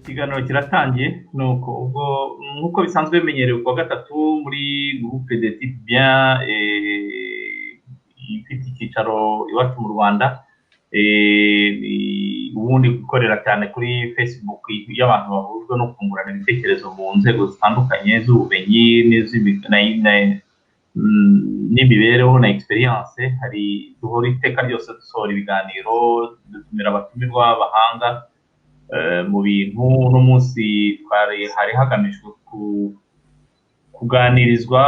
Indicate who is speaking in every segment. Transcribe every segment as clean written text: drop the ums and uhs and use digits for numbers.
Speaker 1: ikiganiro kiratangiye nuko ubwo nkuko bisanzwe bimenyerewe kuwa gatatu muri groupe de type bien ifite icyicaro iwacu mu Rwanda ubundi gukorera cyane kuri Facebook y'abantu bahujwe no kungurana ibitekerezo mu nzego zitandukanye z'ubumenyi n'imibereho na experience. Hari duhora iteka ryose dusohora ibiganiro, dutumira abatumirwa b'abahanga mu bintu. No munsi hari hagamijwe kuganirizwa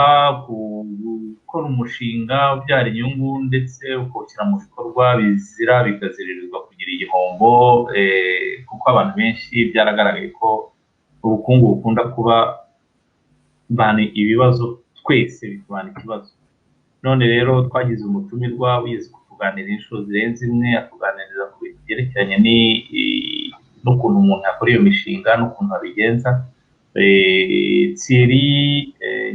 Speaker 1: gukora umushinga ubyara inyungu ndetse ukawushyira mu bikorwa bizira bikaziririzwa kugira igihombo, kuko abantu benshi byaragaragaye ko ubukungu bukunda kuba bani ibibazo, twese bitubana ikibazo. None rero twagize umutumirwa wize kutuganira inshuro zirenze imwe, atuganiriza ku bintu byerekeranye n'ukuntu umuntu yakora iyo mishinga n'ukuntu abigenza. Thierry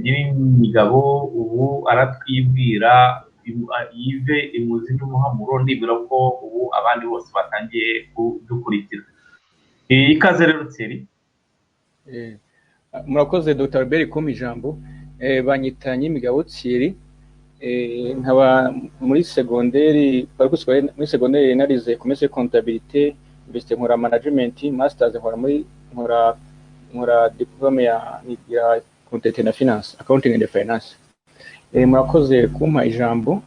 Speaker 1: Nyirimigabo ubu aratwibwira yive imuzi n'umuhamuro, ndibwira ko ubu abandi bose batangiye kudukurikira. Ikaze rero Thierry.
Speaker 2: Murakoze Dr. Albert kumpa ijambo. Banyita Nyirimigabo Thierry, nkaba muri segonderi narize commerce comptabilité, mbese nkora management, masters nkora diplome ya comptabilité na finance, accounting and finance. Murakoze kumpa ijambo.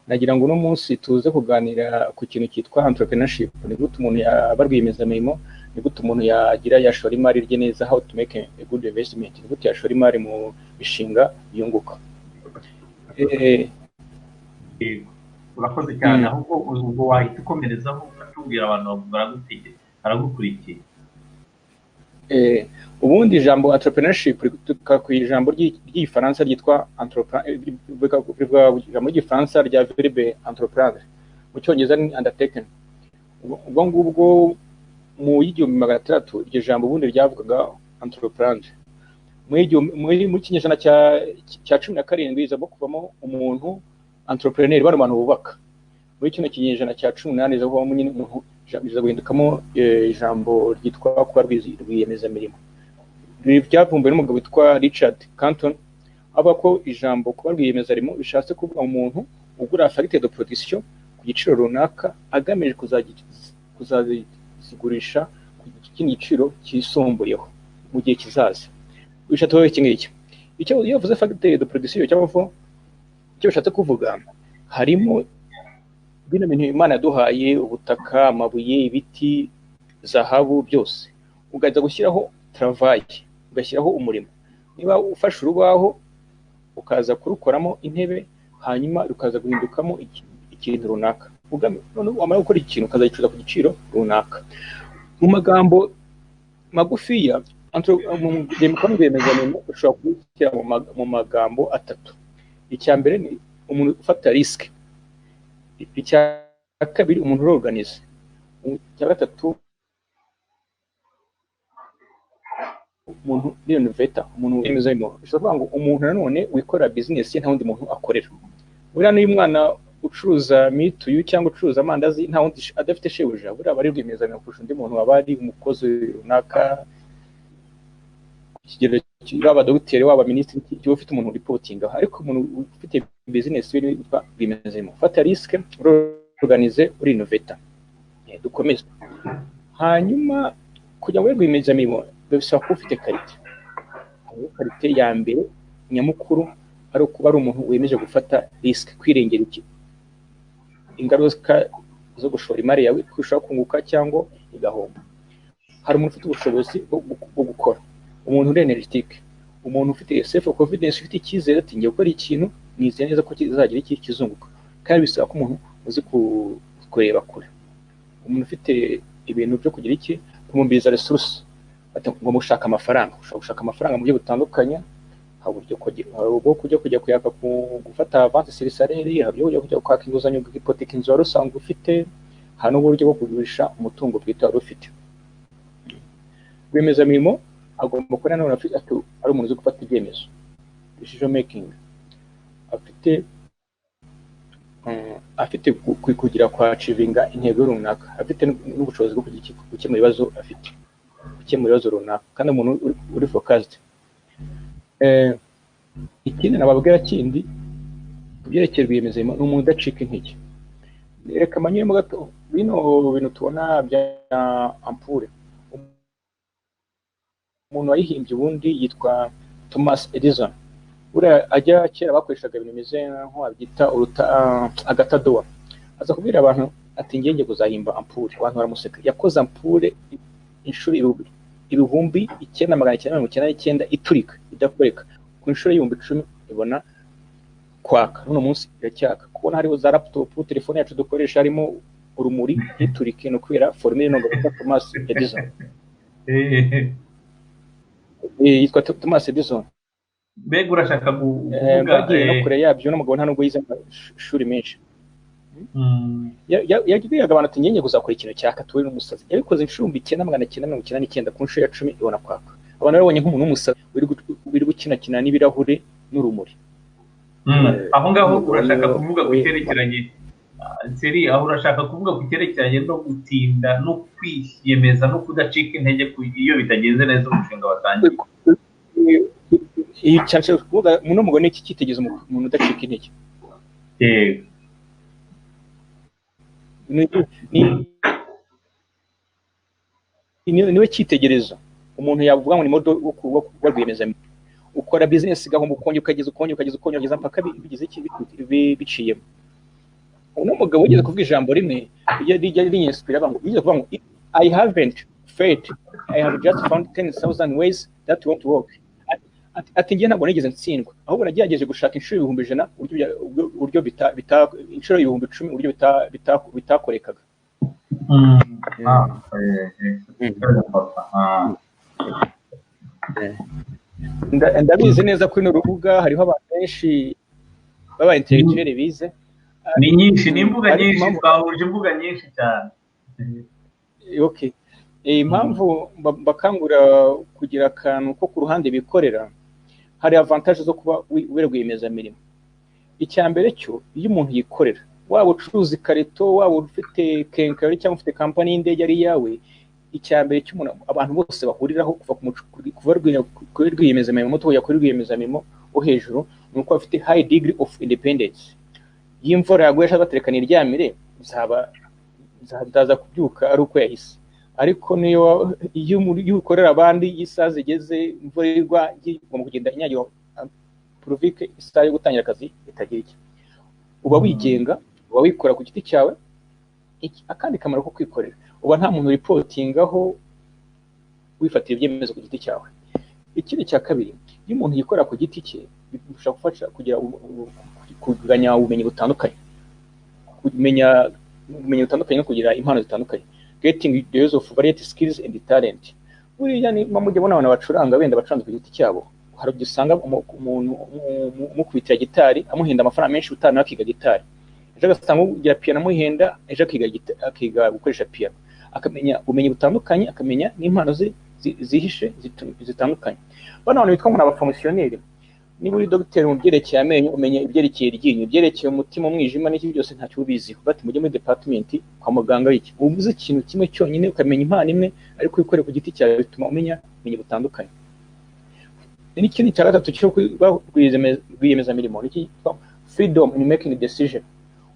Speaker 2: Nagira ngo uno munsi tuze kuganira ku kintu cyitwa entrepreneurship. Ni gute umuntu yaba rwiyemezamirimo, ni gute umuntu yagira yashora imari rye neza, how to make a good investment, ni gute yashora imari mu mishinga yunguka.
Speaker 1: Urakoze cyane. Ahubwo ubwo wahita ukomerezaho ukatubwira abantu baragukurikiye.
Speaker 2: Ubundi ijambo entrepreneurship ku ijambo ry'igifaransa ryitwa ijambo ry'igifaransa rya verbe entreprendre, mu cyongereza ni undertaken. Ubwo ngubwo mu 1600 iryo jambo ubundi ryavugaga entreprendre. Mu kinyejana cya 17 izamo kuvamo umuntu entrepreneur, bari abantu bubaka. Muri kino kinyejana cya 18 izavamo nyine umuntu biza guhindukamo ijambo ryitwa kuba rwiyemezamirimo. Byavumbuwe n'umugabo witwa Richard Canton, avuga ko ijambo kuba rwiyemezamirimo bishatse kuvuga umuntu ugura facilité de production ku giciro runaka agamije kuzazigurisha ku kindi giciro kisumbuyeho mu gihe kizaza. Bishatse kuvuga iki ngiki. Icyo iyo uvuze facilité de production cyangwa icyo bishatse kuvuga, harimo bino bintu Imana yaduhaye: ubutaka, amabuye, ibiti, zahabu, byose. Ugaza gushyiraho travail, ugashyiraho umurimo. Niba ufashe urubaho ukaza kurukoramo intebe, hanyuma rukaza guhindukamo ikintu runaka, none wamara gukora ikintu ukazagicuruza ku giciro runaka. Mu magambo magufiya, rwiyemezamirimo ushobora kubishyira mu magambo atatu. Icya mbere ni umuntu ufata risque, icya kabiri umuntu uroganize, icya gatatu umuntu innovator, umuntu wemezamo. Bishoboka ngo umuntu nanone wikora business ye nta wundi muntu akorera. Buriya n'uyu mwana ucuruza mituyu cyangwa ucuruza amandazi nta wundi adafite shebuja, buriya bari rwiyemezamirimo kurusha undi muntu waba ari umukozi runaka, ikigero waba dogiteri waba minisitiri cyangwa ufite umuntu reportinga. Ariko umuntu ufite business we witwa rwiyemezamirimo. Fata risque, organize, uri innovator. Dukomeze. Hanyuma kugira ngo rwiyemezamirimo bisaba kuba ufite karite. Karite ya mbere nyamukuru ari ukuba ari umuntu wemeje gufata risque, kwirengera ingaruka zo gushora imari yawe kushaka kunguka cyangwa igahomba. Hari umuntu ufite ubushobozi bwo gukora, umuntu uri energetique, umuntu ufite self confidence, ufite icyizere ati ngiye gukora ikintu nizeye neza ko kizagira iki kizunguka. Kandi bisaba ko umuntu uzi kureba kure, umuntu ufite ibintu byo kugira iki kumubiriza resource, ngo mushaka amafaranga. Ushobora gushaka amafaranga mu buryo butandukanye. Hari uburyo kujya kuyaka gufata avance sur salaire, hari uburyo kujya kwaka inguzanyo hypothèque inzu wari usanzwe ufite, hari n'uburyo bwo kugurisha umutungo bwite wari ufite. Rwiyemezamirimo agomba kuba nanone ari umuntu uzi gufata ibyemezo, decision making, afite kugira kwa achivinga intego runaka, afite n'ubushobozi bwo gukemura ibibazo afite. gukemura ibibazo runaka kandi umuntu uri focused. Ikindi nababwira kindi kubyerekeye rwiyemezamirimo ni umuntu udacika intege. Reka manyuremo gato bino bintu tubona bya ampure. Umuntu wayihimbye ubundi yitwa Thomas Edison. Uriya ajya kera bakoreshaga ibintu bimeze nko wabyita agatadowa, aza kubwira abantu ati ngenge kuzahimba ampure, abantu baramuseka. Yakoze ampure inshuro 1999 iturika idakoreka, ku inshuro 10,000 ibona kwaka. None munsi iracyaka. Kubona hariho za laptop, telefone yacu dukoresha harimo urumuri iturike no kwera formule no gufata Thomas Edison. Yitwa Thomas Edison.
Speaker 1: Mbega urashaka kuvuga
Speaker 2: no kure yabyo n'umugabo nta nubwo yize amashuri menshi. Yagiraga abantu ati ngenge kuzakora ikintu cyaka tuwe n'umusazi. Yabikoze inshuro 1999 ku nshuro ya 10 ibona kwaka. Abantu babonye nk'umuntu w'umusazi wiri gukina n'ibirahure n'urumuri.
Speaker 1: Aho ngaho urashaka kuvuga ku cyerekeranye seri, aho urashaka kuvuga ku cyerekeranye no gutinda no kwiyemeza no kudacika intege iyo bitagenze neza umushinga watangiye. Iyi
Speaker 2: cyane kuvuga muno mugone iki kitegeza umuntu udacika intege. Niwe cyitegereza umuntu yavuga ngo ni modo wo rwiyemezamirimo. Ukora business gahomba ukongera mpaka bigize iki biciyemo. Uno mugabo ugeze kuvuga ijambo rimwe rijya rinyinspira abantu kuvuga ngo I haven't failed, I have just found 10,000 ways that won't work. Ati ngiye ntabwo nigeze ntsindwa, ahubwo nagerageje gushaka inshuro 1,000 uburyo inshuro 10,000 uburyo bitakorekaga. Ndabizi neza ko ino rubuga hariho abantu benshi baba intellectuel bize.
Speaker 1: Ni nyinshi, ni imbuga nyinshi, twahuje imbuga nyinshi cyane.
Speaker 2: Okay. Impamvu bakangura kugira akantu ko ku ruhande bikorera, hari avantage zo kuba rwiyemezamirimo. Icya mbere cyo iyo umuntu yikorera, waba ucuruza ikarito, waba ufite kenkari cyangwa ufite kampani y'indege ari yawe, icya mbere cy'umuntu abantu bose bahuriraho kuva rwiyemezamirimo muto yakora rwiyemezamirimo wo hejuru, nuko bafite high degree of independence. Y'imvura yaguye baterekana iryamire ndaza kubyuka ari uko yahise. Ariko niyo iyo ukorera abandi yisaze igeze imvura irwa mu kugenda inyagiho provike isaha yo gutangira akazi itagira iki. Uba wigenga, uba wikora ku giti cyawe. Akandi kamaro ko kwikorera, uba nta muntu reportingaho wifatira ibyemezo ku giti cyawe. Ikindi cya kabiri, iyo umuntu yikorera ku giti cye bifasha gufasha kugira kuganya ubumenyi butandukanye, kumenya ubumenyi butandukanye no kugira impano zitandukanye, getting the use of variety skills and talent. Buriya ni mujye bona abantu bacuranga benda bacuranga ku giti cyabo, hari usanga umuntu mukubitira gitari amuhenda amafaranga menshi utana akiga gitari, ejo agasanga ugira piano amuhenda, ejo akiga gukoresha piano, akamenya ubumenyi butandukanye, akamenya n'impano zihishe zitandukanye. Bana abantu bitwa ngo abafonctionnaire, niba uri dogiteri mu byerekeye amenyo umenya ibyerekeye iryinyo, ibyerekeye umutima, umwijima n'iki byose ntacyo ubiziho. Bati mujye muri department kwa muganga w'iki, ubuze ikintu kimwe cyonyine ukamenya impano imwe, ariko wikorera ku giti cyawe bituma umenya ubumenyi butandukanye. N'ikindi cya gatatu cyo rwiyemezamirimo n'iki freedom in making decision.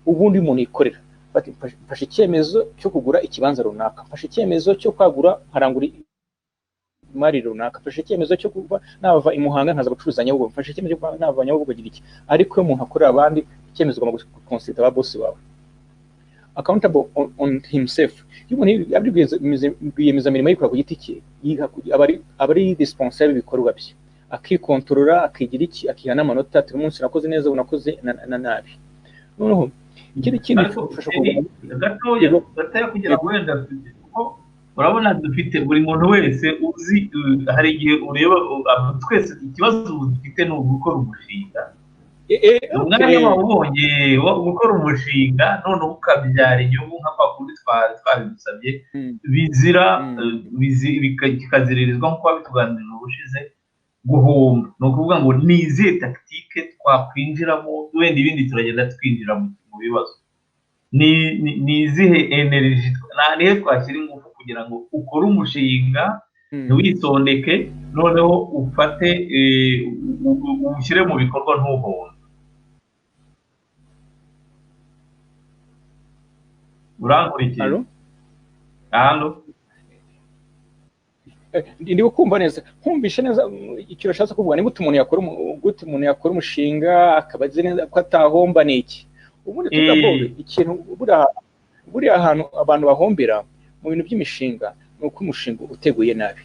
Speaker 2: Ubundi umuntu yikorera, bati mfashe icyemezo cyo kugura ikibanza runaka, mfashe icyemezo cyo kwagura harangura imari runaka, mfashe icyemezo cyo kuva nava imuhanga nkaza gucuruza Nyabugogo, mfashe icyemezo cyo nava Nyabugogo gira iki. Ariko umuntu akorera abandi icyemezo ugomba guconsulta aba boss bawe, accountable on himself. Iyo umuntu rwiyemezamirimo yikora ku giti cye, abari responsable bikorwa bye, akikontorora, akigira iki, akihana amanota, ati umunsi nakoze neza, unakoze na nabi. Noneho ikindi gifasha
Speaker 1: gatoya kugira ngo wenda urabona dufite buri muntu wese uzi, hari igihe ureba twese ikibazo dufite ni ugukora umushinga. Umwanya wabonye gukora umushinga none ukabyara inyungu nka kwa kundi twabidusabye bikaziririzwa nk'uko babituganirira ubushize guhomba. Ni ukuvuga ngo ni izihe tactique twakwinjiramo, wenda ibindi turagenda twinjira mu bibazo, ni izihe energy nihe twashyira ingufu kugira ngo ukore umushinga ntiwisondeke noneho ufate ushyire mu bikorwa ntuhonde. Urankurikiye? Hano
Speaker 2: ndi kumva neza, nkumvishe neza icyo urashatse kuvuga. Ni gute umuntu yakora umushinga akaba azi neza ko atahomba n'iki? Ubundi tugabobe ikintu buriya ahantu abantu bahombera mu bintu by'imishinga ni uko umushinga uteguye nabi.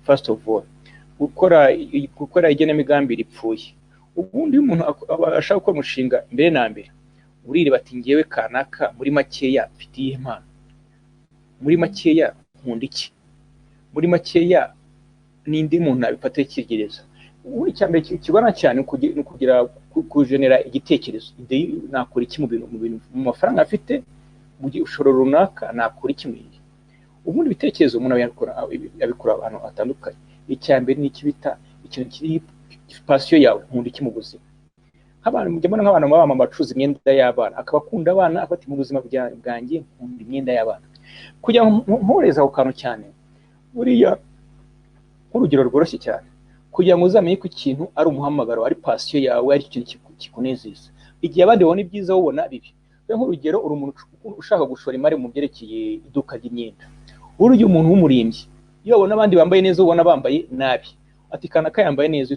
Speaker 2: First of all, gukora igenamigambi ripfuye. Ubundi iyo umuntu ashaka gukora umushinga mbere na mbere, urireba ati ngewe kanaka muri makeya mfitiye impano, muri makeya nkunda iki, muri makeya n'indi muntu nabifata ikigereza. Ubundi cyambere kibona cyane ni kugira kujenera igitekerezo, nakora iki mu bintu mu mafaranga afite mu gishoro runaka, nakora iki mwiri. Ubundi bitekerezo umuntu abikora abantu atandukanye. Icyambere ni ikibita ikintu kiri passion yawe, nkunda iki mu buzima. Abantu mujya mbona nk'abantu baba bacuruza imyenda y'abana, akaba akunda abana, afata mu buzima bwanjye nkunda imyenda y'abana. Kujya mporeza ako kantu cyane, buriya nk'urugero rworoshye cyane, kugira ngo uzamenye ko ikintu ari umuhamagaro, ari passion yawe, ari ikintu kikunezeza. Igihe abandi babona ibyiza ubona bibi. Nk'urugero, uri umuntu ushaka gushora imari mu byerekeye iduka ry'imyenda. Burya umuntu w'umurimbyi iyo abona abandi bambaye neza ubona bambaye nabi, ati kanaka yambaye neza,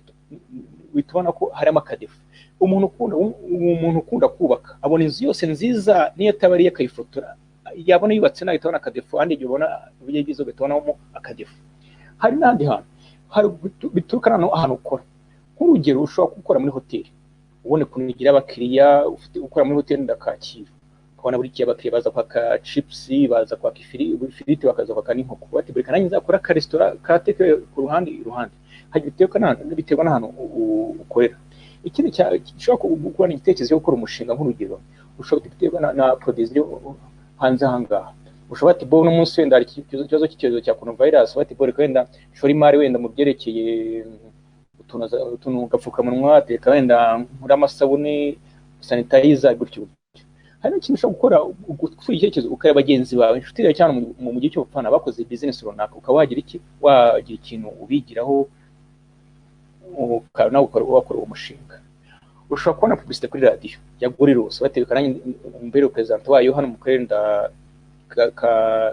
Speaker 2: witubona ko harimo akadefu. Umuntu ukunda kubaka abona inzu yose nziza, niyo tabari akayifotora, yabona yubatse nayo itabona akadefu, andi igihe ubona uburyo bwiza ugatabonamo akadefu. Hari n'ahandi hantu bituruka ahantu ukora. Nk'urugero, ushobora gukora muri hoteli, ubone kunigira abakiriya, ufite gukora muri hoteli ndakakira, ukabona buri gihe abakiriya baza kwaka chips, baza kwaka ifiriti, bakaza kwaka n'inkoko, bati buri kananye nzakora ka restaurant kateke ku ruhande biterwa n'ahantu ukorera. Ikindi gishobora gukora igitekerezo cyo gukora umushinga. Nk'urugero, ushobora guterwa na production hanze ahangaha. Ushobora ati bo no munsi wenda hari ikibazo cy'icyorezo cya coronavirus, bati bo reka wenda shora imari wenda mu byerekeye utuntu gapfukamunwa, teka wenda muri amasabune, sanitizer, gutyo. Hari n'ikintu ushobora gukora gutwara icyerekezo, ukareba bagenzi bawe, inshuti yawe cyane mu gihe cyo gupfana bakoze business runaka, ukaba wagira ikintu ubigiraho, nawe wakora uwo mushinga. Ushobora kubona publicité kuri radio ya Goriros, batewe kananye mbere president wayo hano mu karere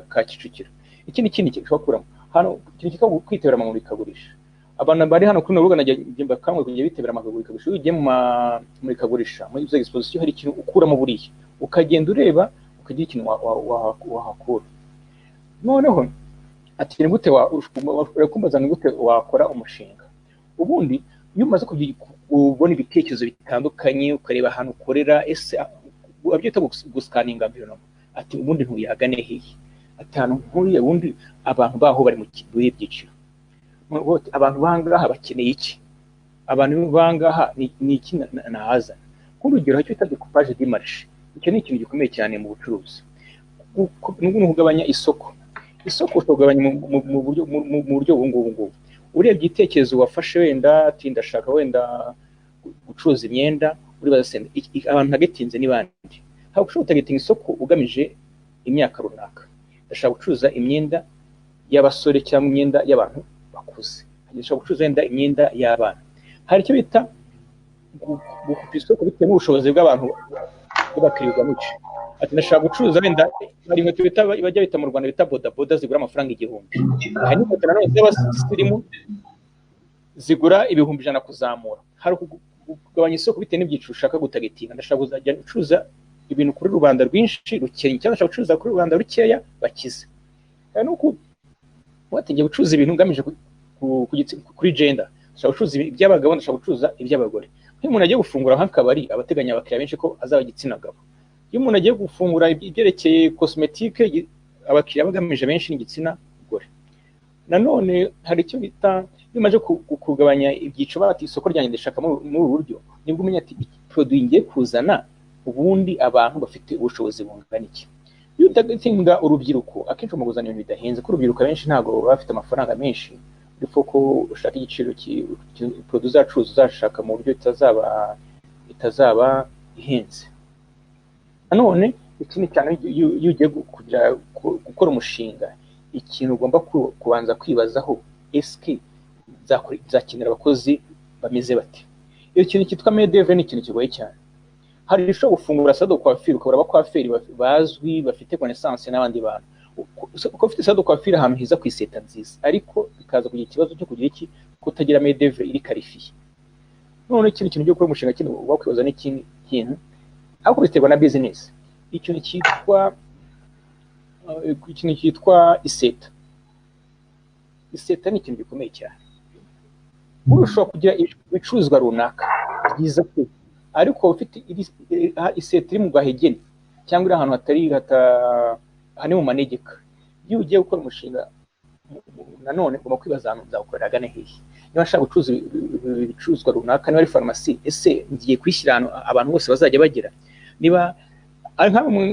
Speaker 2: ka Kicukiro. Ikindi ushobora kuramo hano ikintu kikaba kwitebera amaguru ikagurisha. Abantu bari hano kuri Noruga najya kamwe kujya bitebera amaguru ikagurisha. Ugiye muri kagurisha muri izo exposition, hari ikintu ukuramo buriya, ukagenda ureba, ukagira ikintu wahakura. Noneho ati ni gute urakumbaza ni gute wakora umushinga. Ubundi iyo umaze kubona ibitekerezo bitandukanye, ukareba ahantu ukorera, ese abyita guscanninga environment, ati ubundi ntuyagane hehe, ati hano nkuriya ubundi abantu baho bari mu byiciro, abantu bangaha bakeneye iki, abantu bangaha ni iki nahazana. Nk'urugero cyo bita découpage du marché, icyo ni ikintu gikomeye cyane mu bucuruzi. Ni kugabanya isoko ukagabanya mu buryo ngubu. Urebye igitekerezo wafashe, wenda ati ndashaka wenda gucuruza imyenda, uribaza senda abantu ntagetinze n'ibandi. Haba ushobora kutagetinga isoko ugamije imyaka runaka, ndashaka gucuruza imyenda y'abasore cyangwa imyenda y'abantu bakuze, ndashaka gucuruza wenda imyenda y'abana. Hari icyo bita gukupa isoko bitewe n'ubushobozi bw'abantu bw'abakiriya muke. Ati ndashaka gucuruza wenda hari inkweto bajya bita mu Rwanda bita bodaboda zigura amafaranga 1000. Hari n'inkweto nanone z'abasirimu zigura 1,100 kuzamura. Hari kugabanya isoko bitewe n'ibyiciro ushaka gutagetinga. Ndashaka kuzajya gucuruza ibintu kuri rubanda rwinshi rukennye, cyangwa ndashaka gucuruza kuri rubanda rukeya bakize. Hari nuko wategeye gucuruza ibintu ugamije kuri gender. Ndashaka gucuruza iby'abagabo, ndashaka gucuruza iby'abagore. Iyo umuntu agiye gufungura nk'akabari, abateganya abakiriya benshi ko azaba igitsina gabo. Iyo umuntu agiye gufungura ibyerekeye cosmetique, abakiriya bagamije benshi n'igitsina gore. Nanone hari icyo bita iyo umaze kugabanya ibyiciro, bati isoko ryanjye ndashaka muri ubu buryo, nibwo umenya ati produit ngiye kuzana ubundi abantu bafite ubushobozi bungana iki. Iyo utagetinga urubyiruko, akenshi umuguzana ibintu bidahenze, ko urubyiruko benshi ntabwo baba bafite amafaranga menshi, ariko ko ushaka igiciro produit zacuruza uzashaka mu buryo itazaba ihenze. Nanone ikindi cyane iyo ugiye gukora umushinga, ikintu ugomba kubanza kwibazaho, eske zakenera abakozi bameze bate. Iyo kintu cyitwa medeve ni ikintu kigoye cyane. Hari ishobora gufungura sado coiffure ukabura abakwaferi bazwi bafite connaissance n'abandi bantu, uko ufite sado coiffure ahantu hiza kwiseta nziza, ariko bikaza kugira ikibazo cyo kugira iki, kutagira medeve iri qualifié. None ikintu cyo gukora umushinga kintu wakwibaza n'ikindi kintu, ariko biterwa na business. Ikintu cyitwa iseta. Iseta ni ikintu gikomeye cyane. Ushobora kugira ibicuruzwa runaka byiza pe, ariko ufite iseta iri mu gahegeni cyangwa iri ahantu hani mu manegeka, iyo ugiye gukora umushinga nanone ugomba kwibaza ahantu nzawukorera agana hehe. Niba nshaka gucuruza ibicuruzwa runaka, niba ari farumasi, ese ngiye kwishyira ahantu abantu bose bazajya bagera? Niba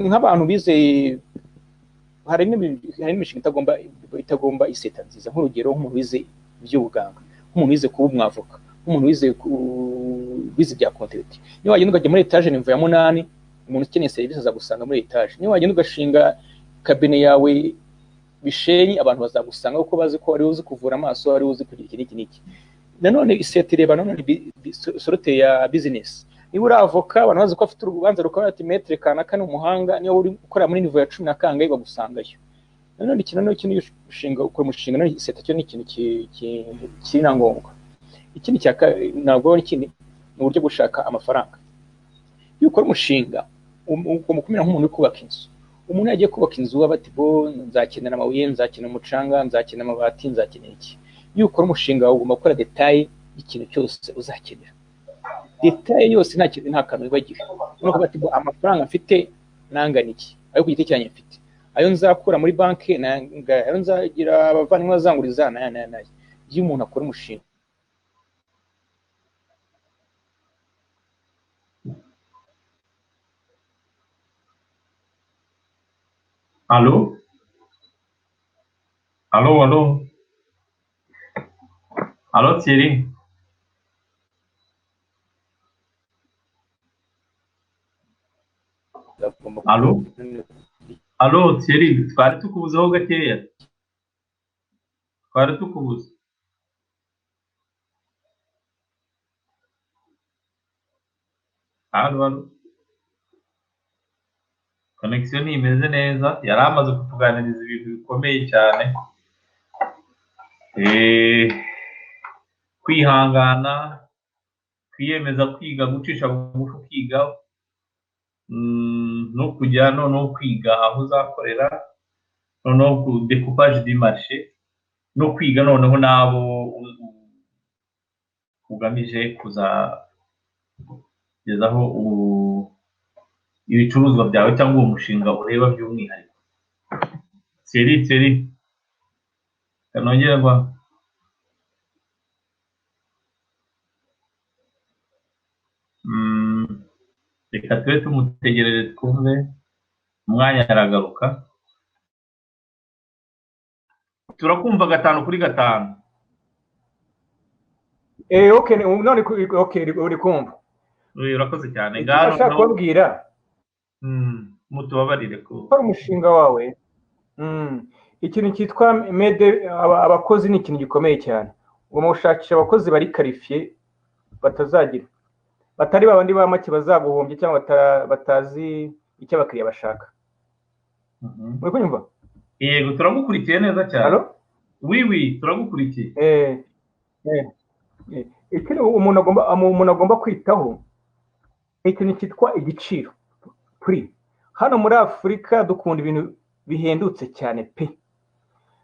Speaker 2: nk'abantu bize, hari n'imishinga itagomba iseta nziza. Nk'urugero, nk'umuntu wize iby'ubuganga, nk'umuntu wize kuba umwavoka, nk'umuntu wize bya kontabilite, niba wagenda ukajya muri etaje nimero ya 8, umuntu ukeneye serivisi azagusanga muri etaje. Niba wagenda ugashinga kabine yawe bishenyi, abantu bazagusanga kuko bazi ko ari uzi kuvura amaso, ari uzi kugira iki n'iki. Nanone iseta ireba nanone sorote ya business. Niba uri avoka, abantu bazi ko afite urubanza rukora ati metre kanaka ni umuhanga, niba uri ukora muri niveau ya 10 na kangahe bagusangayo. Nanone ikintu ushinga ukora umushinga, nanone iseta cyo ni ikintu kiri na ngombwa. Ikindi ntabwo n'ikindi ni uburyo gushaka amafaranga. Iyo ukora umushinga ugomba kumera nk'umuntu uri kubaka inzu. Umuntu yagiye kubaka inzu aba ati bo nzakenera amabuye, nzakenera umucanga, nzakenera amabati, nzakenera iki. Iyo ukora umushinga ugomba gukora detail ikintu cyose uzakenera. Detail yose nta kantu wibagiwe. Nuko bati bo amafaranga mfite nangana iki, ayo ku giti cyanjye mfite, ayo nzakura muri banki, ayo nzagira abavandimwe bazanguriza nayo. Iyo umuntu akora umushinga
Speaker 1: Allô? Allô? Allô, Thierry? Allô, Thierry, twari tukubuzeho gakeya. Twari tukubuze. Allô? Connection imeze neza, yari amaze kutuganiriza ibintu bikomeye cyane. Kwihangana, kwiyemeza kwiga, gucisha bugufi ukiga, no kujya noneho kwiga aho uzakorera, noneho ku découpage du marché, no kwiga noneho n'abo ugamije kuzagezaho ibicuruzwa byawe cyangwa uwo mushinga ureba by'umwihariko. Thierry, kanongerwa. Reka tube tumutegereje twumve umwanya aragaruka. Turakumva 5-5.
Speaker 2: Okay, none uri kumva.
Speaker 1: Urakoze cyane.
Speaker 2: Ndashaka kubabwira
Speaker 1: mutubabarire ko
Speaker 2: gukora umushinga wawe. Ikintu cyitwa mede abakozi ni ikintu gikomeye cyane. Ugomba gushakisha abakozi bari qualifié, batari babandi ba make bazaguhombye cyangwa batazi icyo abakiriya bashaka. Muri kunyumva?
Speaker 1: Yego, turagukurikiye neza cyane.
Speaker 2: Allo?
Speaker 1: Oui, turagukurikiye.
Speaker 2: Ikintu umuntu agomba kwitaho ikintu cyitwa igiciro. Hano muri Afurika dukunda ibintu bihendutse cyane pe.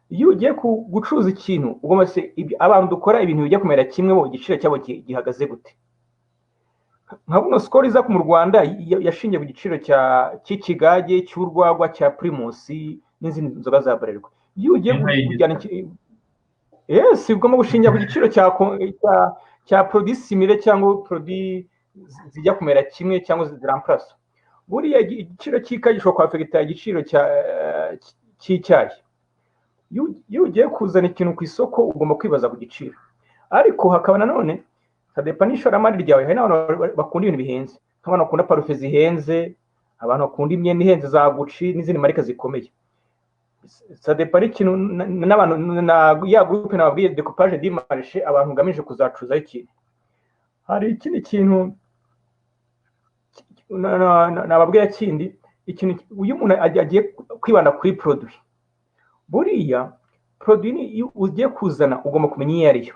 Speaker 2: Iyo ugiye gucuruza ikintu ugomba se abantu dukora ibintu bijya kumera kimwe, bo igiciro cyabo gihagaze gute? Nka buno score iza mu Rwanda yashingiye ku giciro cy'ikigage, cy'urwagwa, cya Primus n'izindi nzoga za Bralirwa. Iyo ugiye kujyana ugomba gushingira ku giciro cya produit similaire cyangwa produit zijya kumera kimwe cyangwa ziramplasa. Buriya igiciro cy'ikayi gishobora kwafekita igiciro cy'icyayi. Iyo ugiye kuzana ikintu ku isoko ugomba kwibaza ku giciro, ariko hakaba nanone hadepa n'ishoramari ryawe. Hari n'abantu bakunda ibintu bihenze, nk'abantu bakunda parufe zihenze, abantu bakunda imyenda ihenze za Gucci n'izindi marika zikomeye. ça dépend ikintu n'abantu na ya groupe nababwiye découpage du marché abantu gamije kuzacuza ikintu. Hari ikindi kintu nababwiye kindi, ikintu uyu umuntu agiye kwibanda kuri produit, buriya produit ni ugiye kuzana ugomba kumenya iyo ariyo.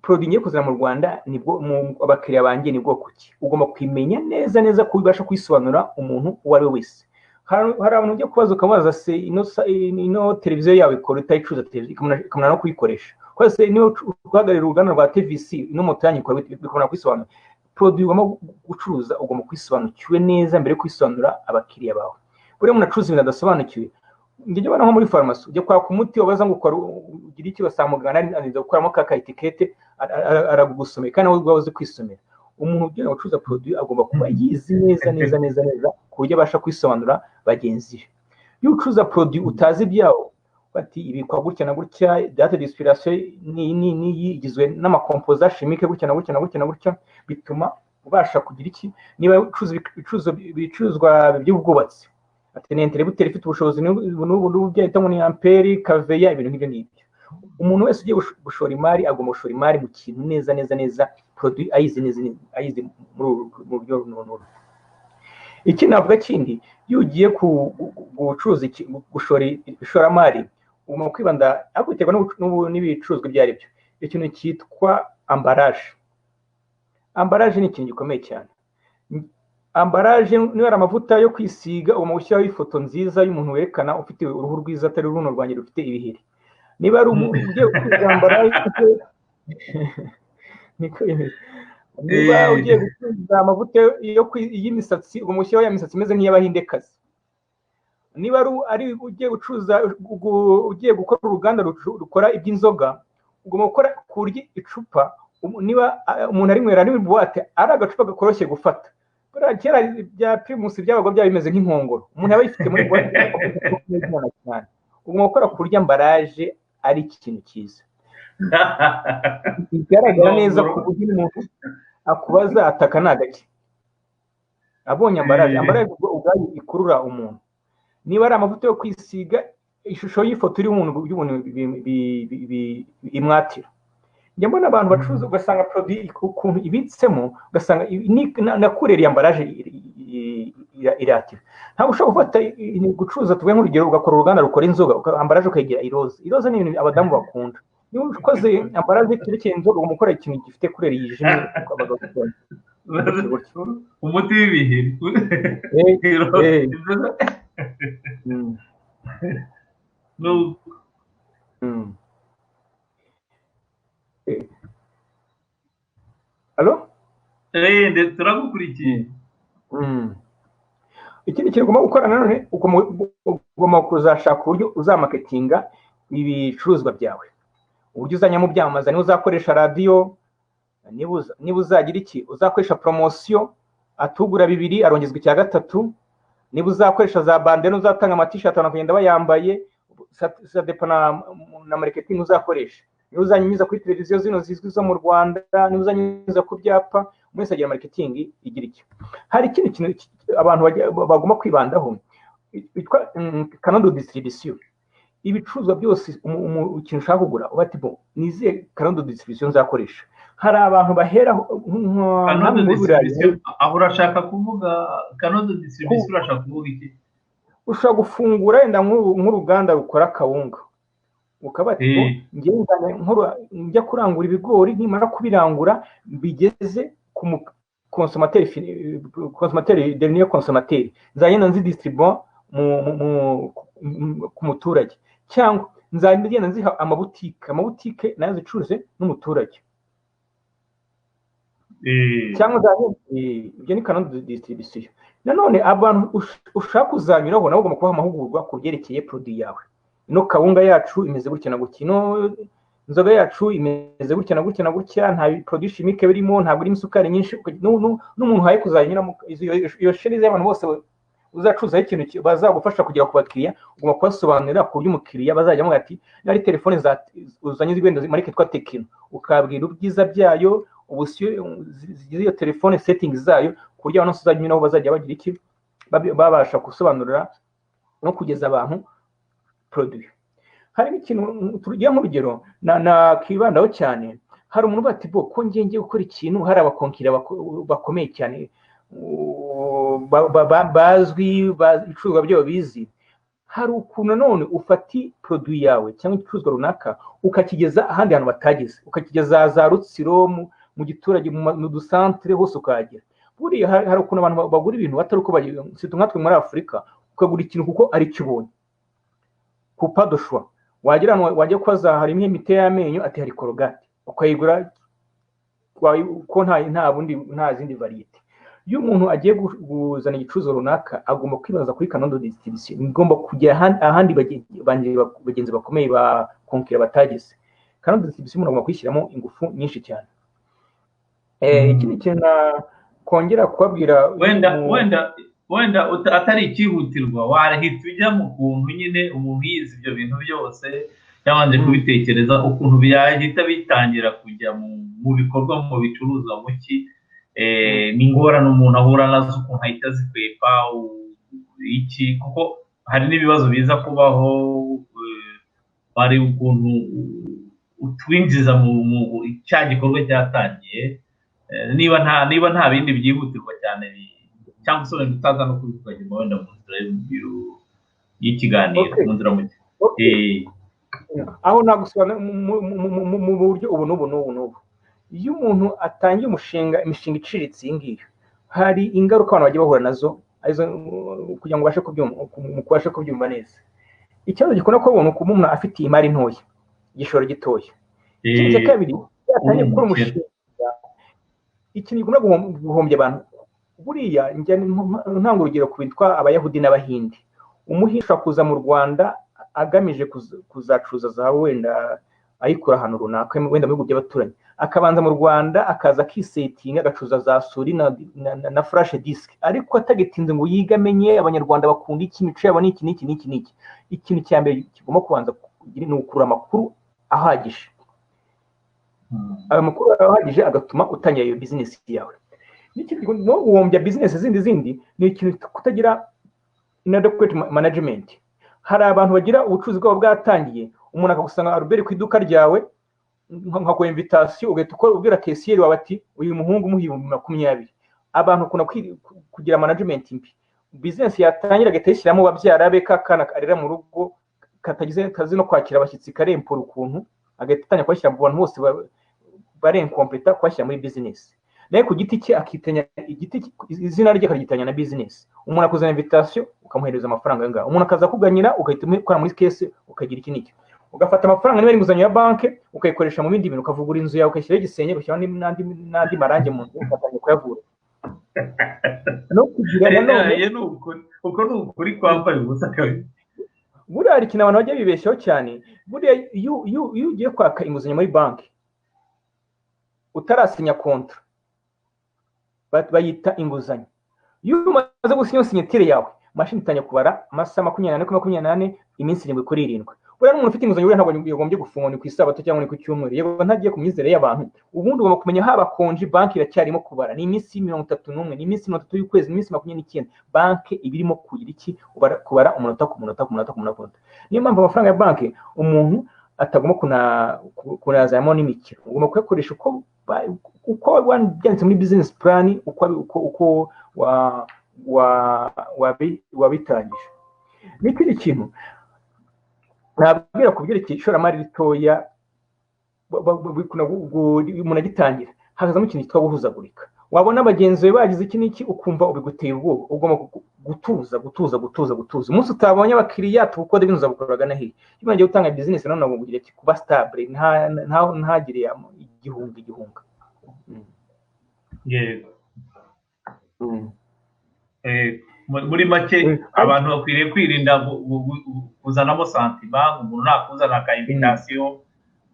Speaker 2: Produit ngiye kuzana mu Rwanda nibwo abakiriya banjye nibwo kuki ugomba kwimenya neza kubibasha kwisobanura umuntu uwo ari we wese. Hari abantu ujya kubaza ukabaza se ino televiziyo yawe ikora utayicuza televiziyo ikamuna no kuyikoresha, kwa se niyo uhagarira uruganda rwa TVC ino moto yanyu ikora bikamuna kwisobanura. Produit ugomba gucuruza ugomba kwisobanukiwe neza mbere yo kwisobanura abakiriya bawe. Buriya umuntu acuruza ibintu adasobanukiwe, njye bana nko muri farumasi ujya kwaka umuti wabaza ngo ukora ugira iki basamugana ariza gukoramo ka etikete aragugusomera kandi nawe uzi kwisomera. Umuntu ugiye gucuruza produit agomba kuba yizi neza ku buryo abasha kwisobanura bagenzi be. Iyo ucuruza produit utazi ibyawo bati ibikwa gutya na gutya, date d'inspiration ni igizwe n'amakompoza chimique gutya na gutya, bituma ubasha kugira iki. Niba ucuruza ibicuruzwa by'ubwubatsi ati ni inteributeri ifite ubushobozi n'ubu byahita ngo ni amperi kaveya, ibintu nk'ibyo ngibyo. Umuntu wese ugiye gushora imari agomba gushora imari mu kintu neza produit ayizi mu buryo runuru. Iki navuga kindi, iyo ugiye gucuruza gushora ishoramari ugomba kwibanda hakurikirwa n'ibicuruzwa ibyo ari byo. Ikintu cyitwa ambalage. Ambalage ni ikintu gikomeye cyane. Ambalage niyo ari amavuta yo kwisiga ugomba gushyiraho ifoto nziza y'umuntu werekana ufite uruhu rwiza atari runo rwanjye rufite ibiheri. Niba ari ugiye gucuruza ambalage niba ugiye gucuruza amavuta y'imisatsi ugomba gushyiraho ya misatsi imeze nk'iy'abahindekazi. Niba ari ugiye gucuruza ugiye gukora uruganda rukora iby'inzoga ugomba gukora ku buryo icupa niba umuntu ari nywera ni buwate ari agacupa gakoroshye gufata. Kera bya Primus byabaga byaba bimeze nk'inkongoro umuntu aba yifite muri buwate cyane. Ugomba gukora ku buryo ambalage ari ikintu cyiza bigaragara neza ku buryo umuntu akubaza ataka nagake abonye ambalage ubwayo ikurura umuntu. Niba ari amavuta yo kwisiga ishusho y'ifoto iri umuntu imwatira. Njye mbona abantu bacuruza ugasanga produit ukuntu ibitsemo ugasanga nakurera ambalage iratira. Ntabwo ushobora gufata gucuruza tuvuye nk'urugero ugakora uruganda rukora inzoga ambalage ukayigira iroza. Iroza ni ibintu abadamu bakunda. Niba ukoze ambalage cyerekeye inzoga ugomba gukora ikintu gifite kurera yijimye
Speaker 1: umuti w'ibiheri.
Speaker 2: Alo?
Speaker 1: Turagukurikiye.
Speaker 2: Ikindi kintu ugomba gukora nanone ugomba kuzashaka uburyo uzamaketinga ibicuruzwa byawe, uburyo uzajya mu byamamaza. Niba uzakoresha radiyo, niba uzagira iki uzakoresha promotion atugura 2 arongezwa icya 3, niba uzakoresha za bandana uzatanga amatishati abantu kugenda bayambaye, ça dépend na marketing uzakoresha. Niba uzanyuza kuri televiziyo zino zizwi zo mu Rwanda, niba uzanyuza ku byapa, mwese agira marketing igira iki. Hari ikindi kintu abantu bagomba kwibandaho bitwa canal de distribution. Ibicuruzwa byose ikintu ushaka kugura ubati bo niziye canal de distribution nzakoresha. Hari abantu bahera
Speaker 1: aho urashaka kuvuga canal de distribution, urashaka kuvuga iki?
Speaker 2: Ushaka gufungura wenda nk'uruganda rukora kawunga ukabati njya kurangura ibigori, nimara kubirangura bigeze ku consommateur dernier consommateur nzagenda nzidistribua ku muturage, cyangwa nzagenda nziha amabutike nayo zicuruze n'umuturage, cyangwa ibyo ni canal de distribution. Nanone abantu ushaka kuzanyuraho nabo ugomba kubaha amahugurwa ku byerekeye produit yawe. Ino kawunga yacu imeze gutya na gutya, ino inzoga yacu imeze gutya na gutya, nta produit chimique birimo, ntabwo irimo isukari nyinshi. N'umuntu haye kuzanyuramo iyo sherize y'abantu bose uzacuruza ikintu bazagufasha kugera ku bakiriya, ugomba kubasobanurira ku buryo umukiriya bazajya mu ati ari telefone uzanye zigwenda market twa Tekino, ukabwira ubwiza byayo, ubusiyo zigize iyo telefone settings zayo, ku buryo abantu uzajya naho bazajya bagira iki babasha gusobanurira no kugeza abantu produit. Hari ikintu tugiye nk'urugero nakibandaho cyane, hari umuntu bati bo ko ngiye gukora ikintu, hari abakonkira bakomeye cyane bazwi ibicuruzwa byabo bizi, hari ukuntu none ufati produit yawe cyangwa igicuruzwa runaka ukakigeza ahandi hantu batageze, ukakigeza za Rutsiro mu giturage mu dusantere hose ukahagera. Buriya hari ukuntu abantu bagura ibintu batari uko sito nkatwe muri Afurika, ukagura ikintu kuko ari cyo ubonye kupa de choix. Wajya kwaza hari imiti y'amenyo ati hari korogate, ukayigura ko nta zindi variete. Iyo umuntu agiye kuzana igicuruzwa runaka agomba kwibaza kuri canal de distribution, igomba kujya ahandi bagenzi bakomeye ba konkira batageze. Canal de distribution umuntu agomba kwishyiramo ingufu nyinshi cyane. Ikindi kintu kongera kubabwira,
Speaker 1: wenda atari ikihutirwa, warahita ujya mu kuntu nyine umuntu yize ibyo bintu byose yabanje kubitekereza ukuntu byahita bitangira kujya mu bikorwa, mu bicuruzwa muki n'ingorane umuntu ahura nazo, ukuntu ahita zikwepa iki, kuko hari n'ibibazo biza kubaho, hari ukuntu utwinjiza mu cya gikorwa cyatangiye, niba nta bindi byihutirwa cyane cyangwa se wenda utaza no kubikora wenda mu nzira y'ikiganiro, mu nzira muke
Speaker 2: aho nagusobanura mu buryo ubu n'ubu. Iyo umuntu atangiye imishinga iciriritse iyi ngiyi, hari ingaruka abantu bagiye bahura nazo kugira ngo ubashe kubyumva neza. Ikibazo gikunda kubona uko umuntu afite imari ntoya, igishoro gitoya. Ikindi cya kabiri, yatangiye gukora umushinga, ikintu gikunda guhombya abantu. Buriya ntanga urugero ku bitwa Abayahudi n'Abahindi. Umuhinde ashobora kuza mu Rwanda agamije kuzacuruza zahabu, wenda ayikura ahantu runaka, wenda mu bihugu by'abaturanyi, akabanza mu Rwanda akaza akisetinga agacuruza za suri na flash disk, ariko atagitinze ngo yiga amenye abanyarwanda bakunda iki, imico yabo n'iki. Ikintu cya mbere kigomba kubanza ni ukurura amakuru ahagije. Ayo makuru ahagije agatuma utangira iyo business yawe. N'ikindi no uhombya business zindi ni ikintu kutagira inadequate management. Hari abantu bagira ubucuruzi bwabo bwatangiye, umuntu akagusanga Albert ku iduka ryawe nka ko invitation, ugahita ubwira caissier wawe ati uyu muhungu muhi 20. Abantu kuna kugira management mbi, business yatangira gatayishyiramo babyara be kakana arira mu rugo katagize kazi no kwakira abashyitsi karempura ukuntu, agahita atanya kwashyira mu bantu bose barenkompleta kwashyira muri business. Naye ku giti cye akitanya izina rye akagitanya na business. Umuntu akuzana invitation ukamuhereza amafaranga ngaho, umuntu akaza kuganyira ugahita ukora muri case ukagira iki n'iki, ugafata amafaranga niba inguzanyo ya banke ukayikoresha mu bindi bintu, ukavugura inzu yawe ukashyira igisenge ugashyira n'andi marange mu nzu ugatanga kuyavura no kugira
Speaker 1: uko ni ukuri kwambaye ubusa kabiri.
Speaker 2: Buriya hari ikintu abantu bajya bibeshyaho cyane. Buriya iyo ugiye kwaka inguzanyo muri banke utarasinya kontra bayita inguzanyo. Iyo umaze gusinya sinyatire yawe, mashini itanya kubara amasaha 24 iminsi 7 kuri 7. Buriya n'umuntu ufite inguzanyo ntabwo yagombye gufungwa ni ku isabato cyangwa ni ku cyumweru, yego ntagiye ku myizere y'abantu. Ubundi ugomba kumenya haba konji banki iracyarimo kubara ni iminsi 31, ni iminsi 30 y'ukwezi, ni iminsi 29. Banki ibirimo kugira iki kubara umunota ku munota. Niyo mpamvu amafaranga ya banki umuntu atagomba kunazamo n'imikiro, ugomba kuyakoresha uko wanditse muri business plan, uko wabitangije. N'ikindi kintu nabwira kubyerekeye ishoramari ritoya, umuntu agitangira hakazamo ikintu cyitwa guhuzagurika. Wabona abagenzi be bagize iki n'iki ukumva ubiguteye ubwoba, ugomba gutuza. Umunsi utabonye abakiriya tukode bintu zabukoraga na hehe. Iyo ugiye gutanga business none ngo kugira ati kuba stable, ntagire igihunga.
Speaker 1: Yego. Muri make abantu bakwiriye kwirinda kuzanamo santima, umuntu nakuzana ka invitation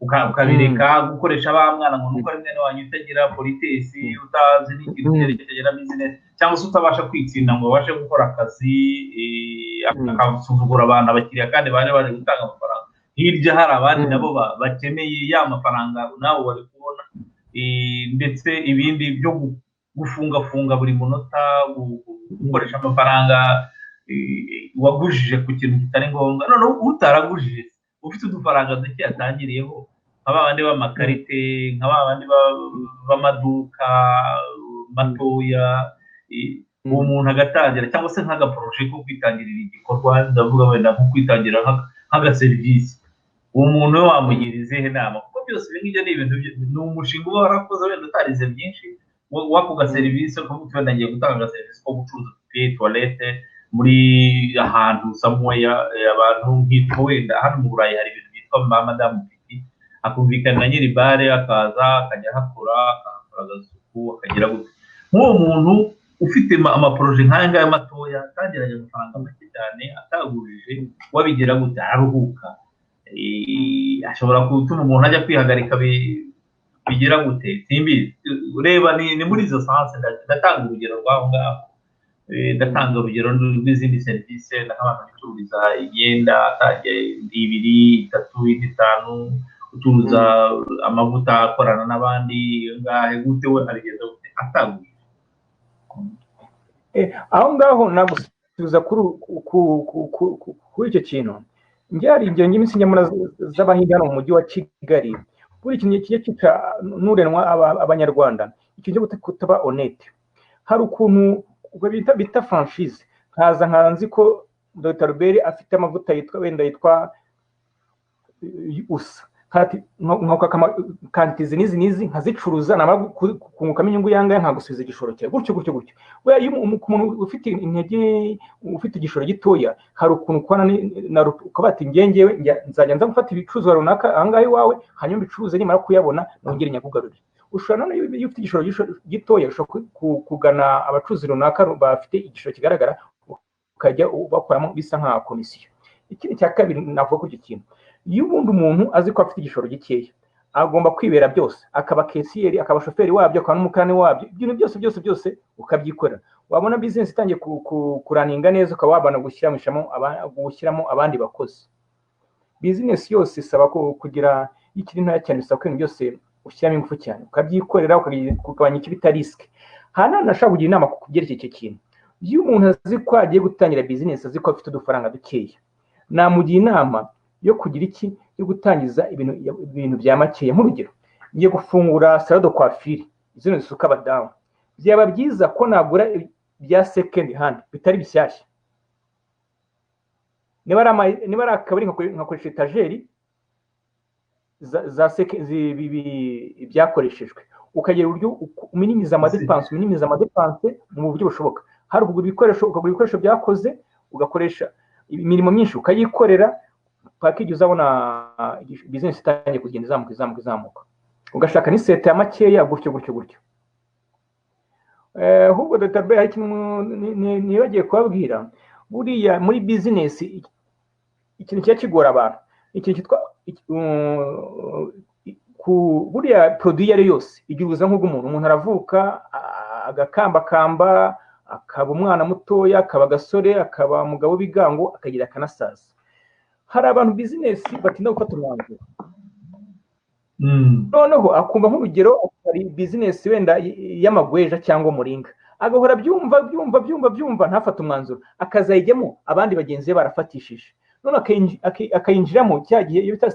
Speaker 1: ukabireka, gukoresha ba mwana ngo nuko rimwe n'wanyu utagira politesi, utazi n'ikintu cyerekeye business, cyangwa se utabasha kwitsinda ngo babashe gukora akazi, akasuzugura abantu abakiriya kandi bari gutanga amafaranga. Hirya hari abandi nabo bakeneye ya mafaranga nawe wari kubona, ndetse ibindi byo gufunga buri munota, gukoresha amafaranga wagujije ku kintu kitari ngombwa, noneho utaragujije ufite udufaranga duke yatangiriyeho, nka ba bandi b'amakarite, nka ba bandi b'amaduka matoya, uwo muntu agatangira, cyangwa se nk'agaporoje ko kwitangirira igikorwa, ndavuga wenda nko kwitangira nk'agaserivisi, uwo muntu we wamugira izihe nama? Kuko byose ibi ngibyo ni ibintu, ni umushinga uba warakoze wenda utarize byinshi, wako gaserivisi, ukavuga wenda ngiye gutanga agaserivisi ko gucuruza tuwarete muri ahantu samuweya, abantu nkitwa wenda hano mu Burayi hari ibintu byitwa madamu piti, akumvikana na nyiri bare, akaza akajya ahakora, akahakora agasuku, akagira gutya. Nk'uwo muntu ufite amaporoje nk'aya ngaya matoya, atangiranye amafaranga make cyane, atagurije, wabigira gutya aruhuka, ashobora gutuma umuntu ajya kwihagarika, bigira gute simbizi. Ureba ni muri izo sanse, ndatanga urugero rw'aho ngaho, ndatanga urugero rw'izindi serivisi, nk'abantu bacururiza imyenda, atangiye 2, 3, 5, ucuruza amavuta, akorana n'abandi ngahe gute, we arigeza gute atagurije.
Speaker 2: Aho ngaho nagusubiza kuri icyo kintu. Njye hari igihe iminsi nyamara z'abahinzi hano mu mujyi wa Kigali, buri kintu kigiye cyica n'urenwa abanyarwanda, ikintu cyo kutaba honete. Hari ukuntu bita franchise, nzi ko Dr. Robert afite amavuta yitwa USA, kanti izi nkazicuruza, namara kungukamo inyungu yangahe nkagusubiza igishoro cyawe, gutyo. Iyo umuntu ufite intege, ufite igishoro gitoya, hari ukuntu ukaba ati ngewe nzajya nza gufata ibicuruzwa runaka ahangahe iwawe, hanyuma bicuruze, nimara kuyabona nongere nyakugarurire. Ushobora none iyo ufite igishoro gitoya, ushobora kugana abacuruzi runaka bafite igishoro kigaragara, ukajya bakoramo bisa nka komisiyo. Ikindi cya kabiri navuga kuri icyo kintu, iyo ubundi umuntu azi ko afite igishoro gikeya, agomba kwibera byose, akaba kesiyeri, akaba shoferi wabyo, akaba n'umukarani wabyo, ibintu byose ukabyikorera. Wabona business itangiye kuraninga neza, ukaba wabana gushyiramo abandi bakozi. Business yose isaba kugira ikiri ntoya cyane, isaba ko ibintu byose ushyiramo ingufu cyane, ukabyikorera, ukagabanya icyo bita risk. Hano nashaka kugira inama ku byerekeye icyo kintu. Iyo umuntu azi ko agiye gutangira business, azi ko afite udufaranga dukeya, namugira inama yo kugira yo gutangiza ibintu bya makeya. Nk'urugero, ngiye gufungura salon de coiffure, zino zisuka abadamu, byaba byiza ko nagura bya second hand, bitari bishyashya. Niba ari akabari, nkakoresha etajeri byakoreshejwe, ukagira uburyo uminimiza amadepanse mu buryo bushoboka. Hari ukugura ibikoresho byakoze, ugakoresha imirimo myinshi, ukayikorera, paka igihe uzabona business itangiye kugenda izamuka, ugashaka n'iseta ya makeya, gutyo. Ahubwo Dr. B, hari ikintu nibagiye kubabwira, buriya muri business ikintu kiba kigora abantu, ikintu cyitwa buriya produit iyo ari yose igira ubuzima nk'ubw'umuntu. Aravuka, agakambakamba, akaba umwana mutoya, akaba agasore, akaba umugabo w'ibigango, akagira akanasaza. Hari abantu business batinda gufata umwanzuro, noneho akumva nk'urugero, hari business wenda y'amagweja cyangwa muringa, agahora byumva ntafate umwanzuro, akazayijyamo abandi bagenzi be barafatishije, none akayinjiramo cya gihe iyo bita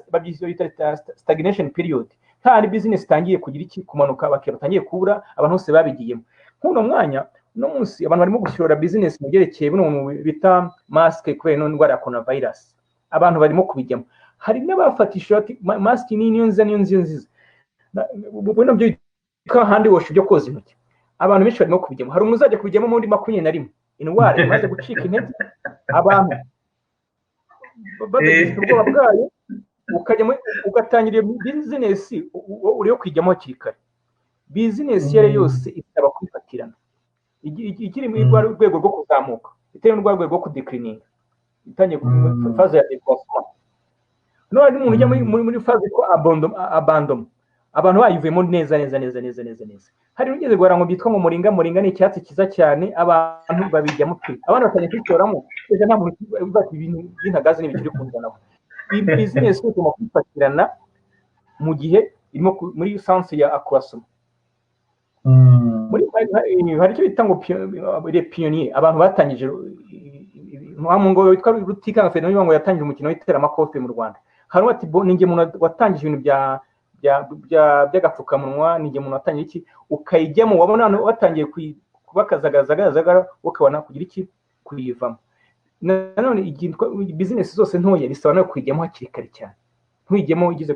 Speaker 2: stagnation period. Hari business itangiye kugira kumanuka, abakiriya batangiye kubura, abantu bose babigiyemo. Nk'uno mwanya no munsi abantu barimo gushyora business mu byerekeye buno bita mask kubera no ndwara ya coronavirus, abantu barimo kubijyamo. Hari n'abafatisha ati mask niyo nziza, buno byo ka handi wash byo koza intoki, abantu benshi barimo kubijyamo. Hari umuzajya kubijyamo muri 21 indwara imaze gucika intege, abantu badagize ubwoba bwayo, ukajya ugatangira business uriyo kwijyamo hakiri kare. Business yari yose isaba kwifatirana, ikiri mu rwego rwo kuzamuka, itari mu rwego rwo kudeclininga, itangiye ku faze ya décroissement. None umuntu ujya muri faze ko abandon, abantu bayivuyemo neza. Hari ugeze guhara ngo byitwa ngo muringa ni icyatsi kiza cyane, abantu babijyamo pe, abantu batangiye kwitoramo, ejo nta muntu uvuga ibintu by'intagazi n'ibikiri kunzanamo. Iyi business igomba kwifatirana mu gihe irimo muri sense ya accroissement. Hari icyo bita ngo les pionniers, abantu batangije wa mungo witwa Rutikanga Ferdinand ngo yatangije umukino w'iteramakofe mu Rwanda, hari ati ninjye umuntu watangije ibintu by'agapfukamunwa, ninjye umuntu watangije iki, ukayijyamo wabona watangiye kubakazagazaga ukabona kugira iki kuyivamo. Nanone business zose ntoya bisaba no kwijyamo hakiri kare cyane, ntwijyemo ugeze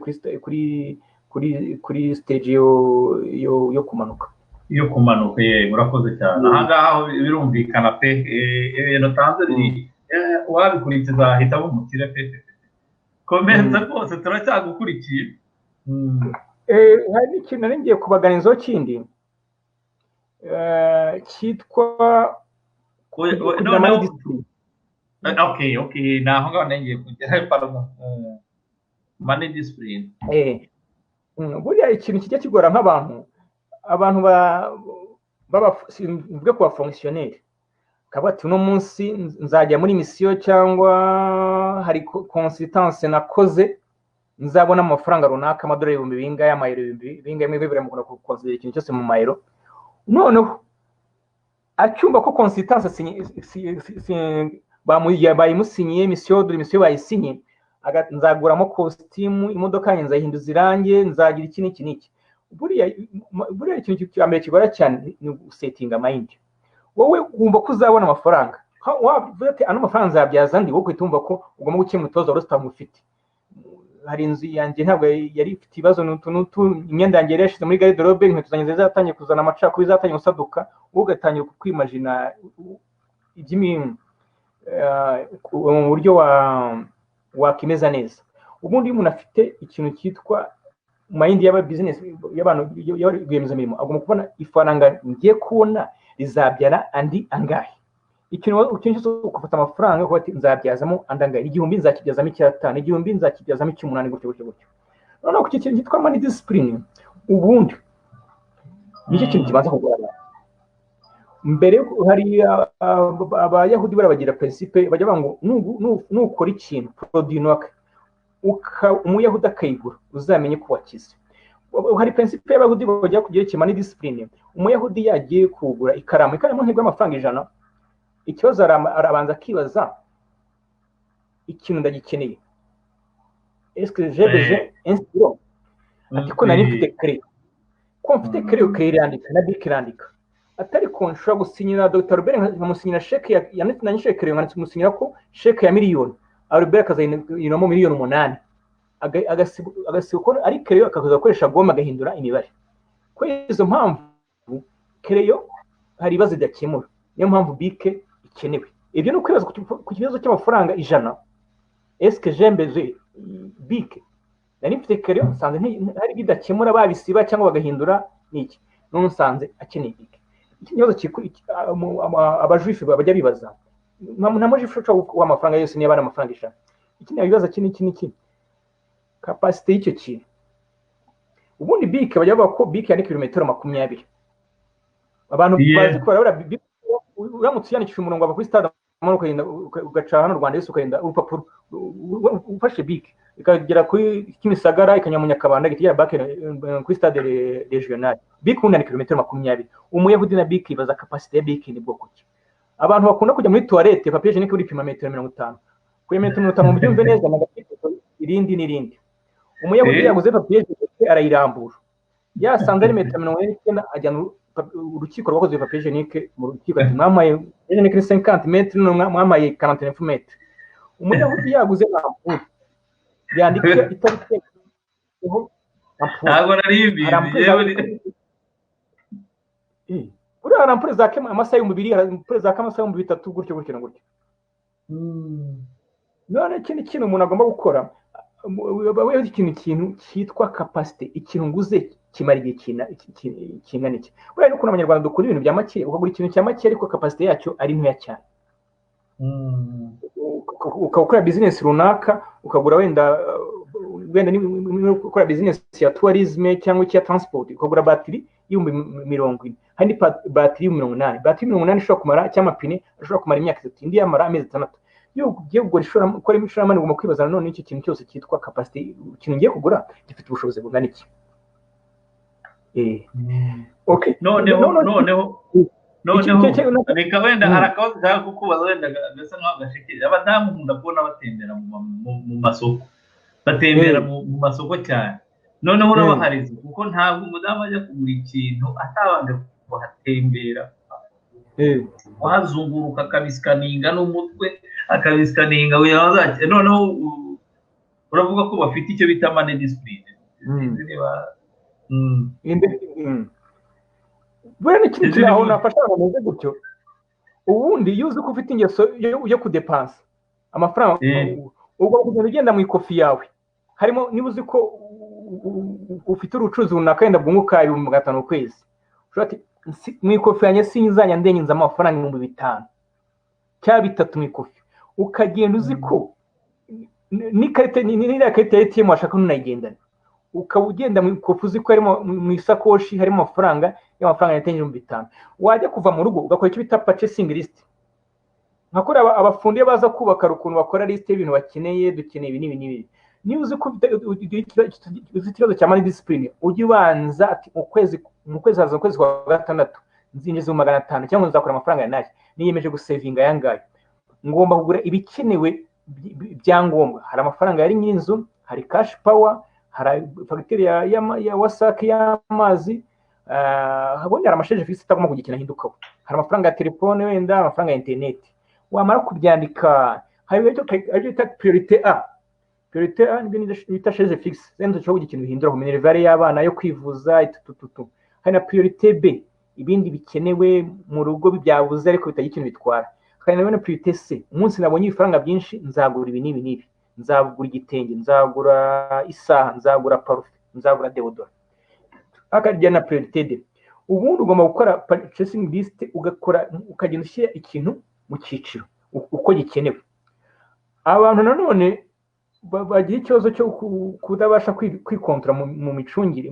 Speaker 2: kuri stage yo kumanuka
Speaker 1: murakoze cyane. Aha ngaho birumvikana pe, ibintu tanze wabikurikiza ahita bumukire pe. Komeza rwose turacyagukurikiye.
Speaker 2: Hari ikintu nari ngiye kubaganizaho kindi cyitwa
Speaker 1: Okay, naho ngaho ngiye kugera pardon. Money discipline.
Speaker 2: Buriya ikintu kijya kigora nk'abantu mvuge ku bafonkisiyoneri, kavuga ati uno munsi nzajya muri misiyo cyangwa hari consultance nakoze nzabona amafaranga runaka, amadolari ibihumbi bingahe, amayero bingahe, mwebwe biramukunda kukonsidera ikintu cyose mu mayero, noneho acyumva ko consultance bayimusinyiye, misiyo bayisinye, nzaguramo costume, imodoka yanjye nzahinduza irange, nzagira iki n'iki. Buriya ikintu cya mbere kigora cyane ni gusetinga mind. Wowe wumva ko uzabona amafaranga, wavuze ati ano mafaranga nzabyaza ndi, wowe uhita wumva ko ugomba gukemura utoza wari utamufite. Hari inzu yanjye ntabwo yari ifite ibibazo imyenda yanjye yari yashize muri garde-robe, inkweto zanjye zatangiye kuzana amacakubiri, zatangiye gusaduka, wowe ugatangira kwimagina mu buryo wakimeza neza. Ubundi iyo umuntu afite ikintu cyitwa mind y'aba business y'abantu y'abiyemezamirimo, agomba kubona ifaranga ngiye kubona rizabyara andi angahe. Ikintu cyose ukafata amafaranga uko ati nzabyazamo andi angahe, igihumbi nzakibyazamo 5, igihumbi nzakibyazamo 8, gutyo. Noneho ku kintu cyitwa money discipline, ubundi nicyo kintu kibanza kugaragara. Mbere hari abayahudi barabagira principe, bajya banga nukora ikintu produit noka umuyahudi akayigura uzamenye ko wakize. Hari principe y'abayahudi bajya kugira iki money discipline. Umuyahudi yagiye kugura ikaramu ntego y'amafaranga 100, ikibazo arabanza akibaza ikintu ndagikeneye, est-ce que j'ai besoin instiro, ati ko nari mfite credit, ko mfite credit irandika na bic irandika, atari ko nshobora gusinyira Dr. Robert nkamusinyira sheke yanitse credit nkamusinyira ko sheke ya miliyoni, Albert akazayinamo miliyoni 8, agasiba ko ari credit akaza gukoresha goma agahindura imibare. Ko izo mpamvu credit hari ibibazo idakemura, niyo mpamvu bic ikenewe. Ibyo no kwibaza ku kibazo cy'amafaranga 100, est-ce que j'ai besoin bic, nari mfite credit nsanze hari bidakemura, babisiba cyangwa bagahindura niki, none nsanze akeneye bic. Ikibazo abajuifu bajya bibaza, nta mujuifu ushobora amafaranga yose niba ari amafaranga 100. Iki bibaza iki capacity y'icyo kintu. Ubundi bic bajya bavuga ko bic yani kilometero 20. Abantu bazi ko uramutse yandikisha umurongo ava kuri stade ugaca hano Rwanda Yesu ukagenda urupapuro ufashe bic ikagera kuri Kimisagara ikanya mu Nyakabanda igera back kuri stade regional. Bic undi ni kilometero 20. Umuyahudi na bic ibaza capacity ya bic ni bwoko ki. Abantu bakunda kujya muri toilette papier hygienique uri pima metero 50, kuri metero 50 mu byumve neza irindi n'irindi. Umuyahudi yaguze papier hygienique arayirambura, yasanze ari metero 49, ajyana urukiko rwakoze papier hygienique mu rukiko ati mwamaye hygienique 50 metero mwamaye 49 metero. Umuyahudi yaguze ampure yandika itariki
Speaker 1: ntabwo naribi
Speaker 2: uriya ampure zakema amasaha y'umubiri, ampure zakema amasaha y'umubiri 3 gutyo. None kintu umuntu agomba gukora wewe ikintu cyitwa capacity, ikintu nguze kimara igihe kingana iki. Wewe no kuna abanyarwanda dukora ibintu bya make, ukagura ikintu cya make ariko capacity yacyo ari ntoya cyane. Ukakora business runaka, ukagura wenda ukora business ya tourisme cyangwa ya transport, ukagura battery y'ibihumbi 40, hari battery y'ibihumbi 80. Battery y'ibihumbi 80 ishobora kumara cy'amapine ashobora kumara imyaka 3, indi yamara amezi 6. Iyo ugiye kugura ukora imishoramari ugomba kwibaza none iki kintu cyose cyitwa capacity, ikintu ngiye kugura gifite ubushobozi bungana iki. Okay.
Speaker 1: Noneho noneho reka wenda hari akabazo nshaka kukubaza wenda gasa nk'aho gashekeje. Abadamu nkunda kubona batembera mu masoko, batembera mu masoko cyane. Noneho urabahariza kuko ntabwo umudamu ajya kugura ikintu atabanje kuhatembera, wahazunguruka akabisikaninga n'umutwe, akabisikaninga noneho uravuga ko bafite icyo bita mane disipurine.
Speaker 2: buriya ni ikintu kiri aho nafasha bameze gutyo. Ubundi iyo uzi ko ufite ingeso yo kudepansa amafaranga, ubwo kugenda ugenda mu ikofi yawe harimo, niba uzi ko ufite urucuruzi runaka wenda bwunguka 500 ukwezi, mu ikofi yanjye sinzanya ndenyenza amafaranga 5,000 cyangwa 3 mu ikofi, ukagenda uzi ko n'ikarita ya ATM washaka ntunayigendane, ukaba ugenda mu ikofi uzi ko harimo mu isakoshi harimo amafaranga yatenye 5,000. wajya kuva mu rugo ugakora icyo bita purchasing list. nkakora abafundi baza kubaka ukuntu bakora list y'ibintu bakeneye, dukeneye ibi n'ibi. niba uzi ko ufite ikibazo cya money discipline, ujye ubanza ati mu kwezi haza ukwezi kwa gatandatu nzinjiza 500 cyangwa nzakora amafaranga ya naje, niyemeje gusevinga yangaye, ngomba kugura ibikenewe byangombwa. hari amafaranga yari nyinzu, hari cash power, hari fagitire ya WhatsApp y'amazi, habundi hari amasheje fisi itagomba kugikina hindukaho, hari amafaranga ya telefone wenda, amafaranga ya internet. wamara kubyandika hari ibyo bita priorite A. priorite A nibyo bita sheje fixe, zendo cyo kugikina bihindura ku minervare y'abana yo kwivuza itututu. hari na priorite B, ibindi bikenewe mu rugo byabuze ariko bitagira ikintu bitwara. hari na priorite C, umunsi nabonye ifaranga byinshi nzagura ibi n'ibi, nzagura igitenge, nzagura isaha, nzagura parufe, nzagura deodorant. akajya na priorite D. ubundi ugomba gukora purchasing list, ukagenda ushyira ikintu mu cyiciro uko gikenewe. abantu nanone bagira ikibazo cyo kudabasha kwikontora mu micungire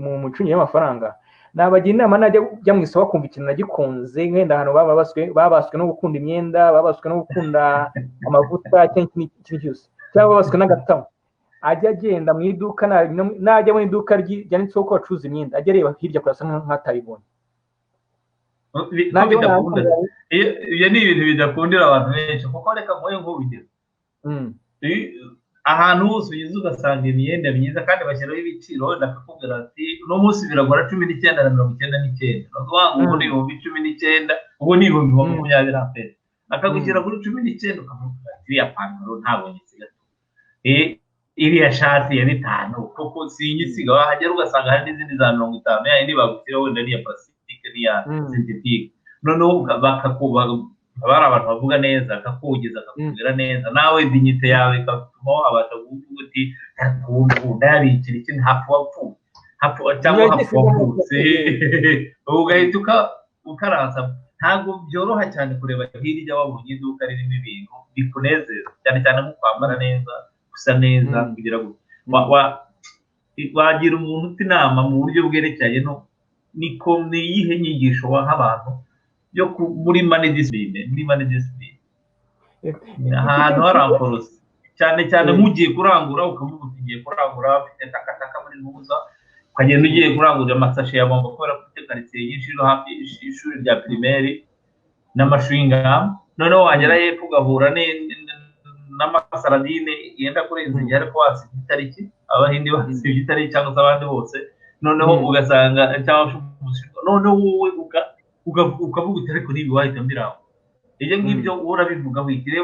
Speaker 2: y'amafaranga. nabagira inama najya mu isoko kumva ikintu nagikunze, wenda ahantu babaswe no gukunda imyenda, babaswe no gukunda amavuta cyangwa ikintu cyose, cyangwa babaswe n'agatama, ajya agenda mu iduka, najya mu iduka ryanditseho ko bacuruza imyenda, ajya areba hirya kurasa nk'atabibonye.
Speaker 1: iyo ni ibintu bidakundira abantu benshi, kuko reka nk'uyu nk'urugero, ahantu hose ugeze ugasanga imyenda myiza kandi bashyiraho ibiciro, wenda akakubwira ati uno munsi biragura 19 na 99, ubu ni 19, ubu ni 20 aperi, akagushyira kuri 19, ukavuga ati iriya pantaro ntabwo nyisiga, iriya shati ya 5 kuko sinyisiga. wahagera ugasanga hari n'izindi za 50, yandi bagushyiraho wenda niya plastique niya synthetique. noneho bari abantu bavuga neza, akakugeza akakubwira neza, nawe dignite yawe ikatuma abasha kuvuga uti ndari ikintu hafi wapfu cyangwa hafi wapfutse, ugahita ukaraza. ntabwo byoroha cyane kureba hirya wabonye iduka ririmo ibintu bikunezeza, cyane cyane nko kwambara neza, gusa neza, kugira ngo wagira umuntu ufite inama mu buryo bwerekeye ni iyihe nyigisho waha abantu yo muri money discipline. ahantu hari amforosi cyane nk'ugiye kurangura, ukavuga uti ngiye kurangura, ufite takataka muri ntuza, ukagenda ugiye kurangura amasashe ya bombo, kubera ko ufite karitsiye nyinshi no hafi y'ishuri rya primaire n'amashwinga. noneho wagera hepfo ugahura n'amasaradine yenda kurenza igihe, ariko wasibye itariki, abahindi basibye itariki cyangwa se abandi bose. noneho ugasanga cyangwa noneho wowe ukavuga uti ariko nibi wahita mbiraho. ibyo ngibyo urabivuga wigire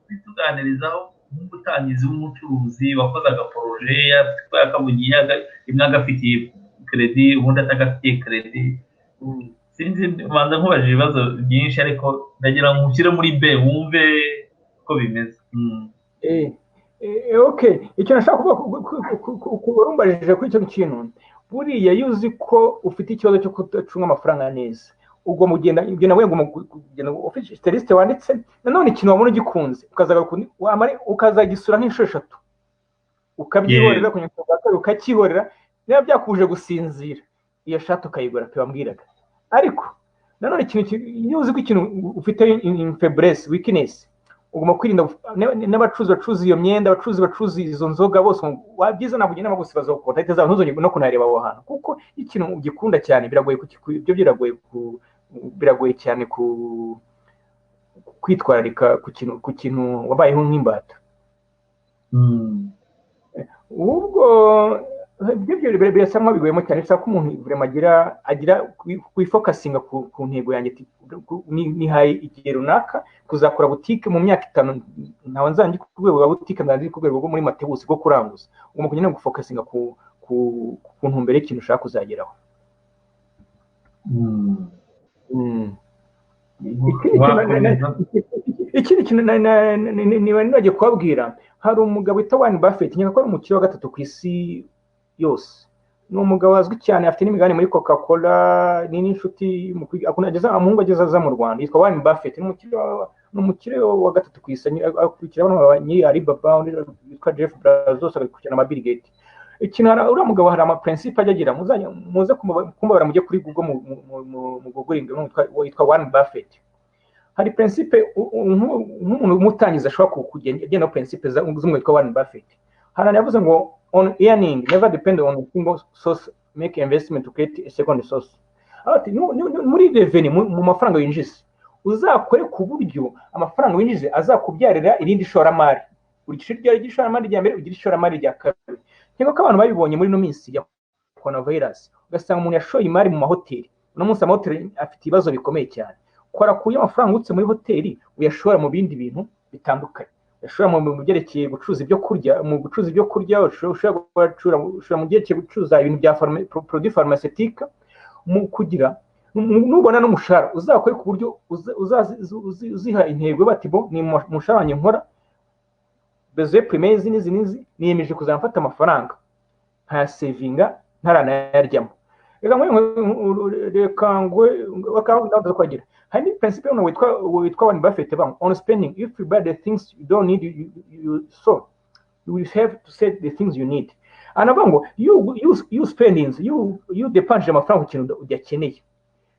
Speaker 1: bituganirizaho nk'umutangizi w'umucuruzi wakoze agaporoje, yakabugiye imwe agafitiye kredi, ubundi atagafitiye kredi. sinzi banza nkubajije ibibazo byinshi, ariko ndagira ngo ushyire muri B wumve ko bimeze.
Speaker 2: okay, icyo nashaka kuvuga urumbajije kuri icyo kintu, buriya iyo uzi ko ufite ikibazo cyo kudacunga amafaranga neza, ugomba kugenda ufite liste wanditse. nanone ikintu wabona ugikunze ukazagisura nk'inshuro 3, ukabyihorera ukakihorera. niba byakubuje gusinzira, iyo shati ukayigura tubambwiraga. ariko nanone ikintu iyo uzi ko ikintu ufite faiblesse, weakness, ugomba kwirinda n'abacuruza iyo myenda, abacuruza izo nzoga bose, wabyiza nabwo ugenda bagusibaza ku kontakte zabo, ntuzongere no kunareba aho hantu, kuko ikintu ugikunda cyane biragoye ibyo biragoye biragoye cyane kwitwararika ku kintu wabayeho nk'imbata. ubwo ibyo birasa nkaho biguyemo cyane, bisaba ko umuntu agira kwifokasinga ku ntego yanjye. Nihaye igihe runaka kuzakora butike mu myaka 5, ntawe nzanjye ku rwego rwa butike, nzanjye ku rwego rwo muri Matebusi rwo kuranguza. Ugomba kugenda gufokasinga ku ntumbero y'ikintu ushaka kuzageraho. Ikindi kintu niba nagiye kubabwira, hari umugabo witwa Warren Buffett, nyaka ko ari umukire wa 3 ku isi yose. Ni umugabo wazwi cyane, afite n'imigabane muri Coca-Cola, ni n'inshuti umuhungu ageze aza mu Rwanda, yitwa Warren Buffett. Ni umukire wa 3 ku isi, akurikira nyiri Alibaba witwa Jeff Bezos, agakurikirana na Bill Gates. Ikintu uriya mugabo hari principe ajya agira, muze kumbabara mujye kuri Google mu googling witwa Warren Buffett. Hari principe nk'umuntu umutangiza ashobora kugenda principe z'umwe witwa Warren Buffett. Hari yavuze ngo on earning never depend on a single source, make investment to create a second source. Ati muri revenue, mu mafaranga winjiza, uzakore ku buryo amafaranga winjize azakubyarira irindi shoramari. Buri gishoramari rya mbere ugira ishoramari rya kabiri. Nk'uko ko abantu babibonye muri no minsi ya coronavirus, ugasanga umuntu yashoye imari mu mahoteli. Uno munsi amahoteli afite ibibazo bikomeye cyane. Kora kuyo amafaranga utse muri hoteli uyashora mu bindi bintu bitandukanye. Yashora mu byerekeye gucuruza ibyo kurya, ushobora mu byerekeye gucuruza ibintu bya produit pharmaceutique, mu kugira nubona n'umushahara uzakore ku buryo uziha intego bati bo ni umushahara wanjye nkora besoin primaire nizi niyemeje kuzamfata amafaranga nta savinga ntaranyaryamo. Reka ngwe bakanda kwagira. Hari principle witwa Warren Buffett on spending. If you buy the things you don't need, you will have to set the things you need. Anabango you spendings you depend amafaranga ku kintu udakeneye,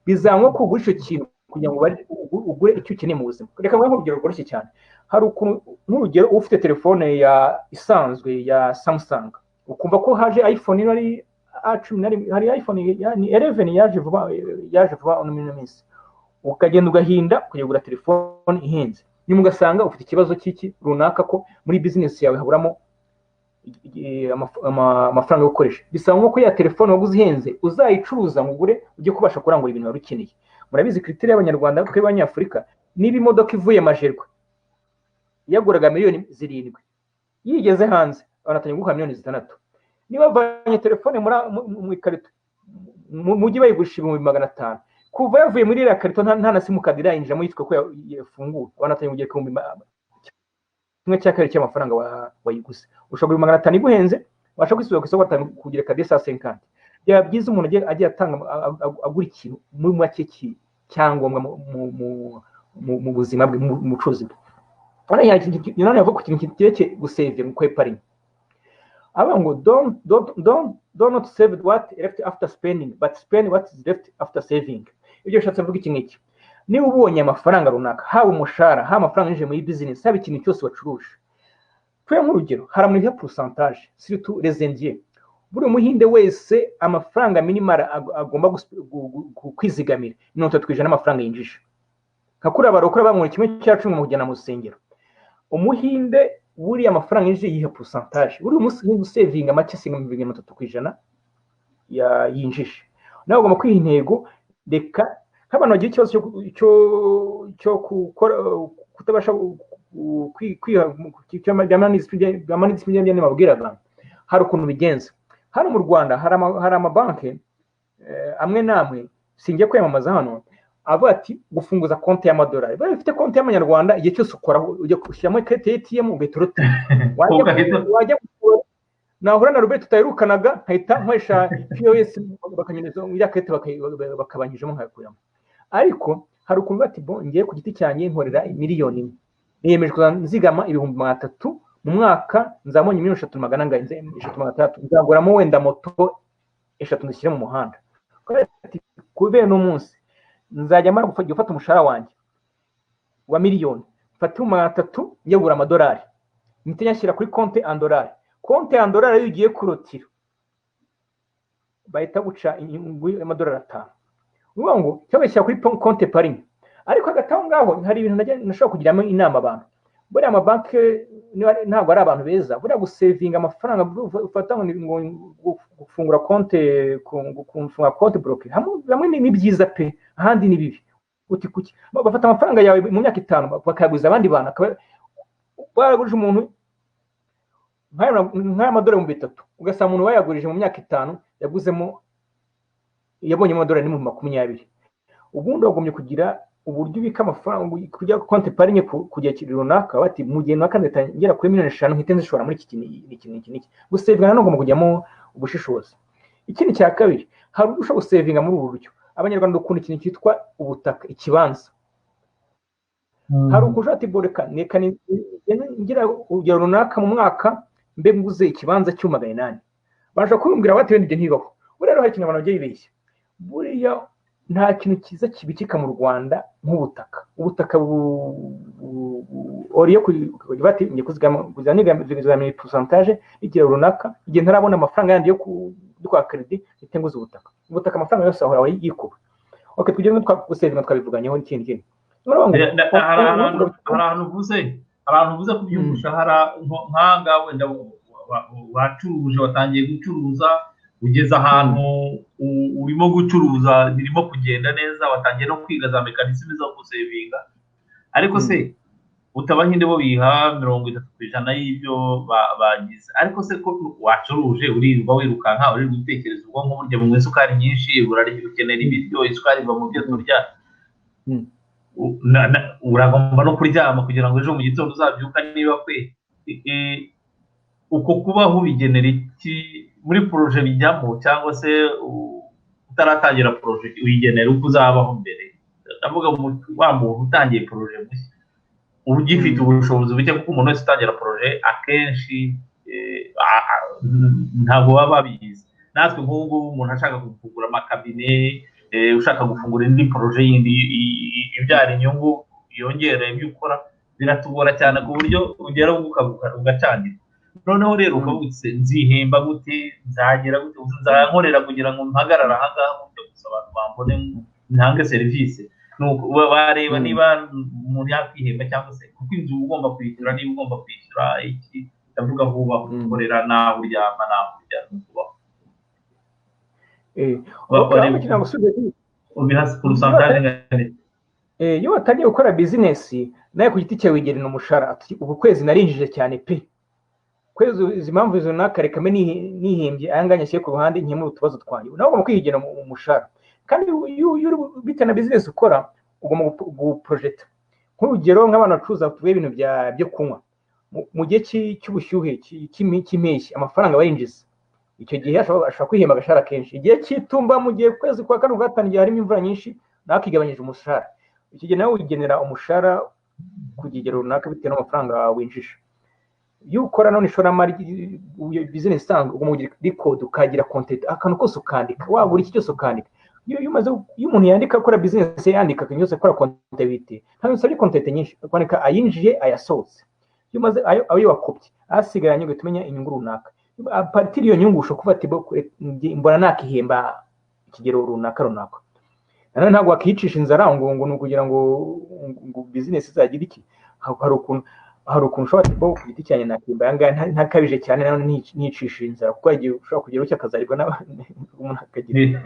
Speaker 2: bizanwa kugura icyo kintu kugira ngo ugure icyo ukeneye mu buzima. Reka ngwe nk'urugero rworoshye cyane. Hari ukuntu nk'urugero ufite telefone ya isanzwe ya Samsung, ukumva ko haje iPhone ari A10, hari iPhone 11 yaje vuba no minsi, ukagenda ugahinda kugura telefone ihenze, nyuma ugasanga ufite ikibazo cy'iki runaka ko muri business yawe haburamo amafaranga yo gukoresha. Bisaba nko ya telefone waguze ihenze uzayicuruza ngo ugure ujye kubasha kurangura ibintu wari ukeneye. Murabizi criteria y'Abanyarwanda twe b'Abanyafurika, niba imodoka ivuye Majerwa yaguraga miliyoni 7, yigeze hanze banatangiye guha miliyoni 6. Niba bavanye telefone mu ikarito mujyi bayigurisha 500, kuva yavuye muri iriya karito nta na simukadi irayinjiramo yitwa ko yafunguwe, banatangiye kugera kimwe cya kabiri cy'amafaranga wayiguze. Ushobora 500 iguhenze, washa kwisubira ku isoko kugira kadi 150. Byaba byiza umuntu agiye atanga agura ikintu muri make cyangombwa mu buzima bwe, mu bucuruzi bwe. None yavuga ku kintu kireke gusave mu kweparinga. Abango don't not save what left after spending, but spend what is left after saving. Ibyo shatse mvuga iki ngiki. Niba ubonye amafaranga runaka, haba umushahara, haba amafaranga yinjiye muri business, haba ikintu cyose wacuruje. Twe nk'urugero haramuha pourcentage, surtout les indiens. Buri muhinde wese amafaranga minimal agomba kwizigamira 30% amafaranga yinjije. Kakura barokora bamwe 1/10 mu kujyana mu rusengero. Umuhinde buri amafaranga yinjije yiha pourcentage. Buri umunsi ni saving make 30% yinjije. Nawe ugomba kwiha intego, reka nk'abantu bagira ikibazo cyo kutabasha kwiha by'amanidisipline babwiraga. Hari ukuntu bigenza. Hano mu Rwanda hari amabanki amwe namwe singiye kwiyamamaza hano, avuga ati gufunguza konti y'amadolari. Bafite konti y'amanyarwanda, igihe cyose ukora ujya kushyiramo ikarita ATM ugatorota. Wajya nahura na Robert tutayirukanaga nkahita nkwesha POS bakanyereza ya karita bakabanyijemo nkayakuyamo. Ariko hari ukuntu bati bo ngiye ku giti cyanjye nkorera miliyoni 1, niyemeje kuzanzigama 3,000 mu mwaka, nzamonye 3,000 ngahinze 3,000, nzaguramo wenda moto 3 ndishyire mu muhanda. Kubera no munsi nzajya mara gufata umushahara wanjye wa miliyoni, mfata 3,000 yagura amadolari, nitanyashyira kuri konti $. Konti $, iyo ugiye kurotira bahita guca amadolari 5. uvuga ngo cyangwa shyira kuri konte parinye, ariko hagati aho ngaho hari ibintu nashobora kugiramo inama abantu. Buriya amabanki ntabwo ari abantu beza, buriya gusevinga amafaranga ufata ngo gufungura konte bloke hamwe ni byiza pe, ahandi ni bibi. Uti kuki bafata amafaranga yawe mu myaka 5 bakayaguza abandi bantu, baragurije umuntu nk'amadolari mu 3, ugasanga umuntu wayagurije mu myaka 5 yabonye amadolari mu 20. Ubundi wagomye kugira uburyo ubika amafaranga kujya konte parinye kujya runaka, bati mu gihe runaka ngera kuri miliyoni 5 nkite nzishora muri iki. Gusevingana no ngomba kujyamo ubushishozi. Ikindi cya kabiri, hari ushobora gusevinga muri ubu buryo. Abanyarwanda dukunda ikintu cyitwa ubutaka, ikibanza. Hari ukuja ati boreka ngira urugero runaka mu mwaka mbe nguze ikibanza cy'U800. Baje kumbwira bati wende ibyo ntibaho. Buriya hari ikintu abantu bagiye bibeshya. Buriya nta kintu kiza kibikika mu Rwanda nk'ubutaka. Ubutaka oriyo bati ngiye kuzigama percentage igihe runaka, igihe ntarabona amafaranga yandi yo kwa credit itenguza ubutaka. Ubutaka amafaranga yose ahora yikuba. Okay, tugeze twagusevinga twabivuganyeho n'ikindi.
Speaker 1: Ahantu uvuze ku by'umushahara nkanga wenda wacuruje, watangiye gucuruza, ugeze ahantu urimo gucuruza birimo kugenda neza, watangiye no kwiga za mekanisme zo gusevinga, ariko se utabahinde bo biha 30% y'ibyo bagize. Ariko se ko wacuruje urirwa wirukanka, uri gutekereza ubwo nk'uburyo mu isukari nyinshi ukenera ibiryo, isukari iva mu byo turya, uragomba no kuryama kugira ngo ejo mu gitondo uzabyuka niba kwe. Uko kubaho bigenera iki muri projet bijyamo, cyangwa se utaratangira projet uyigenera uko uzabaho mbere? Ndavuga wa muntu utangiye projet mushya ugifite ubushobozi buke, kuko umuntu wese utangira projet akenshi ntabwo baba babizi. Natwe nk'ubu umuntu ashaka kugura amakabine, ushaka gufungura indi projet yindi ibyara inyungu yongera ibyo ukora, biratugora cyane ku buryo ugera ugacangira. Noneho rero ukabutse nzihemba gute, nzagera gute, nzankorera kugira ngo mpagarara aha ngaha mu gusa abantu bambone ntange serivisi. Nuko bareba niba umuntu yakwihemba cyangwa se kuko inzu ugomba kwishyura, niba ugomba kwishyura iki, ndavuga vuba ukorera naho uryama naho urya nukubaho.
Speaker 2: Iyo watangiye gukora business nawe ku giti cyawe wigenera umushahara, ubu kwezi narinjije cyane pe, kwezi izi mpamvu izo nakareka nihembye ayanganya shye ku ruhande nkemura utubazo twanjye. Nawe ugomba kwigena mu mushahara, kandi iyo bitana business ukora ugomba guproject. Nk'urugero nk'abantu bacuruza tuwe ibintu byo kunywa mu gihe cy'ubushyuhe cy'impeshyi, amafaranga barinjiza icyo gihe ashobora kwihemba agashara kenshi. Igihe cy'itumba mu gihe kwezi kwa 4 gatangiye harimo imvura nyinshi, nakigabanyije umushahara. Icyo gihe nawe wigenera umushahara ku kigero runaka bitewe n'amafaranga winjije. Iyo ukora none ishoramari business isanzwe ugomba kugira record, ukagira content, akantu kose ukandika, wagura iki cyose ukandika. Iyo umuntu yandika akora business yandika kanyose akora contability, ntabwo usabye content nyinshi, kwandika ayinjiye ayasohotse. Iyo maze ayo wakopye asigaranye ugatumenya inyungu runaka. A partir iyo nyungu ushobora kuva ati mbona nakihemba ikigero runaka. None ntabwo wakicisha inzara ngo nukugira ngo business izagira iki. Hari ukuntu ushobora ku giti cyane nakimba yanga ntakabije cyane, none nicisha inzara, kuko igihe ushobora kugira ucyo akazaribwa n'umuntu akagira.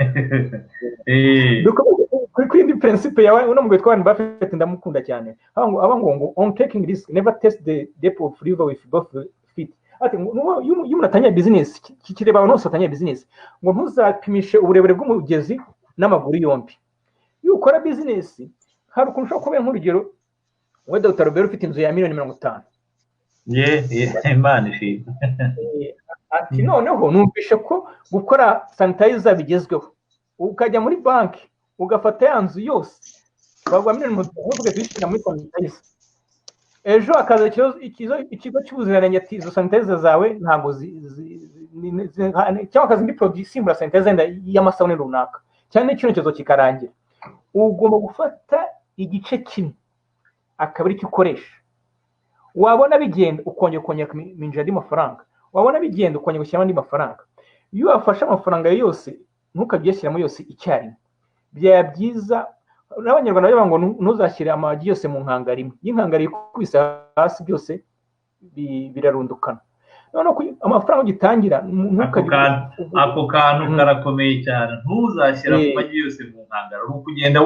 Speaker 2: Kuri indi principle yawe uno mugwe twani Buffett ndamukunda cyane. Ngo on taking risk never test the depth of river with both feet. Ati iyo umuntu atanya business kikireba abantu bose atanya business, ngo ntuzapimishe uburebure bw'umugezi n'amaguru yombi. Iyo ukora business hari ukuntu ushobora kubera nk'urugero we Dr. Robert ufite inzu ya 50 million.
Speaker 1: Imana ifi.
Speaker 2: Ati noneho numvishe ko gukora sanitizer bigezweho, ukajya muri banki ugafata ya nzu yose bagwa 1 million uvuga twishyira muri sanitizer. Ejo akaza ikigo cy'ubuziranenge ati izo sanitizer zawe ntabwo cyangwa akazi ndi produit simbura sanitizer y'amasabune runaka cyane n'icyorezo kikarangira. Ugomba gufata igice kimwe akabari cyo ukoresha, wabona bigenda ukongera minjira andi mafaranga, wabona bigenda ukongera gushyira andi mafaranga. Iyo wafashe amafaranga yose ntukajye yashyiramo yose icyarimwe, byaba byiza n'abanyarwanda bavuga ngo ntuzashyire amagi yose mu nkangara imwe, iyo inkangara ikubise hasi byose birarundukana. noneho amafaranga ugitangira
Speaker 1: ako kantu karakomeye cyane, ntuzashyira amagi yose mu nkangara, ni ukugenda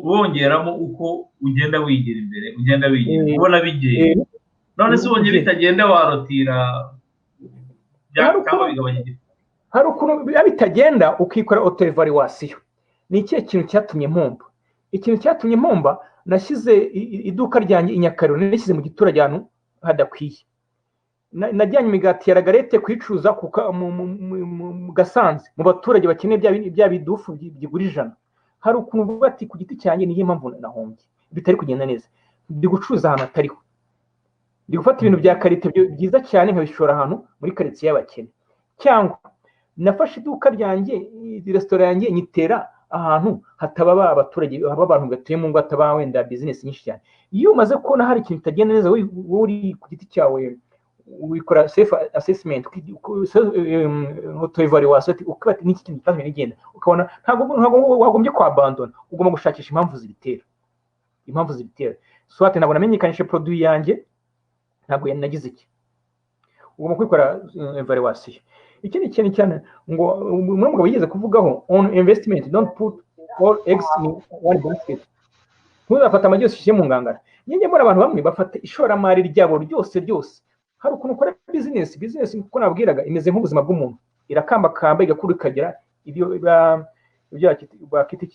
Speaker 1: wongeramo uko ugenda wigira imbere, ugenda wigira ubona bigiye. none se ubonye bitagenda warotira cyangwa bigabanya igiti.
Speaker 2: hari ukuntu biba bitagenda ukikora auto-evaluation. ni ikihe kintu cyatumye mpomba? ikintu cyatumye mpomba, nashyize iduka ryanjye i Nyakariro, nashyize mu giturage ahantu hadakwiye. najyanye imigati ya Lagarette kuyicuruza mu Gasanze mu baturage bakeneye bya bidufu byigura 100. hari ukuntu uvuga ati ku giti cyanjye niyo mpamvu nahombye, bitari kugenda neza. ndi gucuruza ahantu atariho, ndi gufata ibintu bya karite byiza cyane nkabishora ahantu muri karitsiye y'abakene. cyangwa nafashe iduka ryanjye, resitora yanjye nyitera ahantu hataba abaturage, haba abantu batuye mu ngo, hataba wenda business nyinshi cyane. iyo umaze kubona hari ikintu kitagenda neza, wowe uri ku giti cyawe wikora self assessment, auto-evaluation, ukaba n'iki kintu cyane nigenda, ukabona ntabwo wagombye kwabandona, ugomba gushakisha impamvu zibitera. Swate nabona menyekanisha produit yanjye, ntabwo nagize iki, ugomba kwikora evaluation. ikindi kintu cyane ngo umugabo yigeze kuvugaho on investment, don't put all eggs in one basket. ntuzafata amagi yose ushyire mu ngangara. nyine mbona abantu bamwe bafata ishoramari ryabo ryose. hari ukuntu ukora business kuko nabwiraga imeze nk'ubuzima bw'umuntu, irakambakamba igakura ikagira ibyo bakita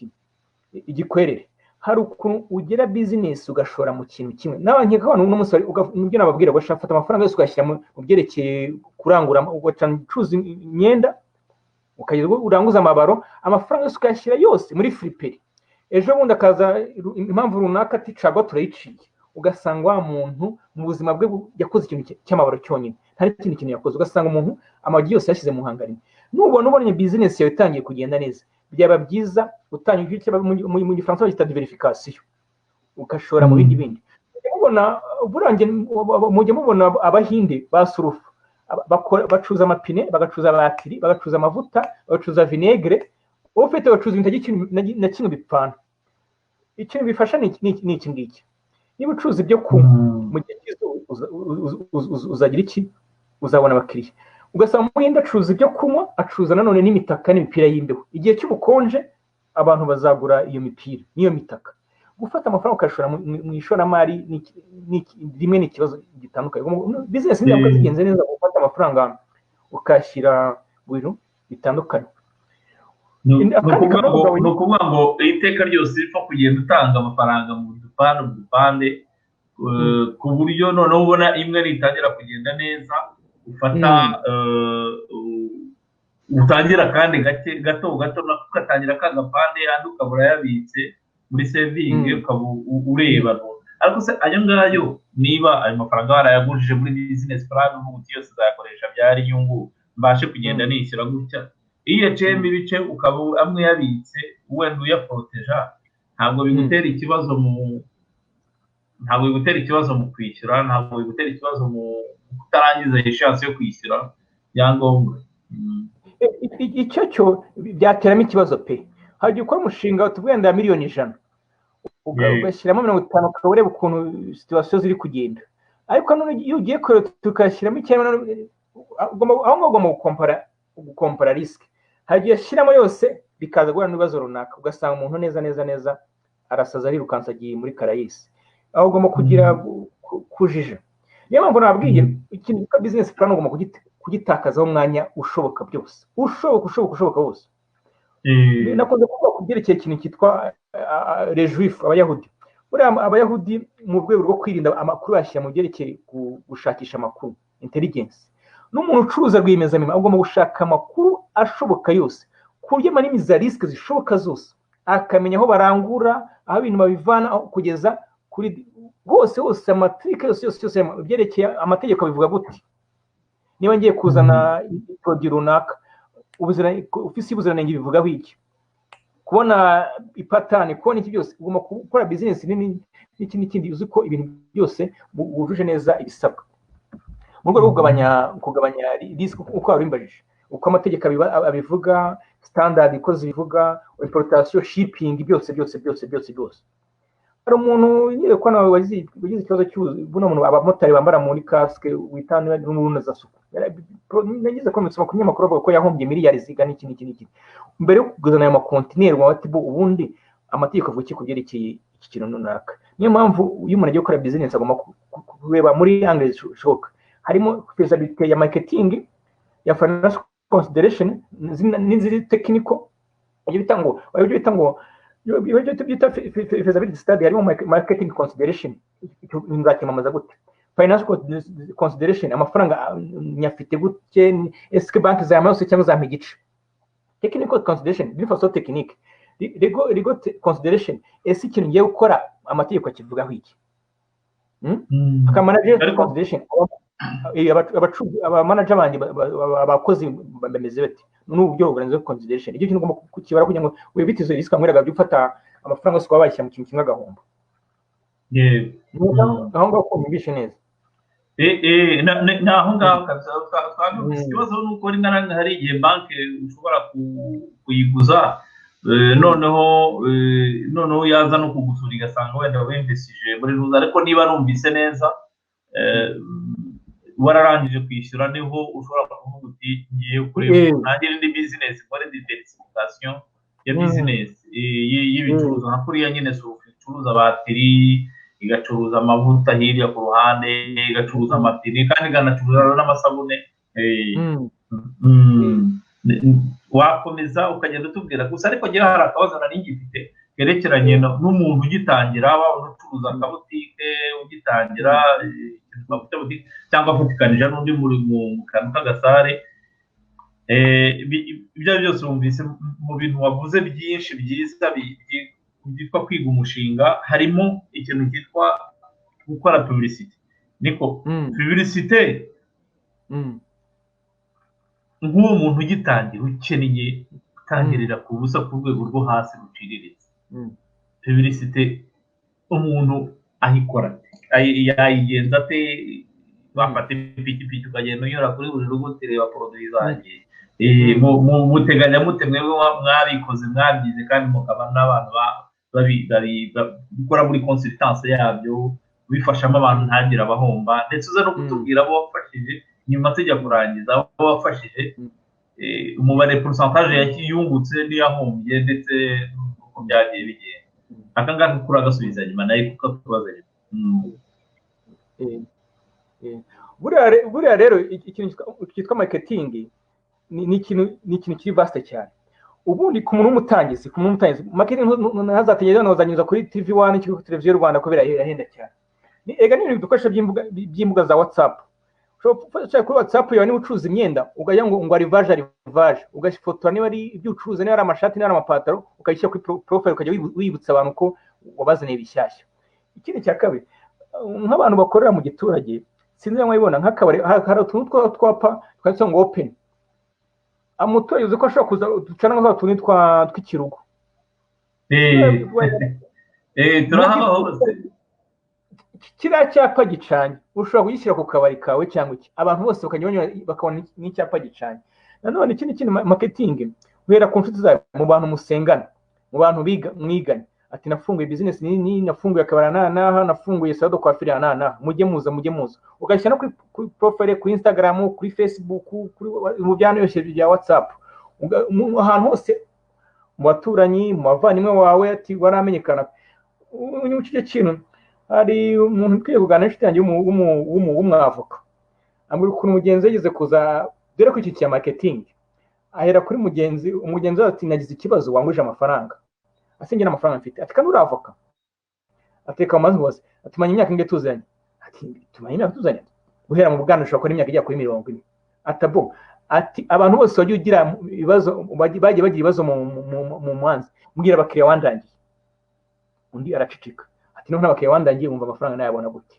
Speaker 2: igikwerere. hari ukuntu ugera business ugashora mu kintu kimwe. n'abankeka abantu n'umusore nibyo nababwira, bashafata amafaranga yose ugashyira mu byerekeye kurangura, ugacuruza imyenda, ukageza uranguza amabaro, amafaranga yose ukayashyira yose muri friperi. ejo bundi akaza impamvu runaka ati cago turayiciye, ugasanga wa muntu mu buzima bwe yakoze ikintu cy'amabaro cyonyine, ntari ikindi kintu yakoze. ugasanga umuntu amagi yose yashyize mu nkangara imwe. ubonye business yawe itangiye kugenda neza, byaba byiza utangiye icyo mu gifaransa bagita diversification, ugashora mu bindi. mujye mubona abahinde ba surufu bacuruza amapine, bagacuruza batiri, bagacuruza amavuta, bagacuruza vinegre. ufite bacuruza ibintu na kimwe bipfana. ikintu bifasha ni iki ngiki. niba ucuruza ibyo kunywa, mu gihe uzagira iki, uzabona abakiriya. ugasanga umuhinde acuruza ibyo kunywa, acuruza nanone n'imitaka n'imipira y'imbeho. igihe cy'ubukonje abantu bazagura iyo mipira n'iyo mitaka. gufata amafaranga ukashora mu ishoramari rimwe ni ikibazo gitandukanye. business ntabwo zigenze neza, gufata amafaranga ukashyira mu bintu bitandukanye.
Speaker 1: ni ukuvuga ngo iteka ryose ripfa kugenda utanga amafaranga mu dupande ku buryo noneho ubona imwe ritangira kugenda neza, ufata utangira kandi gato ugatangira kagapande, andi ukabura yabitse muri saving, ukaba ureba. ariko se ayo ngayo niba ayo mafaranga warayagurije muri business plan, ubuti yose uzayakoresha byari inyungu, mbashe kugenda nishyura gutya. iyo yaciyemo ibice ukaba amwe yabitse, wenda uyaproteja, ntabwo bigutera ikibazo mu kwishyura, ntabwo bigutera ikibazo mu kutarangiza ishansi yo kwishyura byangombwa.
Speaker 2: icyo byateramo ikibazo pe. hari igihe ukora umushinga tugenda miliyoni 100, ugashyiramo 50, ukaba ureba ukuntu situation ziri kugenda. ariko none iyo ugiye tukashyiramo icyema, aho ngomba gukompara risk. hari igihe ashyiramo yose bikaza guhura n'ibibazo runaka, ugasanga umuntu neza arasaza, arirukansa agiye muri karayisi. aho ugomba kugira kujija. niyo mpamvu nababwiye ikintu cya business plan ugomba kugitakazaho umwanya ushoboka byose, ushoboka wose. nakunze kuvuga ku byerekeye ikintu cyitwa les juifs, abayahudi. abayahudi mu rwego rwo kwirinda amakuru bashyira mu byerekeye gushakisha amakuru, intelligence. n'umuntu ucuruza rwiyemezamirimo agomba gushaka amakuru ashoboka yose, ku buryo amanimiza risike zishoboka zose, akamenya aho barangura, aho ibintu babivana, kugeza kuri hose amatrika yose byerekeye amategeko bivuga gute. niba ngiye kuzana produit runaka, ofisi y'ubuziranenge bivugaho iki, kubona ipatane, kubona iki byose. ugomba gukora business nini n'ikindi uzi ko ibintu byose wujuje neza ibisabwa, mu rwego rwo kugabanya risk uko wari umbajije. uko amategeko abivuga, standard uko zivuga, importation, shipping, byose hari umuntu nyine ko nawe wagize ikibazo cy'ubuno muntu abamotari bambara muri casque witana n'urunaza suku nagize kometse ku nyamakuru bavuga ko yahombye miliyari zigana iki mbere yo kuguzana ayo makontineri wa ati ubundi amategeko avuga iki kubyerekeye iki kintu runaka. Niyo mpamvu iyo umuntu agiye gukora business agomba kureba muri angle shock, harimo feasibility ya marketing, ya financial consideration n'izindi technical, ibyo bita ngo feasibility study, harimo marketing consideration, nzakimamaza gute, financial consideration, amafaranga nyafite gute, eske banki za yose cyangwa za migice, technical consideration, different sort technique, legal consideration, ese ikintu ngiye gukora amategeko akivugaho iki, manager consideration, abamanager bandi abakozi bameze bate n'uburyo organize consideration, ibyo kintu ugomba kukibara kugira ngo wibitize risk amweraga byufata amafaranga yose kwabashya mu kintu kimwe agahomba. Aho ngaho ko mbishe neza
Speaker 1: naho ngaho kabisa twabise ikibazo nuko ari naranga hari igihe banki ushobora kuyiguza noneho yaza no kugusura igasanga wenda wemvesije muri ruza, ariko niba numvise neza wararangije kwishyura niho ushobora kuvuga uti ngiye kureba nanjye n'indi business nkore diversification ya business y'ibicuruzwa nka kuriya nyine icuruza batiri, igacuruza amavuta hirya ku ruhande, igacuruza amapine kandi iganacuruza n'amasabune. Wakomeza ukagenda utubwira gusa, ariko ngira hari akabazo nari ngifite kerekeranye n'umuntu ugitangira, waba ucuruza akabutike ugitangira cyangwa afatikanije n'undi mu kantu k'agasare. Ibyo byose wumvise mu bintu wavuze byinshi byiza byitwa kwiga umushinga, harimo ikintu cyitwa gukora publicity. Niko publicity nk'uwo muntu ugitangira ukeneye gutangirira ku busa ku rwego rwo hasi ruciriritse, publicity umuntu ahikora yayigenza ate? Bafata ipikipiki ukagenda unyura kuri buri rugo utereba produit zanjye, muteganya mute mwebwe mwabikoze mwabyize kandi mukaba n'abantu gukora muri consultance yabyo bifashamo abantu ntagira abahomba, ndetse uza no kutubwira abo wafashije nyuma tujya kurangiza abo wafashije, umubare pourcentage yungutse n'iyahombye ndetse n'uko byagiye bigenda. Aka ngaka kuri agasubiza nyuma nayo kuko tubaza
Speaker 2: buriya rero ikintu cyitwa marketing ni ikintu kiri vaste cyane. Ubundi ku muntu w'umutangizi marketing ntazategereza nozanyuza kuri TV1 cyangwa televiziyo y'u Rwanda kubera irahenda cyane. Ega ni ibintu dukoresha by'imbuga za WhatsApp. Ushobora kuri WhatsApp yawe niba ucuruza imyenda ugajya ngo rivage ugashifotora niba ari ibyo ucuruza, niba ari amashati niba ari amapataro ukayishyira kuri profile ukajya wibutsa abantu ko wabazaniye bishyashya. Ikindi cya kabiri, nk'abantu bakorera mu giturage sinzi mwabibona nk'akabari hari utuntu twapa twanditseho ngo open, umuturage uzi ko ashobora kuza ducana nka tuntu tw'ikirugo kiriya cyapa gicanye ushobora kugishyira ku kabari kawe cyangwa iki, abantu bose bakabona n'icyapa gicanye. Nanone ikindi marketing uhera ku nshuti zawe, mu bantu musengana, mu bantu mwiganye, ati nafunguye business nini, nafunguye akabara naha, nafunguye salon de coiffure naha, mujye muza ugashyira no kuri profile, kuri Instagram, kuri Facebook, mu byano yose bya WhatsApp, ahantu hose, mu baturanyi, mu bavandimwe wawe, ati waramenyekana. Unyucye kintu hari umuntu ukwiye kuganira inshuti yanjye w'umwavoka, ambura ukuntu mugenzi yageze kuza dore ko iki cya marketing, ahera kuri umugenzi ati nagize ikibazo wanguje amafaranga, asengera amafaranga mfite, ati kandi uravoka, ateka amazi hose, ati manye imyaka inge tuzanye, ati tumanye imyaka tuzanye, guhera mu bwana ushobora gukora imyaka ijya kuri 40, atabo ati abantu bose bagiye ugira ibibazo bagiye bagira ibibazo mu mwanzi, mbwira abakiriya wandangiye. Undi aracicika ati none abakiriya wandangiye wumva amafaranga nayabona gute?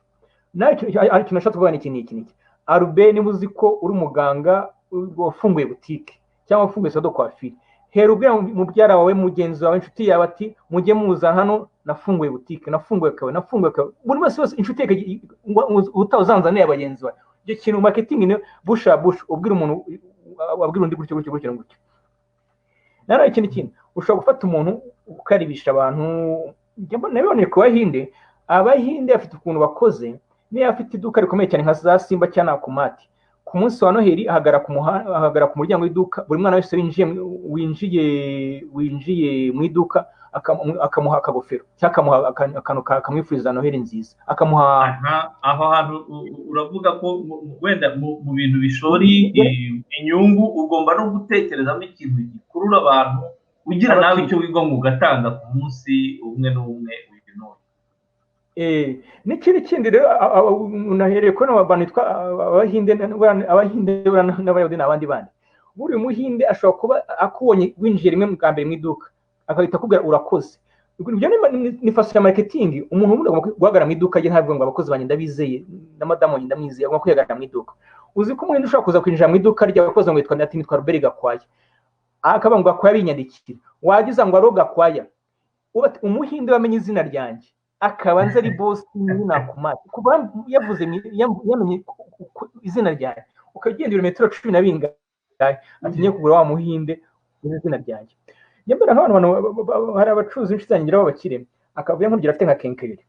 Speaker 2: Nayo ikintu nashaka kuvuga iki Arube niba uzi ko uri umuganga wafunguye boutique cyangwa wafunguye salon de coiffure, hera ubwira mubyara wawe, mugenzi wawe, inshuti yawe, ati mujye muza hano nafunguye boutique, nafunguye kawe, buri wese inshuti utazanzaniye abagenzi bawe. Icyo kintu marketing ni bush ubwira umuntu wabwira undi gutyo gutyo gutyo gutyo. Nara ikindi kintu ushobora gufata umuntu ukaribisha abantu, nabiboneye ku Bahinde. Abahinde afite ukuntu bakoze, niyo afite iduka rikomeye cyane nka za Simba cyangwa Nakumati, ku munsi wa Noheli ahagara ku muryango w'iduka, buri mwana wese winjiye mu iduka akamuha akagofero cyangwa akamuha akantu kamwifuriza Noheli nziza, akamuha.
Speaker 1: Aho hantu uravuga ko wenda mu bintu bishori inyungu ugomba no gutekerezamo ikintu gikurura abantu, ugira nawe icyo wiga ngo ugatanga ku munsi umwe n'umwe w'ibintu.
Speaker 2: N'ikindi kindi rero unahereye ko n'abantu bitwa Abahinde n'Abayahudi n'abandi bandi, buri muhinde ashobora kuba akubonye winjiye rimwe bwa mbere mu iduka agahita akubwira urakoze. Ibyo ni faso ya marketing. Umuntu ubundi agomba guhagarara mu iduka rye ntabwo ngo abakozi banjye ndabizeye na madamu wanjye ndamwizeye, agomba kwihagarara mu iduka. Uzi ko umuhinde ushobora kuza kwinjira mu iduka ry'abakozi ngo nitwa Robert Gakwaya, akaba ngo Gakwaya binyandikira, wagize ngo aro Gakwaya, umuhinde wamenye izina ryanjye akaba nzi ari boss Nakumati, kuba yavuze yamenye izina ryanjye, ukagenda ibirometero 10 na bingahe atinye kugura wa muhinde izina ryanjye. Nyambara nk'abantu hari abacuruzi inshitangira b'abakire, akavuye nk'ugira afite nka kenkeri,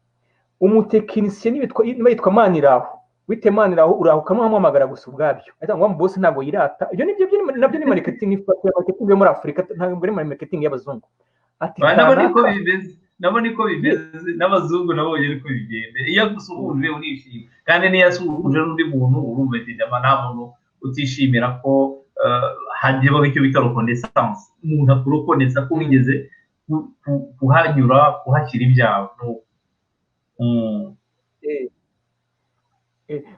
Speaker 2: umutekinisiye nibitwa Maniraho, wite Maniraho uraho ukamuhamagara gusa ubwabyo, ahita ngo boss ntabwo yirata. Ibyo nibyo nabyo ni marketing yo muri Afurika, ntabwo ari marketing y'abazungu. Ati
Speaker 1: nabo niko bimeze n'abazungu nabo niko bigende. Iyo gusuhuje urishimye, kandi niyo asuhuje n'undi muntu urumva ati nta muntu utishimira ko hagiyeho icyo bita reconnaissance. Umuntu akurokonesa ko wigeze kuhanyura, kuhashyira ibyawe.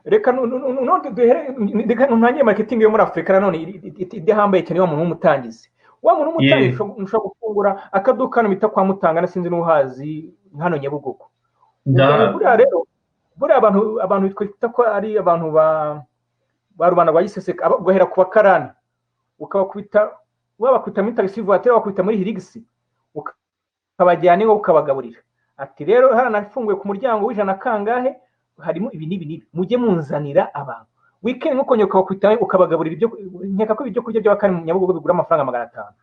Speaker 2: Reka ntangire marketing yo muri Afurika nanone idahambaye cyane, wa muntu w'umutangizi. Wa muntu w'umutangizi ushobora gufungura akaduka hano bita kwa Mutanga, sinzi n'uhazi hano Nyabugogo. Buriya rero abantu twita ko ari abantu ba rubanda rwa Giseseka, guhera ku bakarani wabakubita muri taxi voiture, wakubita muri Hilux ukabajyana iwe ukabagaburira. Ati rero haranafunguye ku muryango w'ijana kangahe, harimo ibi n'ibi, mujye munzanira abantu. Weekend nko konyoka bakubita ukabagaburira ibyo, nkeka ko ibyo kurya by'abakari Nyabugogo bigura amafaranga 500,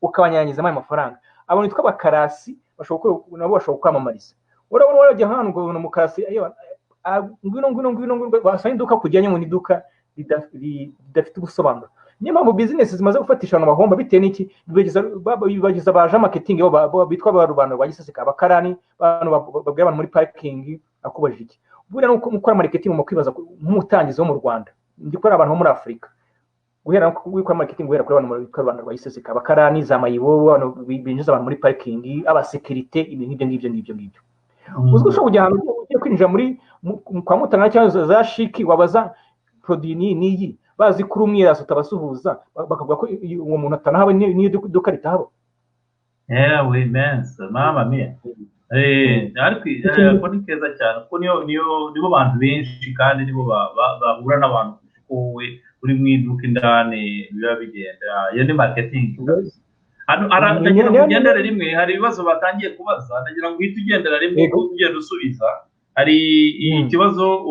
Speaker 2: ukabanyanyiza ayo mafaranga. Abantu bitwa bakarasi bashobora kwamamariza. Urabona warajya hano ngo mu karasi ngwino basanye iduka kujyanye mu iduka ridafite ubusobanuro. Niyo mpamvu business zimaze gufatisha abantu bahomba bitewe n'iki, bibagiza baje marketing bitwa ba rubanda rwa Giseseka, abakarani abantu babwira abantu muri parking akubajije iki. Buriya nuko mukora marketing mu kwibaza nk'umutangizi wo mu Rwanda, ndikora abantu bo muri Afurika, guhera gukora marketing guhera kuri abantu bitwa rubanda rwa Giseseka, abakarani za mayibo, abantu binjiza abantu muri parking, abasekirite, ibintu ngibyo. Uzwi ushobora kujya ahantu ugiye kwinjira muri kwa Mutanga cyangwa za shiki, wabaza produit niyi, bazi kuri umwirasi utabasuhuza, bakavuga ko uwo muntu atanahawe niyo duka ritahaba.
Speaker 1: We mense mama mia. Ariko ni keza cyane ko nibo bantu benshi, kandi nibo bahura n'abantu wowe uri mu iduka indani biba bigenda. Iyo ni marketing. Ugendera rimwe, hari ibibazo batangiye kubaza, ndagira ngo uhite ugendera rimwe ugenda usubiza. Hari ikibazo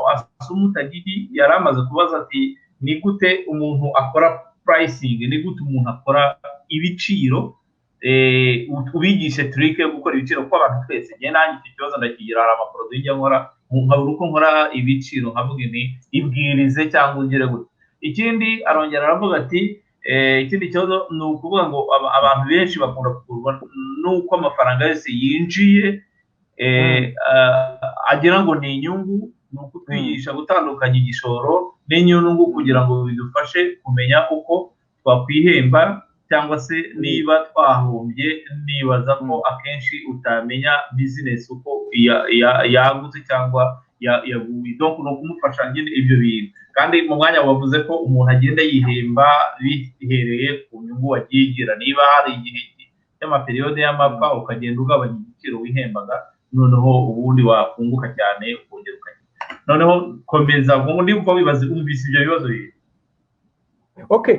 Speaker 1: Asumutagiri yari amaze kubaza ati ni gute umuntu akora pricing, ni gute umuntu akora ibiciro, ubigishe trick yo gukora ibiciro ko abantu twese. Nge nanjye iki kibazo ndakigira, hari amaproduit njya nkora, nkabura uko nkora ibiciro, nkavuga nti ibwirize cyangwa ugire gute. Ikindi arongera aravuga ati ikindi kibazo ni ukuvuga ngo abantu benshi bakunda kugurwa nuko amafaranga yose yinjiye agira ngo ni inyungu. Ni ukutwigisha gutandukanya igishoro n'inyungu kugira ngo bidufashe kumenya uko twakwihemba, cyangwa se niba twahombye. Nibaza ko akenshi utamenya business uko yagutse cyangwa yaguye, donc no kumufasha nyine ibyo bintu. Kandi mu mwanya wavuze ko umuntu agenda yihemba bihereye ku nyungu wagigira. Niba hari igihe cy'amaperiode y'amapfa ukagenda ugabanya igiciro wihembaga, noneho ubundi wakunguka cyane ukongera ukajya. Noneho komeza ubundi uko bibaze umvise ibyo bibazo biri.
Speaker 2: Okay,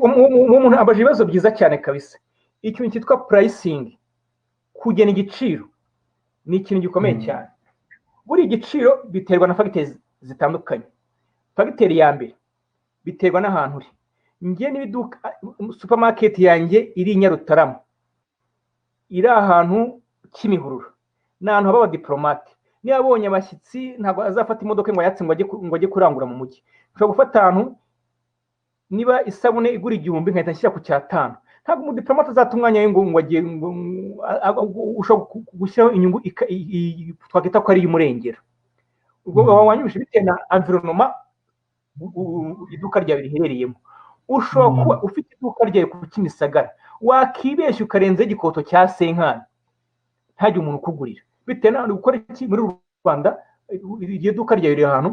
Speaker 2: umuntu abaje ibibazo byiza cyane kabisa. Ikintu cyitwa pricing, kugena igiciro, ni ikintu gikomeye cyane. Buri igiciro biterwa na factors zitandukanye. Factor ya mbere biterwa n'ahantu uri. njye n'iduka supermarket yanjye iri i Nyarutarama iri ahantu Kimihurura ni ahantu haba abadiplomate niba abonye abashyitsi ntabwo azafata imodoka ngo ayatse ngo ajye kurangura mu mujyi ushobora gufata ahantu niba isabune igura 1000 nkahita nshyira ku cyatanu ntabwo umudiplomate azata umwanya we ngo agiye ushobora gushyiraho inyungu twakita ko ari iy'umurengera ubwo wanyubishe bitewe na environnement iduka ryawe riherereyemo ushobora kuba ufite iduka ryawe ku Kimisagara wakibeshya ukarenza igikoto cya Senkani ntajye umuntu ukugurira bitewe na gukora iki muri Rwanda iryo duka ryawe riri ahantu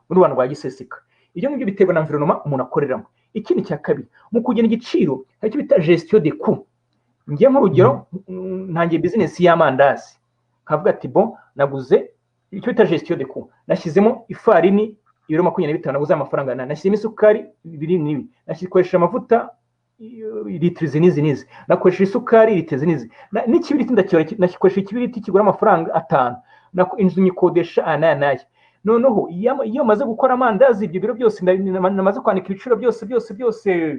Speaker 2: muri Rwanda rwa Giseseka ibyo ngibyo bitewe na environnement umuntu akoreramo ikindi cya kabiri mu kugena igiciro icyo bita gestion de coût ngiye nk'urugero ntangiye business y'amandazi kavuga ati bon naguze icyo bita gestion de coût nashyizemo ifarini ibiro 25 naguze amafaranga nashyizemo isukari 2 nashyikoresha amavuta litiro nizi nakoresha isukari litiro nizi n'ikibiriti ndacyora nashyikoresha ikibiriti kigura amafaranga 5 inzu nyikodesha ananaye noneho iyo maze gukora amandazi ibyo biro byose namaze kwandika ibiciro byose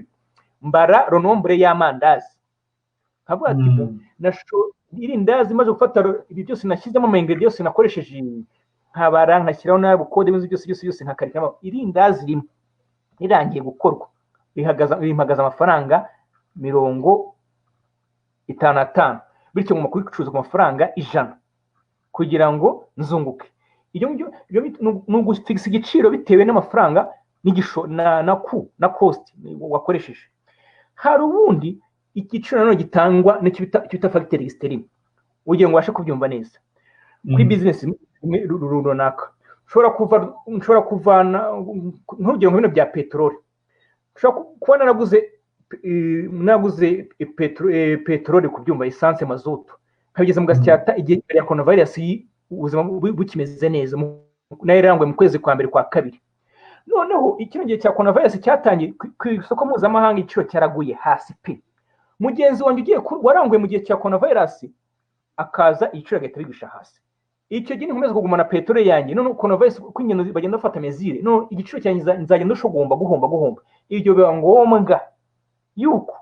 Speaker 2: mbara ronombre y'amandazi kavuga ati nasho irindazi maze gufata ibi byose nashyizemo ama ingredients nakoresheje nkabara nkashyiraho nayo bukode bizo byose nkakarikamo irindazi rimwe irangiye gukorwa bihagaza amafaranga 55 bityo mu kubicuruza ku mafaranga 100 kugira ngo nzunguke iyo no gufixa igiciro bitewe n'amafaranga n'igisho na cost wakoresheje hari ubundi igiciro nano gitangwa n'icyo factory externe ugiye ngo washe kubyumva neza kuri business runaka ushobora kuvana nk'urugero nk'ibintu bya peteroli ushobora kubona naguze peteroli ku byumba essence mazutu nkabigeza mu gasyata igihe ya coronavirus ubuzima bukimeze neza nayo irangwe mu kwezi kwa mbere kwa kabiri noneho ikino gihe cya coronavirus cyatangiye ku isoko mpuzamahanga igiciro cyaraguye hasi pe mugenzi wanjye ugiye waranguye mu gihe cya coronavirus akaza igiciro gahita bigisha hasi icyo gihe nkomeza kugumana peteroli yanjye none coronavirus kwingendo bagenda bafata mezire no igiciro cyanjye nzagenda ushogomba guhomba ibyo biba ngombwa yuko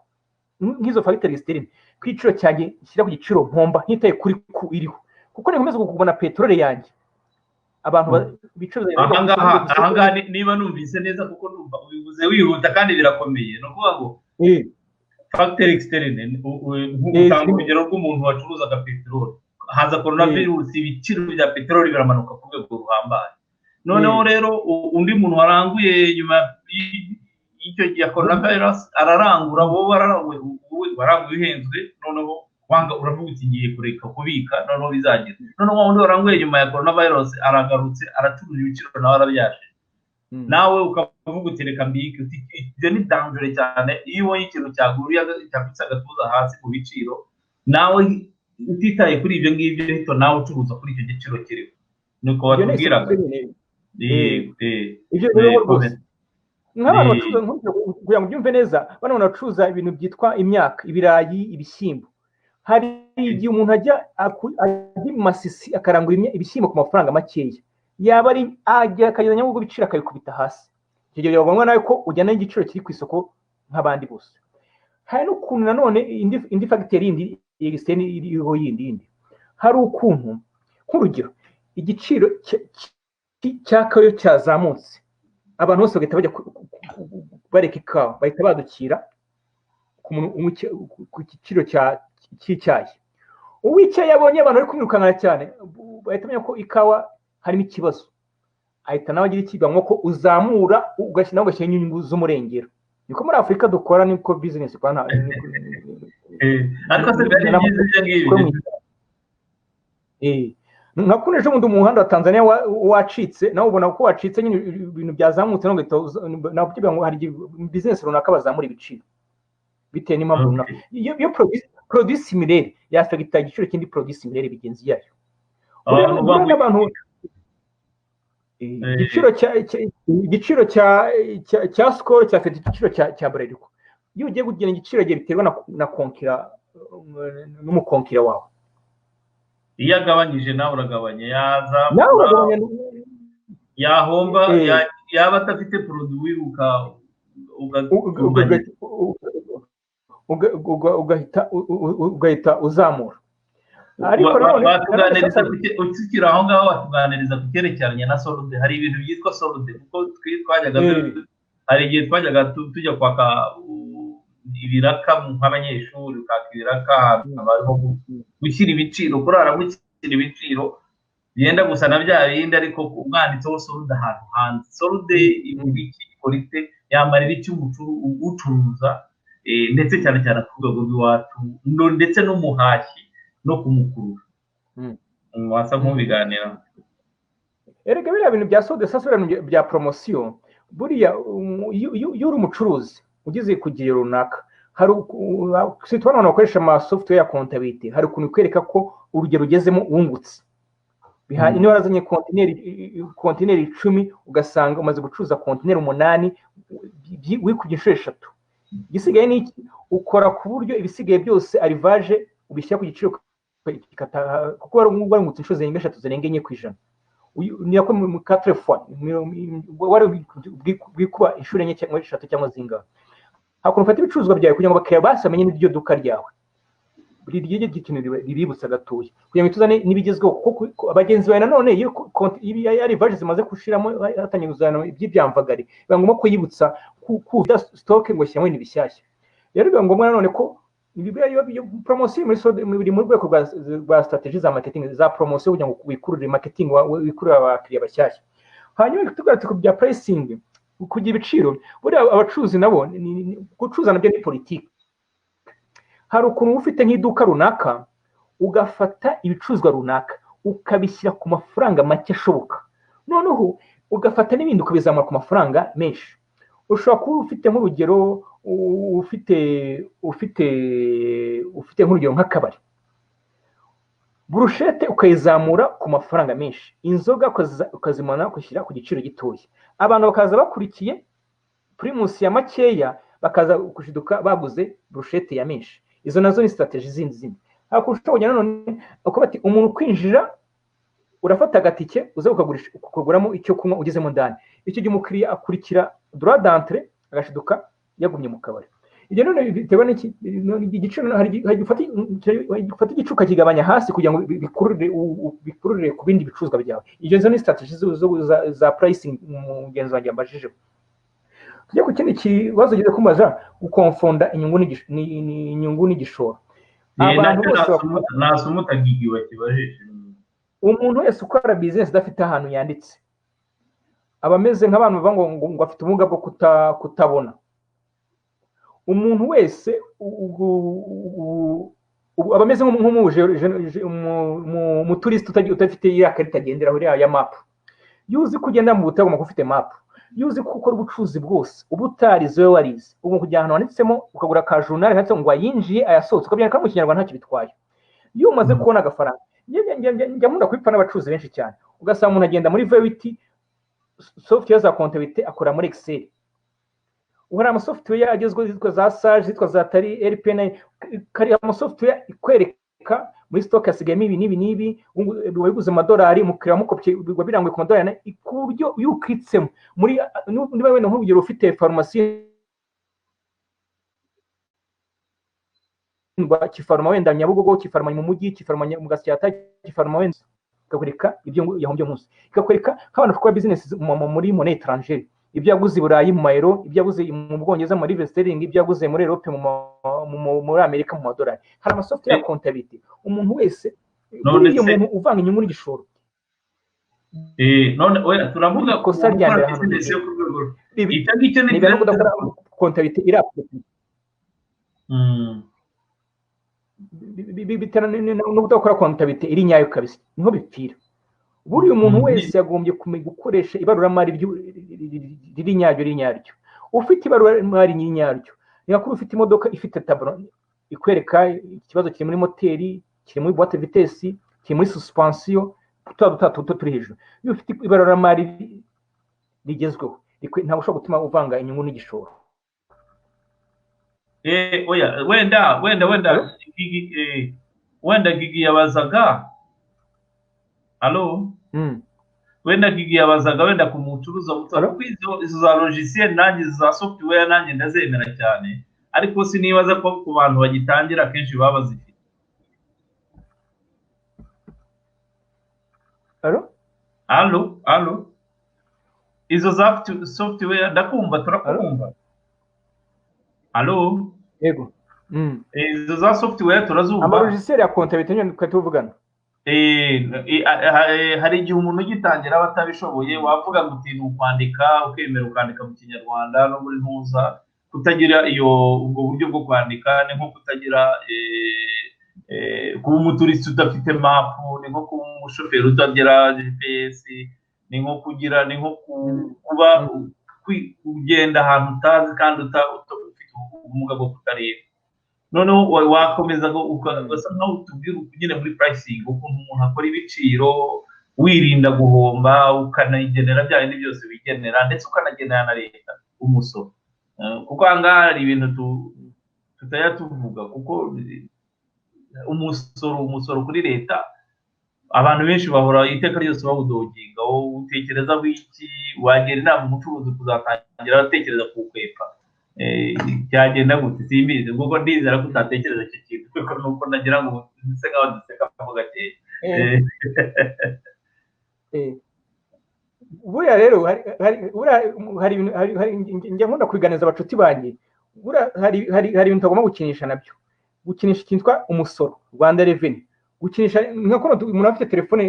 Speaker 2: nk'izo factory externe kwiciro cyanjye shyira ku giciro mpomba ntitaye kuri ku iriho kuko nkomeza kugumana peteroli yanjye abantu bicuruza
Speaker 1: aha niba numvise neza kuko numva ubivuze wihuta kandi birakomeye no kuvuga ngo factory externe nk'utanga urugero rw'umuntu wacuruzaga peteroli haza coronavirus ibiciro bya peteroli biramanuka ku rwego ruhambaye noneho rero undi muntu waranguye nyuma y'icyo gihe coronavirus ararangura wowe waranguye uhenzwe noneho wanga uravuga uti ngiye kureka kubika noneho bizagira noneho undi waranguye nyuma ya coronavirus aragarutse aracuruza ibiciro nawe arabyaje nawe ukavuga uti reka mbike uti ibyo ni danger cyane iyo ubonye ikintu cyaguriye cyafite agatuza hasi ku biciro nawe utitaye kuri ibyo ngibyo hito nawe ucuruza kuri icyo giciro kiriho nuko watubwiraga
Speaker 2: ibyo rero rwose nk'abantu bacuruza kugira ngo byumve neza bano bacuruza ibintu byitwa imyaka ibirayi ibishyimbo hari igihe umuntu ajya mu masisi akarangura ibishyimbo ku mafaranga makeya yaba ari ajya akageza nyabwo ibiciro akabikubita hasi icyo gihe biba ngombwa nawe ko ujyana n'igiciro kiri ku isoko nk'abandi bose hari n'ukuntu nanone indi factory yindi externe iriho yindi hari ukuntu nk'urugero igiciro cy'akayo cyazamutse abantu bose bagahita bajya bareka ikawa bahita badukira ku giciro cy'icyayi uw'icyayi yabonye abantu bari kumwirukankana cyane bahita bamenya ko ikawa harimo ikibazo ahita nawe agira ikiganwa ko uzamura ugashyiraho inyungu z'umurengero niko muri Afurika dukora niko business ikora
Speaker 1: ariko se bari byiza ngibyo
Speaker 2: nka kuno ejo bundi umuhanda wa Tanzania wacitse nawe ubona ko wacitse nyine ibintu byazamutse no navuga ngo hari business runaka bazamura ibiciro bitewe n'impamvu runaka iyo produit similaire yafegita igiciro kindi produit similaire bigenzi yayo abantu igiciro cya Skol cyafite igiciro cya Bralirwa iyo ugiye kugena igiciro gihe biterwa na konkira n'umukonkira wawe
Speaker 1: iyo agabanyije nawe uragabanya yahomba yaba adafite produit
Speaker 2: ugahita uzamura. Ariko
Speaker 1: batuganiriza ukiri aho ngaho batuganiriza ku cyerekeranye na solde. Hari ibintu byitwa solde kuko twajyaga hari igihe twajyaga tujya kwaka ibiraka nk'abanyeshuri, ukaka ibiraka barimo gushyira ibiciro, kurara gushyira ibiciro byenda gusa na bya bindi, ariko umwanditseho solde ahantu hanze. Solde ivuga iki, ikora ite, yamarira iki ucuruza, ndetse cyane cyane ku rwego rw'iwacu ndetse n'umuhashyi no kumukurura. Wasa nk'ubiganira.
Speaker 2: Erega biriya bintu bya solde sasa bya promosiyo, buriya iyo uri umucuruzi ugeze ku gihe runaka, hari abantu bakoresha ama software ya comptabilité, hari ukuntu kwereka ko urugero ugezemo wungutse. Niba warazanye kontineri 10 ugasanga umaze gucuruza kontineri 8 wikubye inshuro 3, igisigaye ni ukora ku buryo ibisigaye byose arrivage ubishyira ku giciro kuko warungutse inshuro zirenga 3 zirenga 4%. Ni yako mu 4 fois wari bwikuba inshuro enye cyangwa 3 cyangwa zinga. Hakuno ufata ibicuruzwa byawe kugira ngo bakiriya basamenye n'iryo duka ryawe. Buri gihe gikinira ribibutsa gatoya kugira ngo tuzane nibigezweho, kuko abagenzi bawe nanone iyo arrivage zimaze kushiramo hatanye kuzana iby'ibyamvagari bangomba kuyibutsa ku stock ngo shyamwe nibishyashya. Rero bangomba nanone ko iyo promotion muri mu rwego rwa strategy za marketing za promotion kugira ngo wikurure marketing wikurura abakiriya bashyashya. Hanyuma tugatse ku bya pricing, kugira ibiciro, buri abacuruzi nabo gucuruza nabyo ni politiki. Hari ukuntu ufite nk'iduka runaka ugafata ibicuruzwa runaka ukabishyira ku mafaranga make ashoboka, noneho ugafata n'ibindi ukabizamura ku mafaranga menshi. Ushobora kuba ufite nk'urugero ufite nk'urugero nk'akabari, burushete ukayizamura ku mafaranga menshi, inzoga ukazimana kushyira ku giciro gitoya, abantu bakaza bakurikiye primus ya makeya bakaza kushiduka baguze burushete ya menshi. Izo nazo ni strategy zindi. Hakushobora none uko bati umuntu kwinjira urafata agatike uza ukaguramo icyo kunywa ugezemo ndani, icyo gihe umukiriya akurikira droit d'entrée agashiduka yagumye mu kabari. Ibyo none bitewe n'iki igiciro hari gufata igicuka kigabanya hasi kugira ngo bikurure ku bindi bicuruzwa byawe. Izo ni strategy za pricing mu genzo wanjye ambajije. Tujya ku kindi kibazo gize kumaza gukonfonda inyungu n'igishoro.
Speaker 1: Abantu bose nasumuta gigiwe kibajije.
Speaker 2: Umuntu wese ukora business dafite ahantu yanditse abameze nk'abantu bava ngo afite ubumuga bwo kutabona. Umuntu wese abameze mu turist utafite ya karita agenderaho ya map, yuzi kugenda mu butego mu ufite map, yuzi gukora ubucuruzi bwose ubutarize we warize, ubu kujya ahantu handitsemo ukagura ka journal handitse ngo yinjiye ayasohotse ukabyandika mu Kinyarwanda ntacyo bitwaye. Iyo umaze kubona agafaranga njya munda kwipana abacuruzi benshi cyane, ugasanga umuntu agenda muri Verity software za comptabilité akora muri Excel. Uhora ama software agezwe zitwa za Sage, zitwa za Tari, RPN, kari ama software ikwereka muri stock asigayemo ibi nibi wabiguze amadolari mukira mukopye biranguye ku madolari ku buryo yukitsemo muri niba wenda nk'urugero ufite pharmacie kifaruma wenda Nyabugogo, kifaruma mu mujyi, kifaruma mu Gasyata, kifaruma wenda ikakwereka ibyo yahombye munsi, ikakwereka nk'abantu bakora business muri monnaie étrangère, ibyo yaguze i Burayi mu mayero, ibyo yaguze mu Bwongereza muri livre sterling, ibyo yaguze muri Europe muri Amerika mu madolari. Hari ama software ya comptabilité umuntu wese iyo umuntu uvanga inyungu n'igishoro.
Speaker 1: None oya turavuga
Speaker 2: ko sajyandira hano
Speaker 1: icyo ni
Speaker 2: comptabilité irapfuye. Biterana no kudakora comptabilité iri nyayo kabisa niho bipfira. Buri umuntu wese yagombye gukoresha ibaruramari riri nyaryo. Ufite ibaruramari nyaryo yakuru ufite imodoka ifite tableau ikwereka ikibazo kiri muri moteri, kiri muri boîte vitesse, kiri muri suspension, tutatu turi hejuru. Iyo ufite ibaruramari rigezweho ntabwo ushobora gutuma uvanga inyungu n'igishoro.
Speaker 1: Oya wenda gigi yabazaga. Allo wenda kigiyabazaga wenda ku mucuruza muto kuko izo za logiciel nanjye za software nanjye ndazemera cyane ariko sinibaza ko ku bantu bagitangira akenshi baba bazifite. Allo izo za software ndakumva turakumva. Allo
Speaker 2: yego
Speaker 1: izo za software turazumva
Speaker 2: ama logiciel ya comptabilité nyine tuvugana.
Speaker 1: Hari igihe umuntu ugitangira batabishoboye wavuga ngo uti ukwandika ukemera ukandika mu kinyarwanda no muri ntuza kutagira ubwo buryo bwo kwandika ni nko kutagira kuba umuturist udafite map, ni nko kuba umushoferi utagira GPS, ni nko kuba kugenda ahantu utazi kandi ufite ubumuga bwo kutareba. Noneho wakomeza ugasa nkaho utubwira nyine muri pricing ukuntu umuntu akora ibiciro wirinda guhomba ukanayigenera bya bindi byose wigenera ndetse ukanagenera na leta umusoro, kuko ahangaha hari ibintu tutajya tuvuga kuko umusoro kuri leta abantu benshi bahora iteka ryose bawudoginga. Utekereza wiki wagera inama umucuruzi kuzatangira atekereza kuwukwepa cyagenda gute simbizi kuko ndizera ko utatekereza icyo kintu kuko nuko nagira ngo ndetse nkaho duseka mo gake.
Speaker 2: Buriya rero hari njya nkunda kwiganiza abacuti banjye, hari ibintu tugomba gukinisha nabyo, gukinisha icyitwa umusoro Rwanda Revenue, gukinisha nk'uko umuntu afite telefone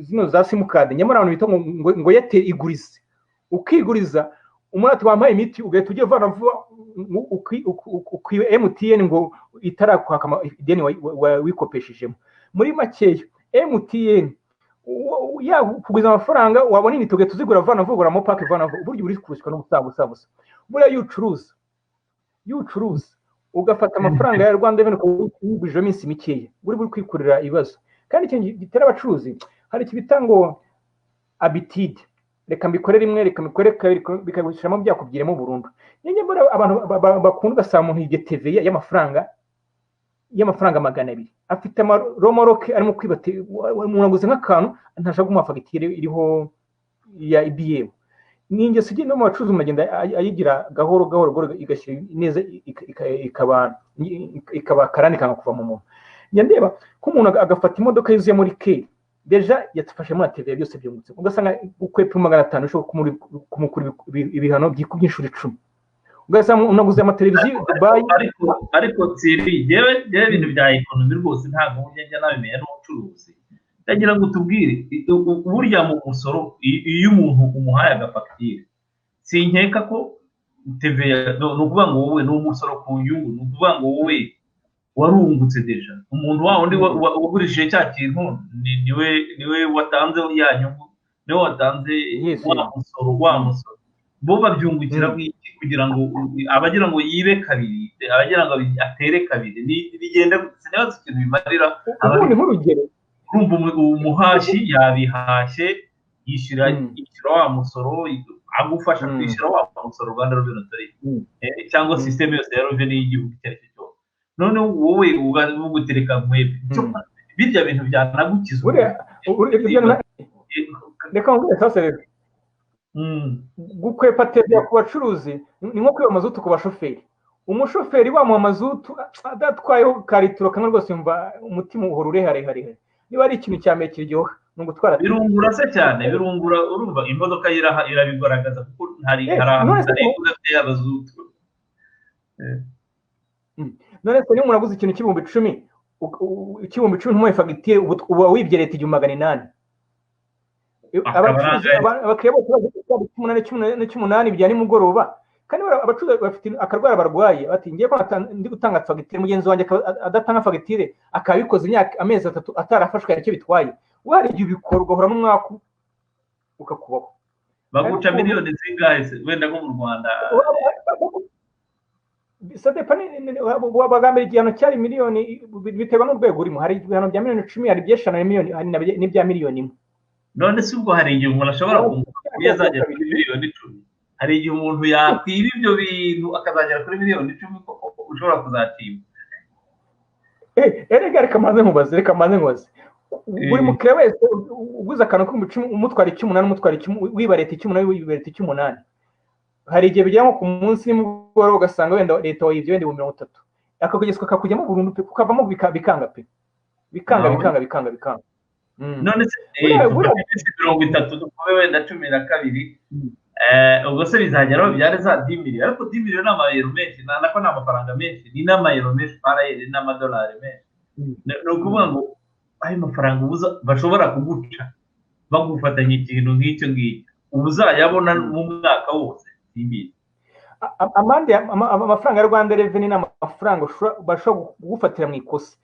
Speaker 2: zino za simukadi nyamara abantu bita ngo yate igurize, ukiguriza umuntu wampaye imiti ugahita ugiye vana vuba ukwiye MTN ngo itarakwaka ideni wikopeshejemo. Muri makeyo MTN kugwiza amafaranga wabona inite ugahita uzigura vana vuba mo pake vana vuba, buryo uri kurushywa n'ubusabusa. Buriya yucuruza ugafata amafaranga ya Rwanda Revenue ukugurije iminsi mikeya buri kwikurira ibibazo. Kandi ikintu gitera abacuruzi hari ikibita ngo habitude, reka mbikore rimwe reka mbikore kabiri bikagushyiramo byakubyiremo burundu. Nyine mbona abantu bakunda gasaba umuntu yige TV y'amafaranga 200 afite romoroke arimo kwibate umuntu aguze nk'akantu ntashaka kumuha fagitire iriho ya IBM. Ninge sije no macuruzi magenda ayigira gahoro igashyira neza ikaba karani kanga kuva mu muntu. Nyandeba ko umuntu agafata imodoka yuzuye muri K deja yatufashe muri TV byose byungutse ugasanga ukwepa 500 ushobora kumukura ibihano byikubye inshuro 10. Ugasanga unaguze amateleviziyo Dubai
Speaker 1: ariko tsiri yewe ibintu bya economy rwose ntago njya nabimenya n'ubucuruzi. Ndagira ngo tubwire burya mu musoro iyo umuntu umuhaye agafagitire sinkeka ko TV no kuvuga ngo wowe no umusoro ku nyungu, no kuvuga ngo wowe warungutse deja umuntu wa undi wagurishije cya kintu niwe watanze ya nyungu, niwe watanze wa musoro bo babyungukira kugira ngo abagira ngo yibe kabiri, abagira ngo atere kabiri bigenda sinaba ikintu bimarira
Speaker 2: abandi nk'urugero.
Speaker 1: Umuhashi yabihashye yishyira wa musoro agufasha kwishyura wa musoro Rwanda Revenue Authority cyangwa system yose ya revenue y'igihugu cyose. None wowe ugutereka mwebwe birya bintu byanagukizwa reka ngure sasa rero gukwepa TV ku bacuruzi ni nko kwiba mazutu ku bashoferi. Umushoferi wa mu mazutu adatwayeho karituro kamwe rwose yumva umutima uhora urehare. Niba ari ikintu cyame kiryoha no gutwara birungura se cyane birungura urumva imodoka irabigaragaza kuko hari y'abazutu.
Speaker 2: None se niba muraguze ikintu cy'ibihumbi 10 ntumuhe fagitire uba wibye leta 800. Abakiriya bose baje 18 bijyana nimugoroba kandi abacuruzi bafite akarwara barwaye bati ngiye ko ndi gutanga fagitire mugenzi wanjye adatanga fagitire akabikoze imyaka amezi 3 atarafashwe yacyo bitwaye wari igihe bikorwa hora n'umwaka ukakubaho
Speaker 1: baguca miliyoni zingahe wenda nko mu Rwanda
Speaker 2: bagambira igihano cyari miliyoni biterwa n'urwego urimo. Hari ibihano bya miliyoni 10 hari byeshana miliyoni hari n'ibya miliyoni 1.
Speaker 1: None se ubwo hari igihe umuntu ashobora kuyazagera kuri miliyoni 10, hari igihe umuntu yakwiba ibyo bintu akazagera kuri miliyoni 10 ushobora kuzatiba.
Speaker 2: Erega reka maze nkubaze buri mukiriya wese uguze akantu k'umucumi umutwara icy'umunani wiba leta icy'umunani wiba leta icy'umunani, hari igihe bijya nko ku munsi nimugoroba ugasanga wenda leta wayibye wenda 30, akakugeswa kakujyamo burundu pe, kukavamo bikanga pe, bikanga.
Speaker 1: none se 30 dukube wenda 12, ubwo se bizageraho byari za 10 miliyoni, ariko 10 miliyoni ni amayero menshi, nako ni amafaranga menshi, ni n'amayero menshi parayeri n'amadolari menshi. Ni ukuvuga ngo ayo mafaranga bashobora kuguca bagufatanya ikintu nk'icyo ngicyo, ubu uzayabona mu mwaka wose simbizi.
Speaker 2: Amande amafaranga ya Rwanda Revenue ni amafaranga bashobora kugufatira mu ikosi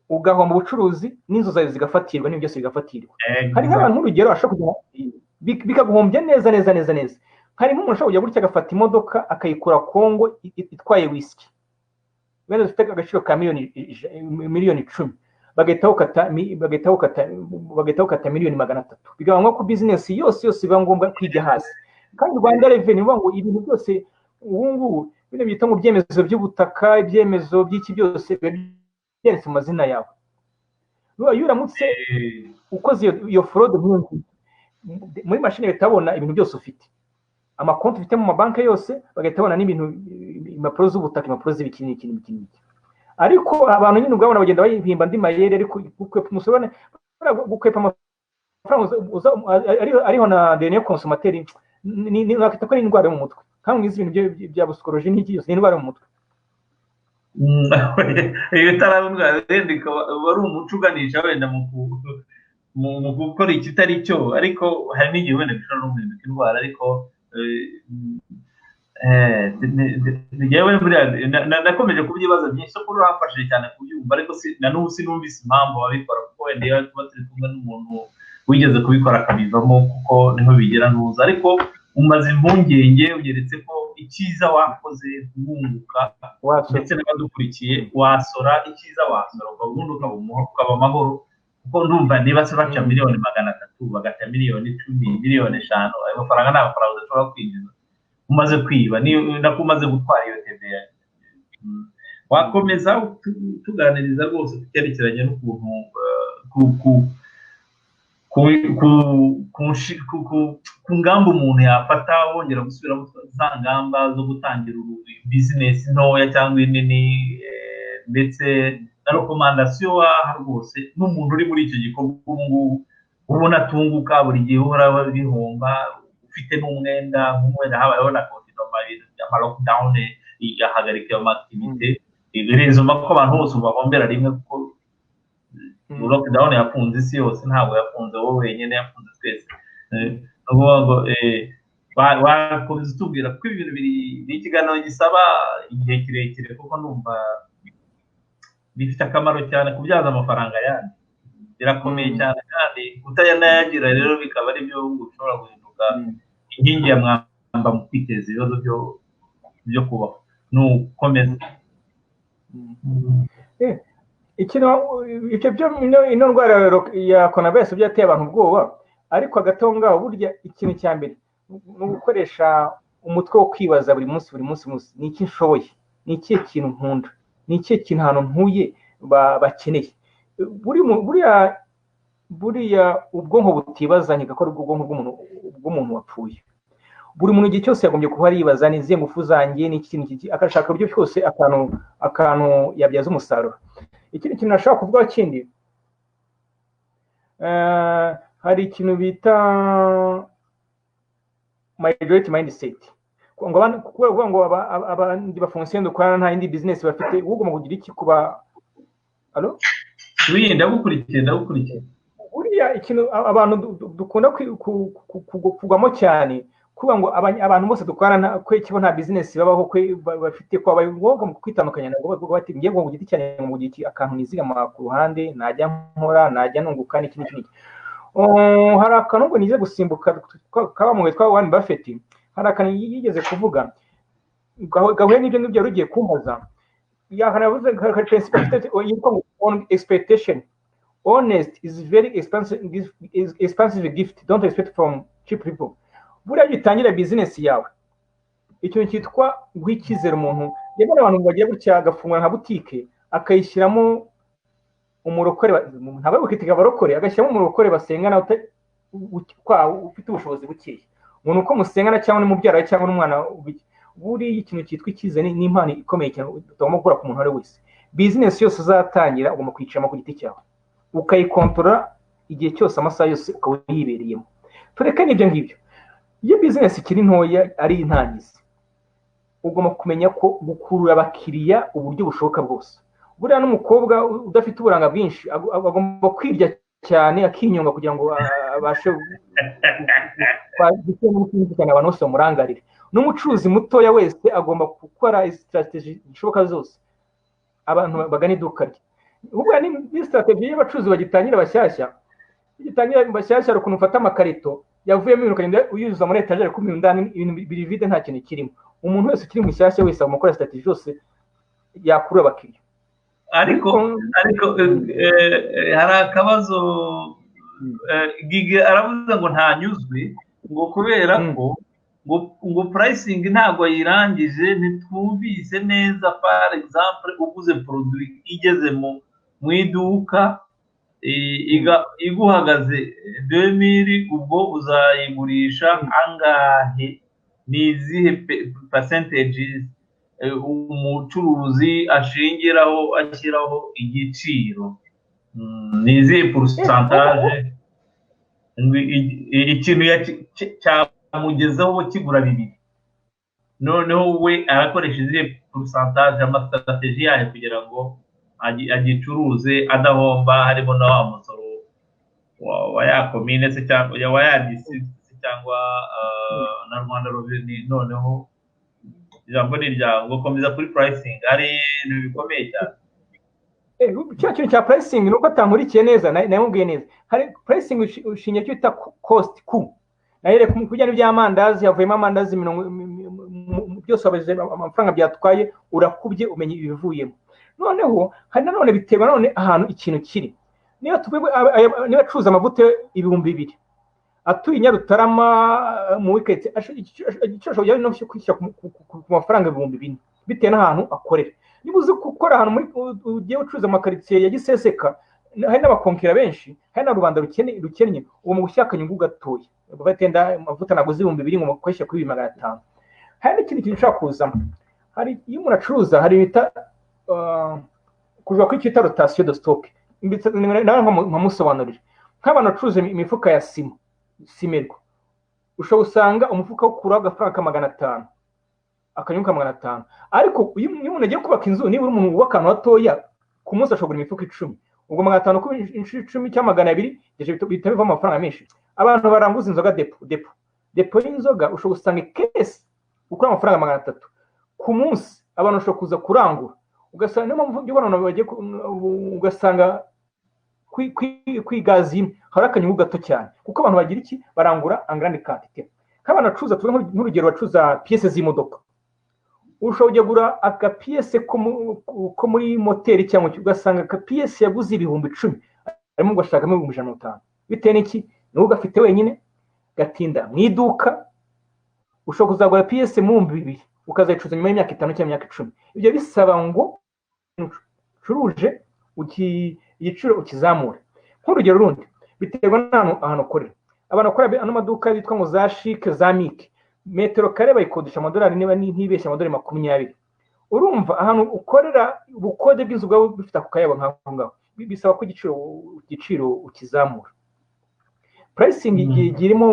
Speaker 2: ugahomba ubucuruzi n'inzu zawe zigafatirwa n'ibyo byose bigafatirwa. Hari nk'abantu urugero ashobora kujya bikaguhombya neza. Hari nk'umuntu ushobora kujya gutya agafata imodoka akayikura Kongo itwaye whisky wenda zifite agaciro ka miliyoni 10, bagahitaho kata miliyoni 300, bigabanywa ku business yose biba ngombwa kwijya hasi. Kandi Rwanda Revenue ngo ibintu byose ubu bino byita mu byemezo by'ubutaka, ibyemezo by'iki byose byeretse mu mazina yawe. Iyo uramutse ukoze iyo fraud muri mashine bitabona ibintu byose ufite, amakonti ufite mu mabanki yose bagatabona n'ibintu, impapuro z'ubutaka, impapuro z'ibiki. Ariko abantu nyine ubwabona bagenda bahimba andi mayeri, ariko musobane gukwepa amafaranga ariho na DNA consumateur ni nakita ko ni indwara yo mu mutwe, kandi izi bintu bya psychology n'iki yose ni indwara yo mu mutwe.
Speaker 1: Iyo tarabundwa wenda wari umuco uganisha wenda mu gukora ikitari cyo, ariko hari n'igihe wenda bishobora no guhinduka indwara. Ariko nakomeje kubyibaza byinshi ko urafashije cyane kubyumva, ariko na n'ubu sinumvise impamvu babikora, kuko wenda iyo tuba turi kumwe n'umuntu wigeze kubikora akabivamo, kuko niho bigera ntuza. Ariko umaze impungenge ugeretse ko icyiza wakoze kubunguka, ndetse n'abadukurikiye wasora icyiza, wasora ubundi ukaba amahoro, kuko ndumva niba se baca miliyoni 300 bagaca miliyoni 10, miliyoni 5, ayo mafaranga ni amafaranga udashobora kwinjiza umaze kwiba, nako umaze gutwara iyo TVA. Wakomeza tuganiriza rwose kucyerekeranye n'ukuntu ku ngamba umuntu yafata wongera gusubira za ngamba zo gutangira business ntoya cyangwa inini, ndetse na recommandation waha rwose n'umuntu uri muri icyo gikorwa ubu ngubu ubona atunguka buri gihe uhora bihomba, ufite n'umwenda nk'umwenda habayeho na confinement ya lockdown yahagarika ayo activité, birezuma ko abantu bose bahombera rimwe, kuko lockdown yafunze isi yose, ntabwo yafunze wowe wenyine, yafunze twese. Ngo wakomeza utubwira ko ibintu biri ikiganiro gisaba igihe kirekire, kuko numva bifite akamaro cyane kubyaza amafaranga yandi, birakomeye cyane, kandi kutayanayagira rero bikaba ari byo ushobora guhinduka inkingi ya mwamba mu kwiteza ibibazo byo kubaho. Nukomeza
Speaker 2: icyo byo ino ndwara ya coronavirus byateye abantu ubwoba, ariko agatonga burya ikintu cya mbere no gukoresha umutwe wo kwibaza buri munsi ni iki nshoboye, ni ikihe kintu nkunda, ni ikihe kintu ahantu ntuye bakeneye. Buriya ubwonko butibazanye gakora ubwonko bw'umuntu wapfuye. Buri muntu igihe cyose yagombye kuba yibaza ni izihe ngufu zanjye, ni ikintu akashaka uburyo cyose akantu yabyaza umusaruro. Ikindi kintu nashaka kuvuga kindi, hari ikintu bita majority mindset, ngo abandi bafonction dukora nta indi business bafite, ugomba kugira iki kuba
Speaker 1: ndagukurikiye.
Speaker 2: Buriya ikintu abantu dukunda kugwamo cyane, kuba ngo abantu bose dukorana kibo nta business babaho bafite ko abayobwa mu kwitandukanya nabo bavuga bati ngiye ngo giti cyane mu giti akantu nizigama ku ruhande, najya nkora, najya nunguka n'ikindi. Hari akantu ngo nize gusimbuka kaba mu witwa Warren Buffett, hari akantu yigeze kuvuga gahuye n'ibyo ngibyo rugiye kumbaza, yahanavuze ka principle yitwa on expectation. Honest is very expensive gift, don't expect from cheap people. Buriya gitangira business yawe, icyo cyitwa guhikizera umuntu. Yabona abantu bagiye gutya agafungura nka boutique akayishyiramo
Speaker 3: umurokore ntabwo ari gukitika abarokore agashyiramo umurokore basengana ufite ubushobozi bukeya ngo nuko musengana cyangwa n'umubyara cyangwa n'umwana buriya ikintu cyitwa icyizere ni impano ikomeye cyane utagomba gukora ku muntu uwo ari wese. Bizinesi yose uzatangira ugomba kwicaramo ku giti cyawe ukayikontorora igihe cyose amasaha yose ukaba yibereyemo. Tureke n'ibyo ngibyo, iyo bizinesi ikiri ntoya ari intangizi ugomba kumenya ko gukurura abakiriya uburyo bushoboka bwose. Buriya n'umukobwa udafite uburanga bwinshi agomba kwirya cyane akinyonga kugira ngo abashe gukora abantu bose bamurangarire. N'umucuruzi mutoya wese agomba gukora strategy zishoboka zose abantu bagana iduka rye. Ubwo ni strategy y'abacuruzi bagitangira bashyashya hari ukuntu ufata amakarito yavuyemo ibintu ukagenda uyuzuza muri etajeri ku ndani ibintu biri vide nta kintu kirimo. Umuntu wese ukiri mushyashya wese agomba gukora strategy zose yakurura abakiriya.
Speaker 1: ariko hari akabazo Gigi aravuze ngo ntanyuzwe ngo kubera ko ngo pricing ntabwo yirangije ntitwumvise neza. Par exemple uguze produit igeze mu iduka iguhagaze 2000 ubwo uzayigurisha angahe, ni izihe percentages umucuruzi ashingiraho ashyiraho igiciro, ni izihe pourcentage ikintu cyamugezeho kigura 2, noneho we arakoresha izihe pourcentage amastrategie yayo kugira ngo agicuruze adahomba, harimo na wa musoro wa ya commune se cyangwa wa ya district cyangwa na Rwanda Revenue. Noneho ijambo ni ryango komeza kuri pricing ari ibintu bikomeye cyane.
Speaker 3: Cya kintu cya pricing nuko atankurikiye neza namubwiye neza. Hari pricing ushingiye cyo bita cost ku nayere kujyana ibyamandazi havuyemo amandazi byose amafaranga byatwaye urakubye umenye ibivuyemo. Noneho hari nanone biterwa none ahantu ikintu kiri. Niba acuruza amavuta 2000 atuye Nyarutarama mu weekend igiciro cyo no kwishyura ku mafaranga 4000 bitewe n'ahantu akorera. Niba uzi gukora ahantu muri ugiye ucuruza amakaritsiye ya Giseseka hari n'abakonkera benshi, hari na rubanda rukennye, uwo mu gushyaka nyungu gatoya batenda amavuta naguze 2000 ngo mukwishyura kuri 500. Hari n'ikindi kintu ushaka kuzamo, hari iyo umuntu acuruza hari bita kuvuga ko cyita rotation de stock. Nawe nkamusobanurira nk'abantu acuruza imifuka ya simerwa, ushobora usanga umufuka wo kura agafaranga 500 akanyuka 500, ariko iyo umuntu agiye kubaka inzu, niba uri umuntu wubaka ahantu hatoya ku munsi ashobora imifuka 10, ubwo 500 ku 10 cyangwa 200 bihita bivamo amafaranga menshi. Abantu baranguza inzoga depo y'inzoga ushobora usanga case ukora amafaranga 300 ku munsi. Abantu bashobora kuza kurangura ugasanga niyo mpamvu y'ubona bagiye ugasanga kwigazi hari akanyungu gato cyane, kuko abantu bagira iki barangura angrande quantité. Nk'abantu acuruza tuvuga nk'urugero bacuruza pièces z'imodoka, ushobora kugura aka pièce ko muri moteri cyangwa ugasanga aka pièce yaguze 10,000 arimo gashakamo 150 bitewe n'iki niwe ugafite wenyine gatinda mu iduka. Ushobora kuzagura pièce mu 2000 ukazayicuruza nyuma y'imyaka 5 cyangwa imyaka 10. Ibyo bisaba ngo ucuruje igiciro ukizamura. Nk'urugero rundi biterwa n'ahantu ukorera. Abantu bakora ano maduka bitwa ngo za chic za mike, metero kare bayikodesha $, niba ntibeshya $20. Urumva ahantu ukorera ubukode bw'inzu bwawe bifite ako kayabo nk'aho ngaho, bisaba ko igiciro ukizamura. Pricing girimo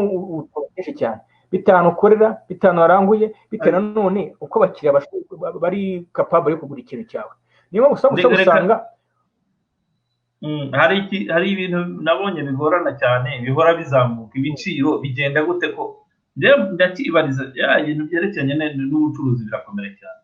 Speaker 3: utokeje cyane, bitanu ukorera, bitanu waranguye, bitera none uko bakiriya bari capable yo kugura ikintu cyawe. Niba usanga
Speaker 1: hari ibintu nabonye bigorana cyane, bihora bizamuka ibiciro bigenda gute ko ndakibariza ibintu byerekeranye n'ubucuruzi birakomera cyane.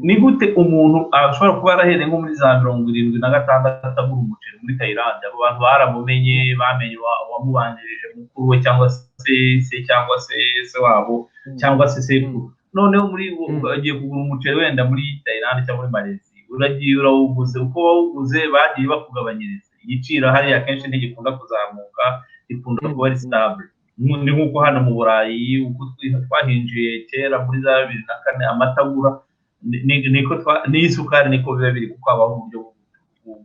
Speaker 1: Ni gute umuntu ashobora kuba arahereye nko muri za 76 agura umuceri muri Thailand, abo bantu baramumenye bamenye wamubanjirije mukuru we cyangwa se wabo cyangwa se sekuru, noneho muri agiye kugura umuceri wenda muri Thailand cyangwa muri Malaysia, uragiye urawuguze uko wawuguze bagiye bakugabanyiriza igiciro. Hariya akenshi ntigikunda kuzamuka, gikunda kuba ari stable. Ni nk'uko hano mu Burayi uko twahinjiye kera muri za 2004 amatagura n'isukari niko biba biri, kuko abaho uburyo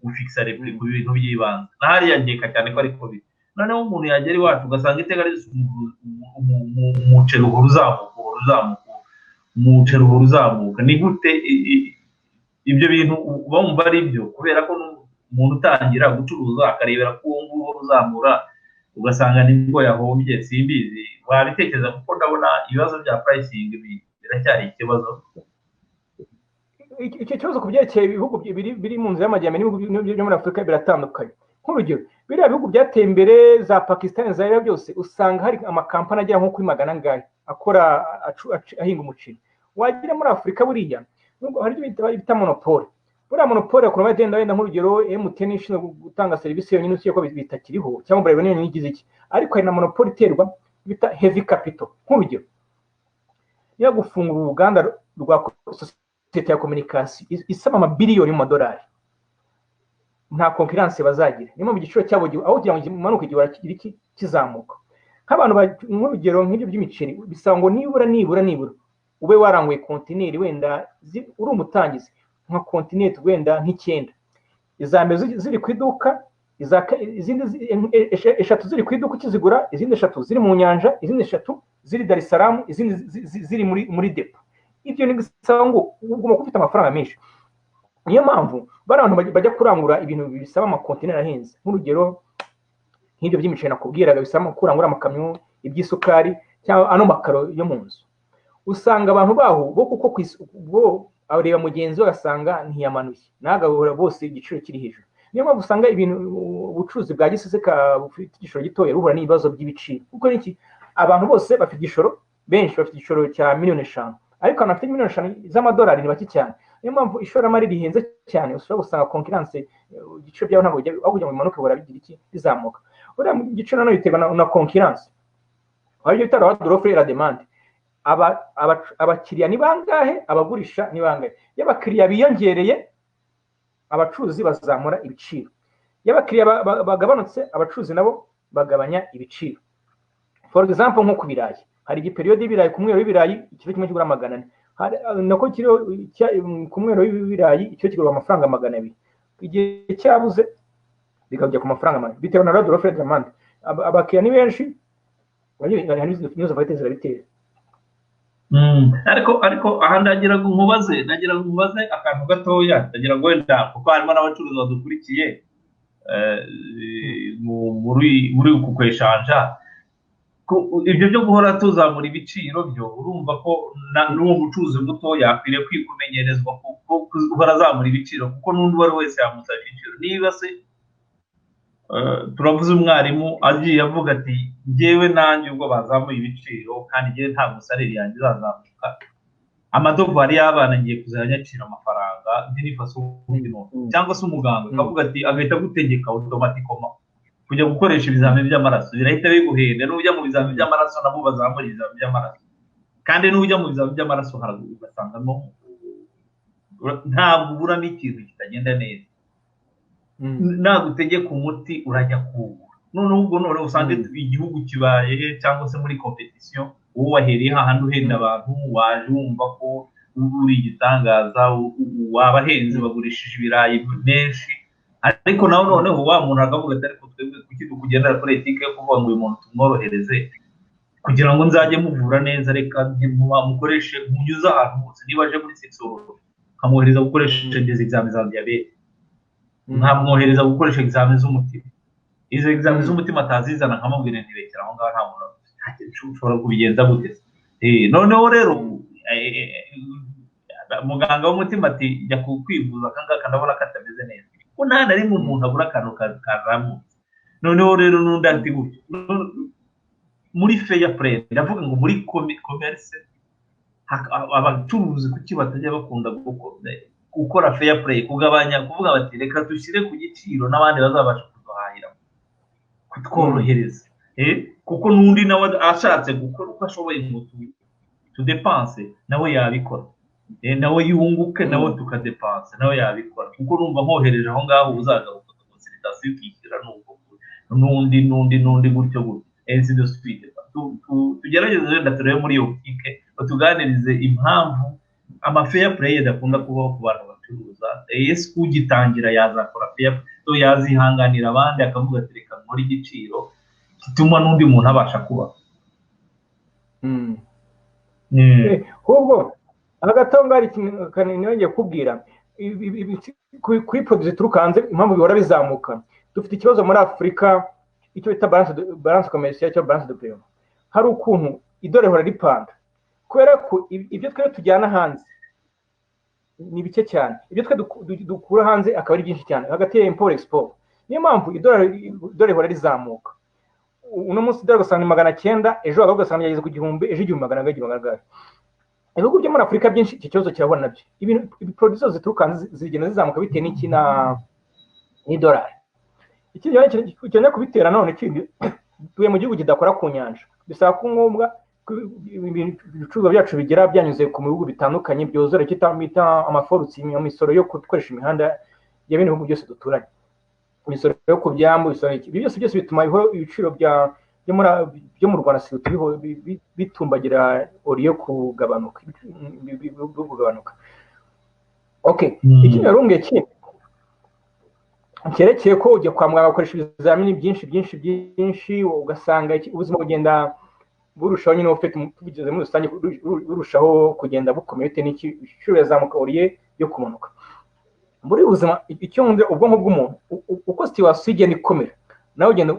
Speaker 1: gufixa les prix ku bintu by'ibanze nahariya nkeka cyane ko ariko biri noneho umuntu yagera iwacu ugasanga iteka ari umuceri uzamuka ni gute ibyo bintu bumva ari byo kubera ko umuntu utangira gucuruza akarebera ko uwo nguwo uzamura ugasanga nibwo yahombye simbizi wabitekereza kuko ndabona ibibazo bya pricing biracyari ikibazo
Speaker 3: icyo kibazo ku byerekeye ibihugu biri mu nzira y'amajyambere n'ibihugu byo muri Afurika biratandukanye nk'urugero biriya bihugu byateye imbere za Pakistan za byose usanga hari amakampani agera nko kuri 100 akora ahinga umuceri wagira muri Afurika buriya hari ibyo bita monopole buriya monopole akora bagenda wenda nk'urugero MTN ishinzwe gutanga serivisi yonyine usiye ko bitakiriho cyangwa Brave niyo yigize iki ariko hari na monopole iterwa bita heavy capital nk'urugero niyo gufungura uruganda rwa sosiyete ya communication isaba amabiliyoni mu dolari nta concurrence bazagira niyo mu giciro cyabo aho kugira ngo imanuke igihe iki kizamuka nk'abantu nk'urugero nk'ibyo by'imiceri bisaba ngo nibura ube waranguye kontineri wenda uri umutangizi nka kontineri wenda nk'icyenda izameze ziri ku iduka izindi eshatu ziri ku iduka ukizigura izindi eshatu ziri mu nyanja izindi eshatu ziri Dar es Salaam izindi ziri muri depo ibyo ni bisaba ngo ugomba kufite amafaranga menshi niyo mpamvu bari abantu bajya kurangura ibintu bisaba amakontineri ahenze nk'urugero nk'ibyo by'imiceri nakubwiraga bisaba kurangura amakamyo iby'isukari cyangwa ano makaro yo mu nzu usanga abantu baho bo kuko bo areba mugenzi we agasanga ntiyamanuye nagahora bose igiciro kiri hejuru niyo mpamvu usanga ibintu ubucuruzi bwa giseseka bufite igiciro gitoya ruhura n'ibibazo by'ibiciro kuko niki abantu bose bafite igiciro benshi bafite igiciro cya 5,000,000 ariko abantu bafite 5,000,000 z'amadolari ni bake cyane niyo mpamvu ishoramari rihenze cyane ushobora gusanga concurrence igiciro byaho ntabwo aho kujya mu manuka bora bigira iki bizamuka uriya igiciro nano biterwa na concurrence aho byo bitaro l'offre et la demande abakiriya ni bangahe abagurisha ni bangahe y'abakiriya biyongereye abacuruzi bazamura ibiciro y'abakiriya bagabanutse abacuruzi nabo bagabanya ibiciro for example nko ku birayi hari igiperiode y'ibirayi ku mwero w'ibirayi ikiro kimwe kigura 400 nako kiro ku mwero w'ibirayi icyo kigura amafaranga 200 igihe cyabuze bikajya ku mafaranga 200 bitewe na l'offre et la demande abakiriya ni benshi hari nizo fagitire zirabitera
Speaker 1: ariko aha ndagira ngo nkubaze akantu gatoya ndagira ngo wenda kuko harimo n'abacuruzi badukurikiye muri uku kweshanja ibyo byo guhora tuzamura ibiciro byo urumva ko n'uwo mucuruzi muto yakwiriye kwikumenyerezwa kuko guhora azamura ibiciro kuko n'undi uwo ari wese yamusaba ibiciro niba se turavuze umwarimu agiye avuga ati njyewe nanjye ubwo bazamuye ibiciro kandi njyewe nta musareri yanjye izazamuka amadovari y'abana ngiye kuzanyacira amafaranga ntifaso cyangwa se umuganga akavuga ati agahita gutegeka automatikoma kujya gukoresha ibizamini by'amaraso birahita biguhenda n'ujya mu bizamini by'amaraso nabo bazamura ibizamini by'amaraso kandi n'ujya mu bizamini by'amaraso haraguru ugasangamo ntabwo ubura n'ikintu kitagenda neza nagutegeka umuti urajya kuwugura noneho usanga igihugu kibaye cyangwa se muri competition uwo wahereye hahandi uhenda abantu waje wumva ko uri igitangaza wabahenze bagurishije ibirayi menshi ariko nawe noneho wa muntu akavuga ati ariko twebwe kuki kugendera kuri etike yo kuvuga ngo uyu muntu tumworohereze kugira ngo nzajye muvura neza reka mukoreshe munyuze ahantu hose niba aje muri sexology kamwohereza gukoresha examen za diabete nkamwohereza gukoresha examen z'umutima izo examen z'umutima atazizana nkamubwira ntirekera aho ngaho nta muntu ushobora kubigenza gute noneho rero muganga w'umutima ati jya kwivuza akangaka ndabona katameze neza ko nta na rimwe umuntu abura akantu kazamutse noneho rero n'undi ati gutyo muri fair play ndavuga ngo muri commerce abacuruzi kuki batajya bakunda gukora fair play kugabanya kuvuga bati reka dushyire ku giciro n'abandi bazabasha kuduhahira kutworohereza kuko n'undi nawe ashatse gukora uko ashoboye ngo tudepanse nawe yabikora nawe yunguke nawe tukadepanse nawe yabikora kuko numva nkohereje aho ngaho uzagaruka consultation ukishyira n'undi gutyo ainsi de suite tugerageze wenda turebe muri iyo optique batuganirize impamvu ama fair play adakunda kubaho ku bantu bacuruza acuruza ese ugitangira yazakora fair so yazihanganira abandi akavuga ati reka nkore igiciro gituma n'undi muntu abasha kubaho.
Speaker 3: ahubwo hagati aho ngaho hari ikintu nongeye kubwira kuri produit zituruka hanze impamvu bihora bizamuka. Dufite ikibazo muri Afurika icyo bita balance commerciale cyangwa balance de paiement. Hari ukuntu idore hora ripanda kubera ko ibyo twe tujyana hanze ni bike cyane, ibyo twe dukura hanze akaba ari byinshi cyane hagati ya import export. Niyo mpamvu idore hora rizamuka. Uno munsi idore gasanga 900, ejo ugasanga yageze ku 1000, ejo 1000. Ibihugu byo muri Afurika byinshi iki kibazo kirabona nabyo. Ibi producers zituruka hanze zigenda zizamuka bitewe n'iki ni dollar. Ikindi cyane kubitera none kindi tuye mu gihugu kidakora ku nyanja. Bisaba ko ngombwa ibicuruzwa byacu bigira byanyuze ku bihugu bitandukanye byozora kitamita amaforutsi imisoro yo gukoresha imihanda ya bene bihugu byose duturanye. Imisoro yo kubyambu bisoro iki byose bituma ibiciro byo mu Rwanda si turiho bitumbagira oriyo kugabanuka. Okay, ikindi narunge kindi cyerekeye ko ujya kwa muganga ukoresha ibizamini byinshi ugasanga ubuzima bugenda burushaho nyine ufite tugeze muri rusange burushaho kugenda bukomeye bitewe n'icyo yazamuka oriye yo kumanuka. Muri ubuzima icyo nkunda ubwonko bw'umuntu uko situation igenda ikomera nawe ugenda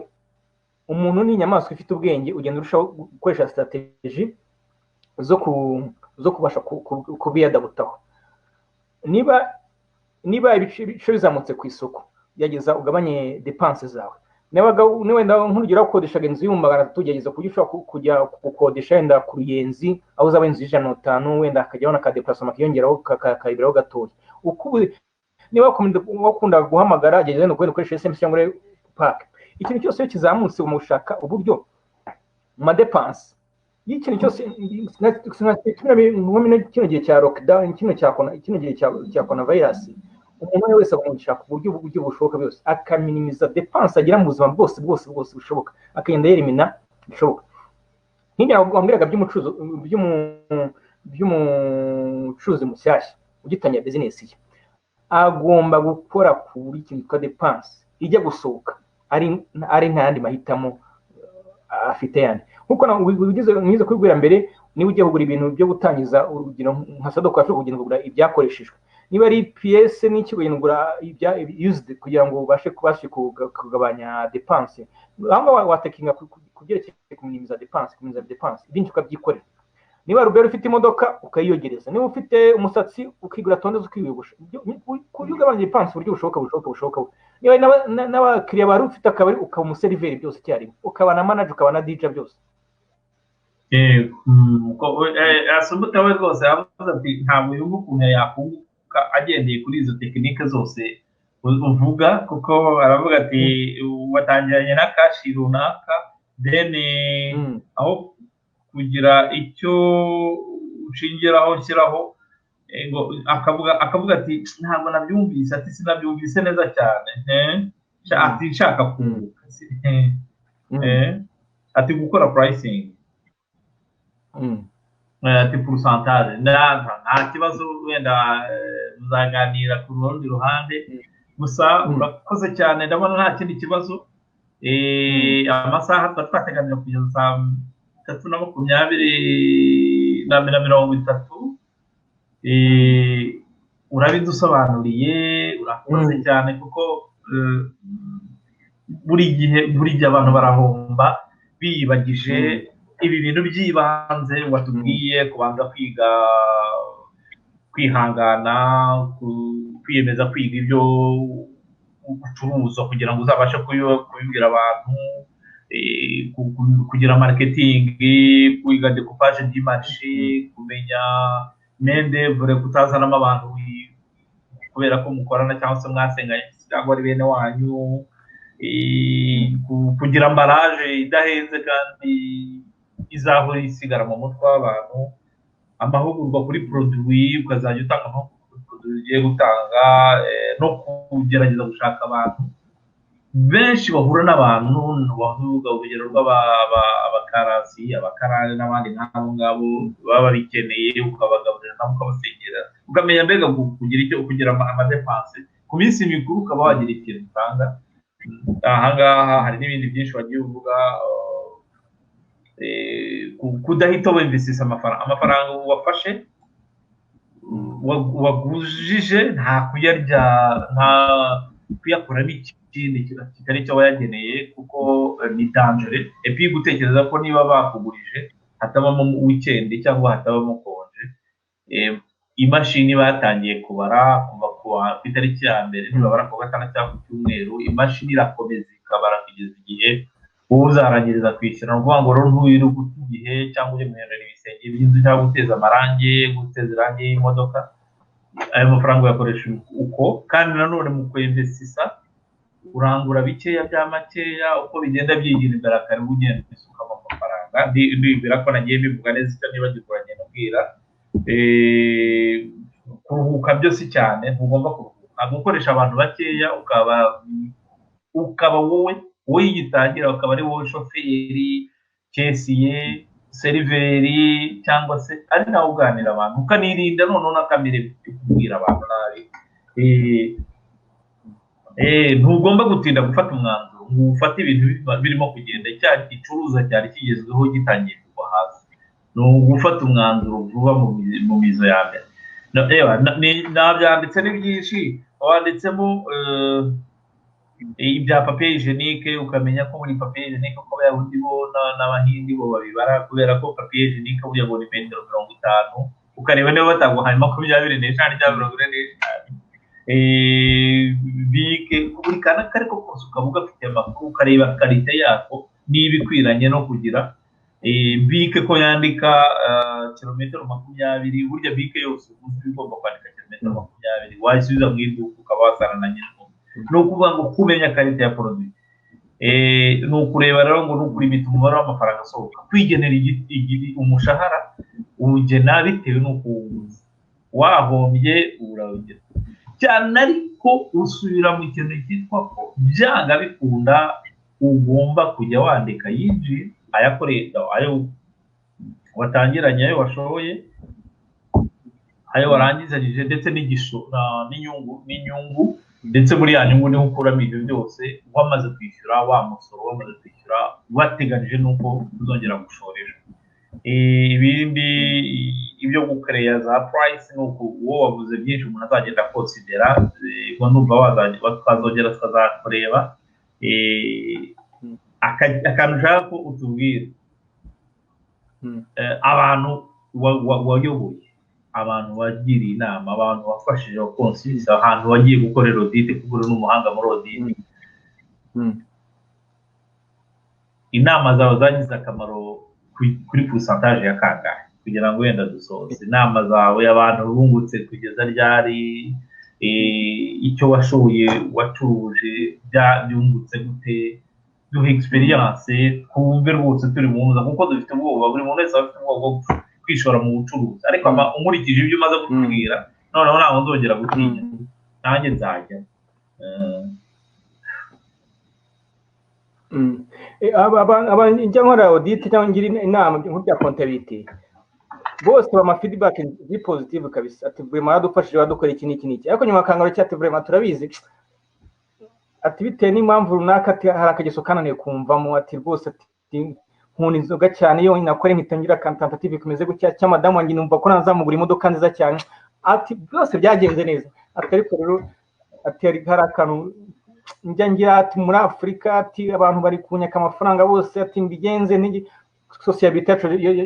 Speaker 3: umuntu ni inyamaswa ifite ubwenge ugenda urushaho gukoresha strategy zo kubasha kubiyadabutaho. Niba ibice bizamutse ku isoko yageza ugabanye dépenses zawe. Wenda nk'urugero ukodeshaga inzu y'umugana tugegeza kujya gukodesha wenda ku Ruyenzi aho uzaba inzu y'Ijana wenda akajyaho na kadeplasement kiyongeraho kakayibiraho gatoya. Niba wakunda guhamagara ageze no gukoresha SMS cyangwa pack. Ikintu cyose kizamutse umushaka uburyo ma dépenses y'ikintu cyose kino gihe cya lockdown kino gihe cya coronavirus umuntu wese agushaka uburyo bushoboka byose akaminimiza dépenses agira mu buzima bwose bushoboka akagenda yerimina bishoboka. Nk'ibyo wambwiraga by'umucuruzi mushyashya ugitangira business ye agomba gukora ku buri kintu ka dépenses ijya gusohoka ari nta yandi mahitamo afite yandi. Nkuko nize kubwira mbere niba ugiye kugura ibintu byo gutangiza urugero nka Sadoko Africa kugenda kugura ibyakoreshejwe niba ari PS n'iki kugura used kugira ngo ubashe kugabanya dépenses. Aho watekinga kubyerekeye kuminimiza dépenses ibintu ukabyikorera. Niba Rubero ufite imodoka ukayiyogereza, niba ufite umusatsi ukigura tondeze ukiyogosha kugabanya dépenses uburyo bushoboka. Niba n'abakiriya bari ufite akabari ukamuseriveri byose cyarimo ukabana manager ukabana DJ byose.
Speaker 1: Asumbuta we rwose avuze ati ntabwo yumva ukuntu yakunguka agendeye kuri izo tekinike zose uvuga kuko aravuga ati watangiranye na kashi runaka then aho kugira icyo ushingiraho nshyiraho akavuga ati ntabwo nabyumvise ati sinabyumvise neza cyane ati nshaka kunguka ati gukora pricing ati pourcentage nta kibazo wenda muzaganira ku rundi ruhande gusa urakoze cyane ndabona nta kindi kibazo. Amasaha twateganira kugeza saa 3:20 urabidusobanuriye urakoze cyane kuko buri gihe abantu barahomba biyibagije ibi bintu by'ibanze watubwiye kubanza kwihangana kwiyemeza kwiga ibyo ucuruza kugira ngo uzabashe kubibwira abantu kugira marketing kwiga decoupage d'image kumenya main-d'œuvre kutazanamo abantu kubera ko mukorana cyangwa se mwasenganye cyangwa ari bene wanyu kugira ambalage idahenze kandi izahora isigara mu mutwe w'abantu amahugurwa kuri produit ukazajya utanga amahugurwa produit ugiye gutanga no kugerageza gushaka abantu benshi bahura n'abantu bavuga urugero rw'abakarasi abakarani n'abandi nk'abo ngabo baba bikeneye ukabagaburira nabo ukabasengera ukamenya mbega kugira amadepanse ku minsi mikuru ukaba wagira ikintu utanga. Ahangaha hari n'ibindi byinshi wagiye uvuga, kudahita wemvesisa amafaranga wafashe wagujije nta kuyarya, nta kuyakuramo ikindi kitari cyo wayageneye, kuko ni dangere. Epi gutekereza ko niba bakugurije hatabamo weekend cyangwa hatabamo konje, imashini batangiye kubara kuva ku itariki ya mbere ntibabara ku gatandatu cyangwa ku cyumweru, imashini irakomeza ikabara kugeza igihe wowe uzarangiriza kwishyura. Ni ukuvuga ngo rero ntuyiri guta igihe cyangwa ujye muhindura ibisenge by'inzu cyangwa guteza amarangi, guteza irangi y'imodoka. Ayo mafaranga uyakoresha uko, kandi nanone mu kwemvesisa urangura bikeya bya makeya, uko bigenda byigira imbere kare ugenda usukamo amafaranga. Ndibwira ko nagiye bivuga neza icyo niba gikoranye nabwira, kuruhuka byose cyane ntugomba kuruhuka, gukoresha abantu bakeya, ukaba wowe yigitangira, ukaba ari wowe shoferi, kesiye, seriveri, cyangwa se ari nawe uganira abantu, ukanirinda noneho n'akamere kubwira abantu nabi. Ntugomba gutinda gufata umwanzuro ngo ufate ibintu birimo kugenda, cya gicuruza cyari kigezweho gitangiye kugwa hasi. Ni ugufata umwanzuro vuba mu mizo ya mbere. Nabyanditse ni byinshi, wanditsemo ibya papier hygienique, ukamenya ko muri papier hygienique ko abayahudi bo n'abahindi bo babibara, kubera ko papier hygienique buriya ngo ni metero 50, ukareba niba bataguhaye 25 cyangwa 45. Bike buri kana kari ko kose ukavuga afite amakuru, ukareba karite yako niba ikwiranye no kugira bike ko yandika kilometero 20. Burya bike yose uzi igomba kwandika kilometero 20, wayisubiza mu iduka ukaba wasarana nyine. Ni ukuvuga ngo kumenya karite ya produit, ni ukureba rero ngo nukurimita umubare w'amafaranga asohoka, kwigenera umushahara ugena bitewe n'uko wahombye urawugena cyane, ariko usubira mu kintu cyitwa ko byanga bikunda ugomba kujya wandika yinjiye, ayakoresha, ayo watangiranye, ayo washoboye, ayo warangizanyije, ndetse n'inyungu, ndetse muri ya nyungu niho ukuramo ibyo byose wamaze kwishyura wa musoro, wamaze kwishyura wateganije nuko uzongera gushoresha. Ibindi ibyo gukereya za price nuko uwo wavuze byinshi umuntu azagenda considera, ngo numva twazongera tukazakureba akantu ushaka ko utubwira abantu wayoboye, abantu wagiriye inama, abantu wafashije konsisa, ahantu wagiye gukorera audit, kugura n'umuhanga muri audit, inama zawe zagize akamaro kuri pourcentage ya kangahe, kugira ngo wenda dusoze inama zawe, abantu bungutse kugeza ryari, icyo washoye wacuruje byungutse gute, duhe experience kumve rwose turi mu nza, kuko dufite ubwoba, buri muntu wese afite ubwoba bwo kwishora mu bucuruzi. Ariko umurikije ibyo umaze kutubwira, noneho ntabwo nzongera gutinya, nanjye nzajya.
Speaker 3: Njya nkora audit cyangwa ngira inama nk'ibya comptabilité, bose bama feedback zi positive kabisa, ati vraiment adufashije badukora iki n'iki, ariko nyuma akangaro cyati vraiment turabizi, ati bitewe n'impamvu runaka, ati hari akageso kananiye kumvamo, ati rwose ati nkunda inzoga cyane, iyo nakore nkitangira tentative kumeze gutya, cyangwa madamu wanjye numva ko nazamugura imodoka nziza cyane, ati byose byagenze neza, ati ariko rero ati hari akantu njya ngira, ati muri Afurika, ati abantu bari kunyaka amafaranga bose, ati mbigenze n'igi sociabilité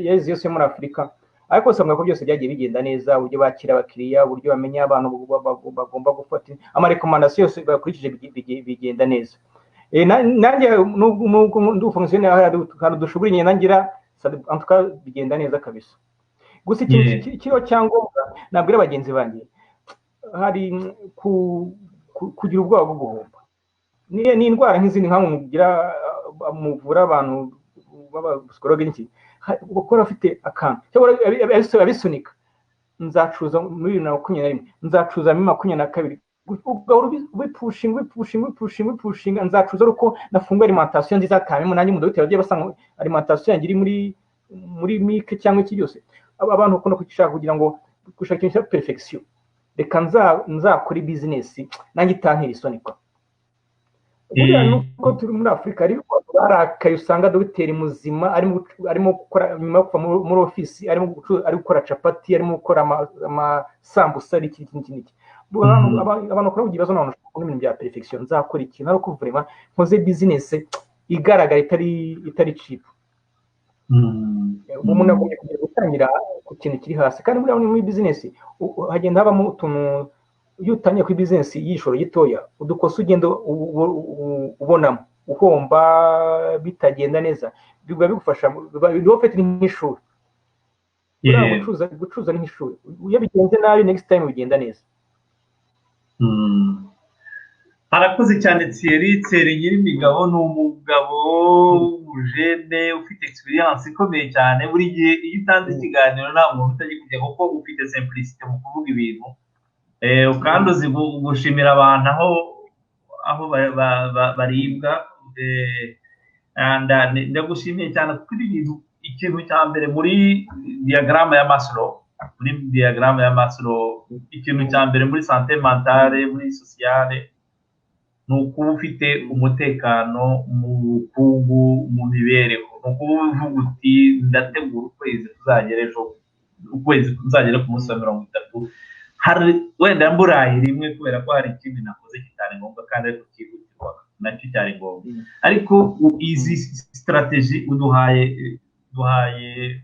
Speaker 3: yaje yose muri Afurika, ariko usanga ko byose byagiye bigenda neza, uburyo bakira abakiriya, uburyo bamenya abantu bagomba gufata amarekomandasiyo yose bakurikije bigenda neza. Nanjye ndu fonctionnaire kandi dushuburiye nangira antuka bigenda neza kabisa. Gusa ikiro cyangombwa nabwira abagenzi banjye, hari kugira ubwoba bwo guhomba. Ni indwara nk'izindi nkamwe mugira muvura abantu b'abapsikologe n'iki, gukora afite akantu cyangwa abisunika, nzacuruza muri 2021, nzacuruza muri 2022, wipushinga, nzacuruza uko nafunga alimentation nziza kamwe, nanjye mu dogiteri bagiye basanga alimentation yangira muri mike cyangwa iki byose. Abantu ukunda kugishaka kugira ngo gushaka ikintu cya perfection, reka nzakora business nanjye itantera isoni kwa buriya nuko turi muri Afurika ariko barakaye usanga dogiteri muzima arimo gukora nyuma yo kuva muri office ari gukora capati arimo gukora amasambusa n'iki abantu bakora kugira ibibazo none n'ibintu bya perfection nzakora ikintu ariko vraiment nkoze business igaragara itari cheap umuntu agomba kugira gutangira ku kintu kiri hasi kandi muri business hagenda habamo utuntu iyo utangiye ku business y'ishoro gitoya udukosa ugenda ubonamo uhomba bitagenda neza biba bigufasha biba nk'ishuri gucuruza ni nk'ishuri iyo bigenze nabi next time bigenda neza
Speaker 1: arakoze cyane Thierry Nyirimigabo ni umugabo w'umujene ufite experience ikomeye cyane buri gihe iyo utanze ikiganiro nta muntu utagiye kujya kuko ufite simplicity mu kuvuga ibintu kandi uzi gushimira abantu aho baribwa ndagushimiye cyane kuko ikintu cya mbere muri diagramme ya Maslow ikintu cya mbere muri santé mentale muri sociale ni ukuba ufite umutekano mu bukungu mu mibereho ni ukuba uvuga uti ndategura ukwezi kuzagera ku munsi wa 30 hari wenda mburayi rimwe kubera ko hari ikindi nakoze kitari ngombwa kandi ariko cyihutirwa nacyo cyari ngombwa ariko izi strategy duhaye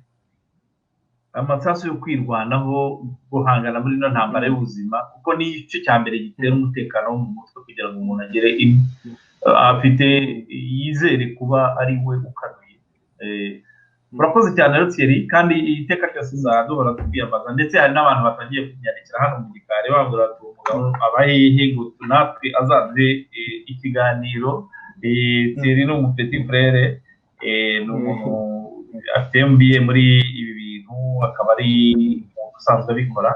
Speaker 1: amasasu yo kwirwanaho guhangana muri no ntambara y'ubuzima kuko ni icyo cya mbere gitera umutekano wo mu mutwe kugira ngo umuntu agere afite yizere kuba ari we ukanuye murakoze cyane rero Thierry kandi iteka ryose duhora twiyambaza ndetse hari n'abantu batangiye kunyandikira hano mu gikari bambura ati umugabo abahehe ngo natwe azaze ikiganiro Thierry ni umupetit frere ni umuntu afite MBA muri ibi bintu akaba ari usanzwe abikora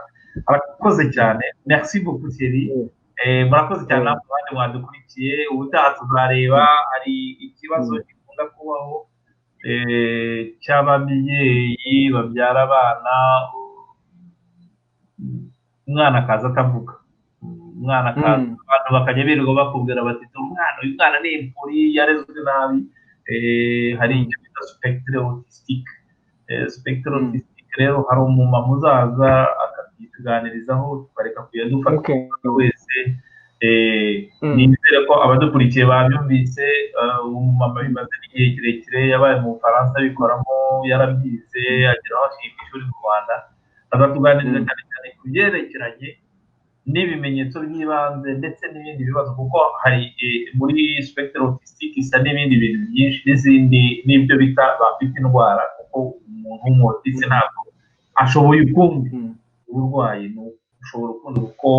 Speaker 1: arakoze cyane merci beaucoup Thierry murakoze cyane n'abandi mwadukurikiye ubutaha tuzareba hari ikibazo gikunda kubaho cy'ababyeyi babyara abana umwana akaza atavuga umwana akaza abantu bakajya birirwa bakubwira bati uyu mwana ni impuri yarezwe nabi hari icyo bita spectre autistique rero hari umumama uzaza akatuganirizaho tukareka kuyadufata wese nizere ko abadukurikiye babyumvise umumama bimaze igihe kirekire yabaye mu Bufaransa bikoramo yarabyize ageraho ashinga ishuri mu Rwanda azatuganiriza cyane cyane ku byerekeranye n'ibimenyetso by'ibanze ndetse n'ibindi bibazo kuko hari muri spectre autistique isa n'ibindi bintu byinshi n'izindi n'ibyo bita bafite indwara kuko umuntu w'umutisi ntabwo ashoboye ukumva uburwayi ushobora ukunda kuko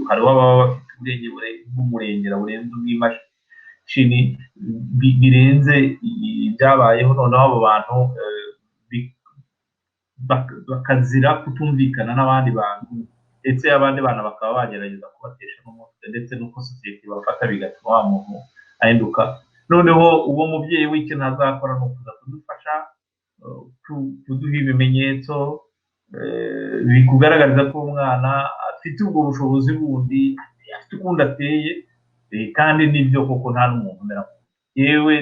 Speaker 1: hariho ababa bafite ubwenge bw'umurengera burenze ubw'imashini birenze ibyabayeho noneho abo bantu bakazira kutumvikana n'abandi bantu ndetse abandi bana bakaba bagerageza kubatesha n'umutwe ndetse n'uko sosiyete bafata bigatuma wa muntu ahinduka noneho uwo mubyeyi w'ikintu azakora ni ukuza kudufasha kuduha ibimenyetso bikugaragariza ko umwana afite ubwo bushobozi bundi afite ukundi ateye kandi nibyo koko nta n'umuntu umera yewe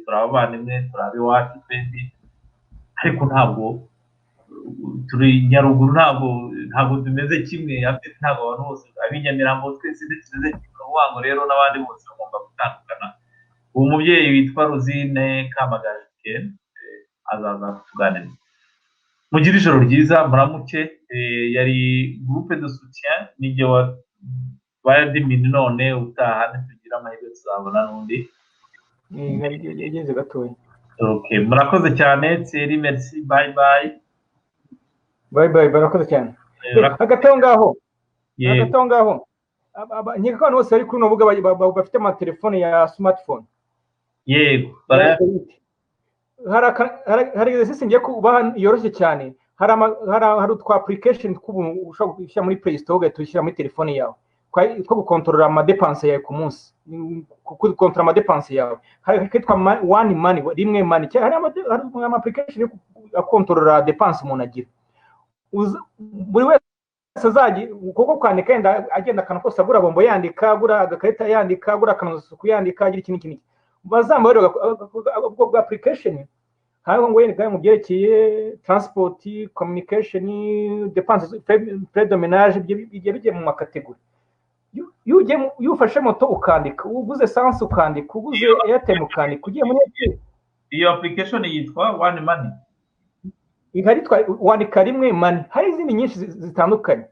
Speaker 1: turabavandimwe turabe iwacu twese ariko ntabwo turi Nyaruguru ntabwo tumeze kimwe ntabwo abantu bose ab'inyamirambo twese tumeze kimwe uwango rero n'abandi bose bagomba gutandukana uwo mubyeyi witwa Rosine Kamagaje azaza kutuganiriza mugire ijoro ryiza muramuke yari groupe de soutien nijye bayadimini none utaha ntitugira amahirwe tuzabona n'undi
Speaker 3: yageze gatoya
Speaker 1: okay murakoze cyane Thierry merci bye
Speaker 3: barakoze cyane hagati aho ngaho nkeka ko abantu bose bari kuri uno buga bafite amatelefone ya smartphone
Speaker 1: yego
Speaker 3: hari exercise ngiye kubaha yoroshye cyane hari utwa application tw'ubuntu ushobora gushyira muri Play Store ugahita ushyira muri telefone yawe two gukontorora amadepanse yawe ku munsi gukontorora amadepanse yawe hari kitwa one money rimwe money hari ama application akontorora depanse umuntu agira buri wese kuko kwandika yenda agenda akantu kose agura bombo yandika, agura agakarita yandika, agura akanosuku yandika, agira ikintu bazamba rero bwa application hariho ngo yenda mu byerekeye transport, communication, dépenses, frais de ménage, bigiye mu makategori. Iyo ufashe moto ukandika, uguze essence ukandika, uguze airtime ukandika, ugiye muri
Speaker 1: iyo application yitwa One Money.
Speaker 3: Iharitwa wandika rimwe money. Hari izindi nyinshi zitandukanye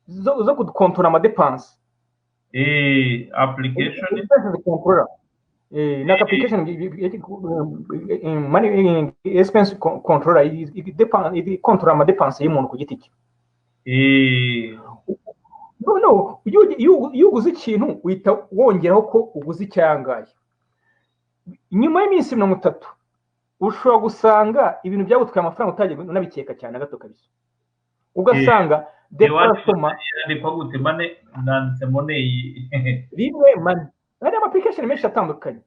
Speaker 3: zo kukontora amadepanse.
Speaker 1: Application
Speaker 3: na application money expense controller ikontora amadepanse y'umuntu ku giti cye. No, iyo uguze ikintu uhita wongeraho ko uguze icyangaye. Nyuma y'iminsi 30 ushobora gusanga ibintu byagutwaye amafaranga utagiye unabikeka cyane gato kabisa. Ugasanga departement
Speaker 1: yandikwa gute mane nanditse money
Speaker 3: rimwe mane. Hari application menshi atandukanye.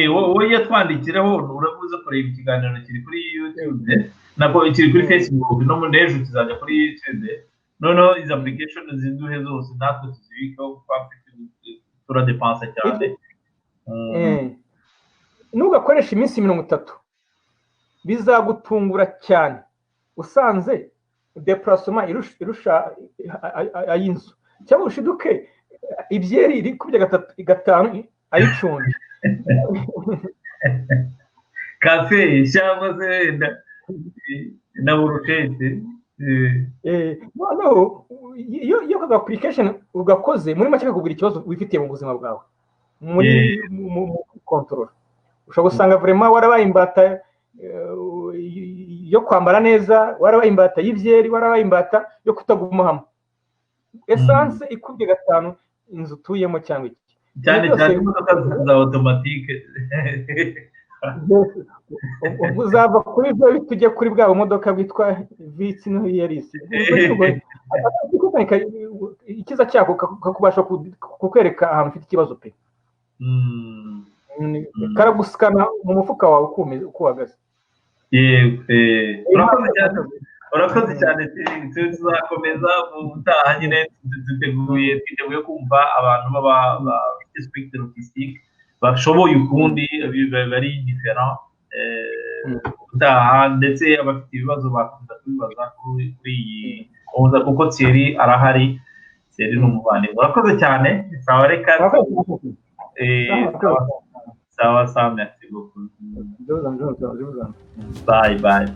Speaker 1: Wowe yatwandikireho uravuze kureba ikiganiro kiri kuri YouTube nako kiri kuri Facebook no mu nejo kizajya kuri YouTube. No, izi application ziduhe zose natwe tuzibikaho turadepansa cyane. Nugakoresha iminsi 30 bizagutungura cyane usanze déplacement irusha ayinzu cyangwa ushiduke ibyeri iri kubya gatanu ayicunje cafe cyangwa se na burushete.
Speaker 3: No, iyo ka application ugakoze muri make kugura ikibazo wifitiye mu buzima bwawe muri control ushobora gusanga vraiment warabaye imbata yo kwambara neza, warabaye imbata y'ivyeri, warabaye imbata yo kutaguma hamwe. Essence ikubye gatanu inzu tuyemo cyangwa iki
Speaker 1: cyane imodoka za automatique.
Speaker 3: Uzava kuri byo tujye kuri bwa modoka bwitwa Vitz no Yaris. Ikiza cyako kakubasha kukwereka ahantu ufite ikibazo pe. Karaguskana mu mufuka wawe ukuhagaze.
Speaker 1: Urakoze cyane tuzakomeza ubutaha nyine twiteguye kumva abantu baba spectre logistique bashoboye ukundi bari different ubutaha ndetse abafite ibibazo bakomeza kubibaza kuri iyi oza kuko Thierry arahari. Thierry n'umuvandimwe. Urakoze cyane. Sawa reka sawa merci beaucoup. Bye.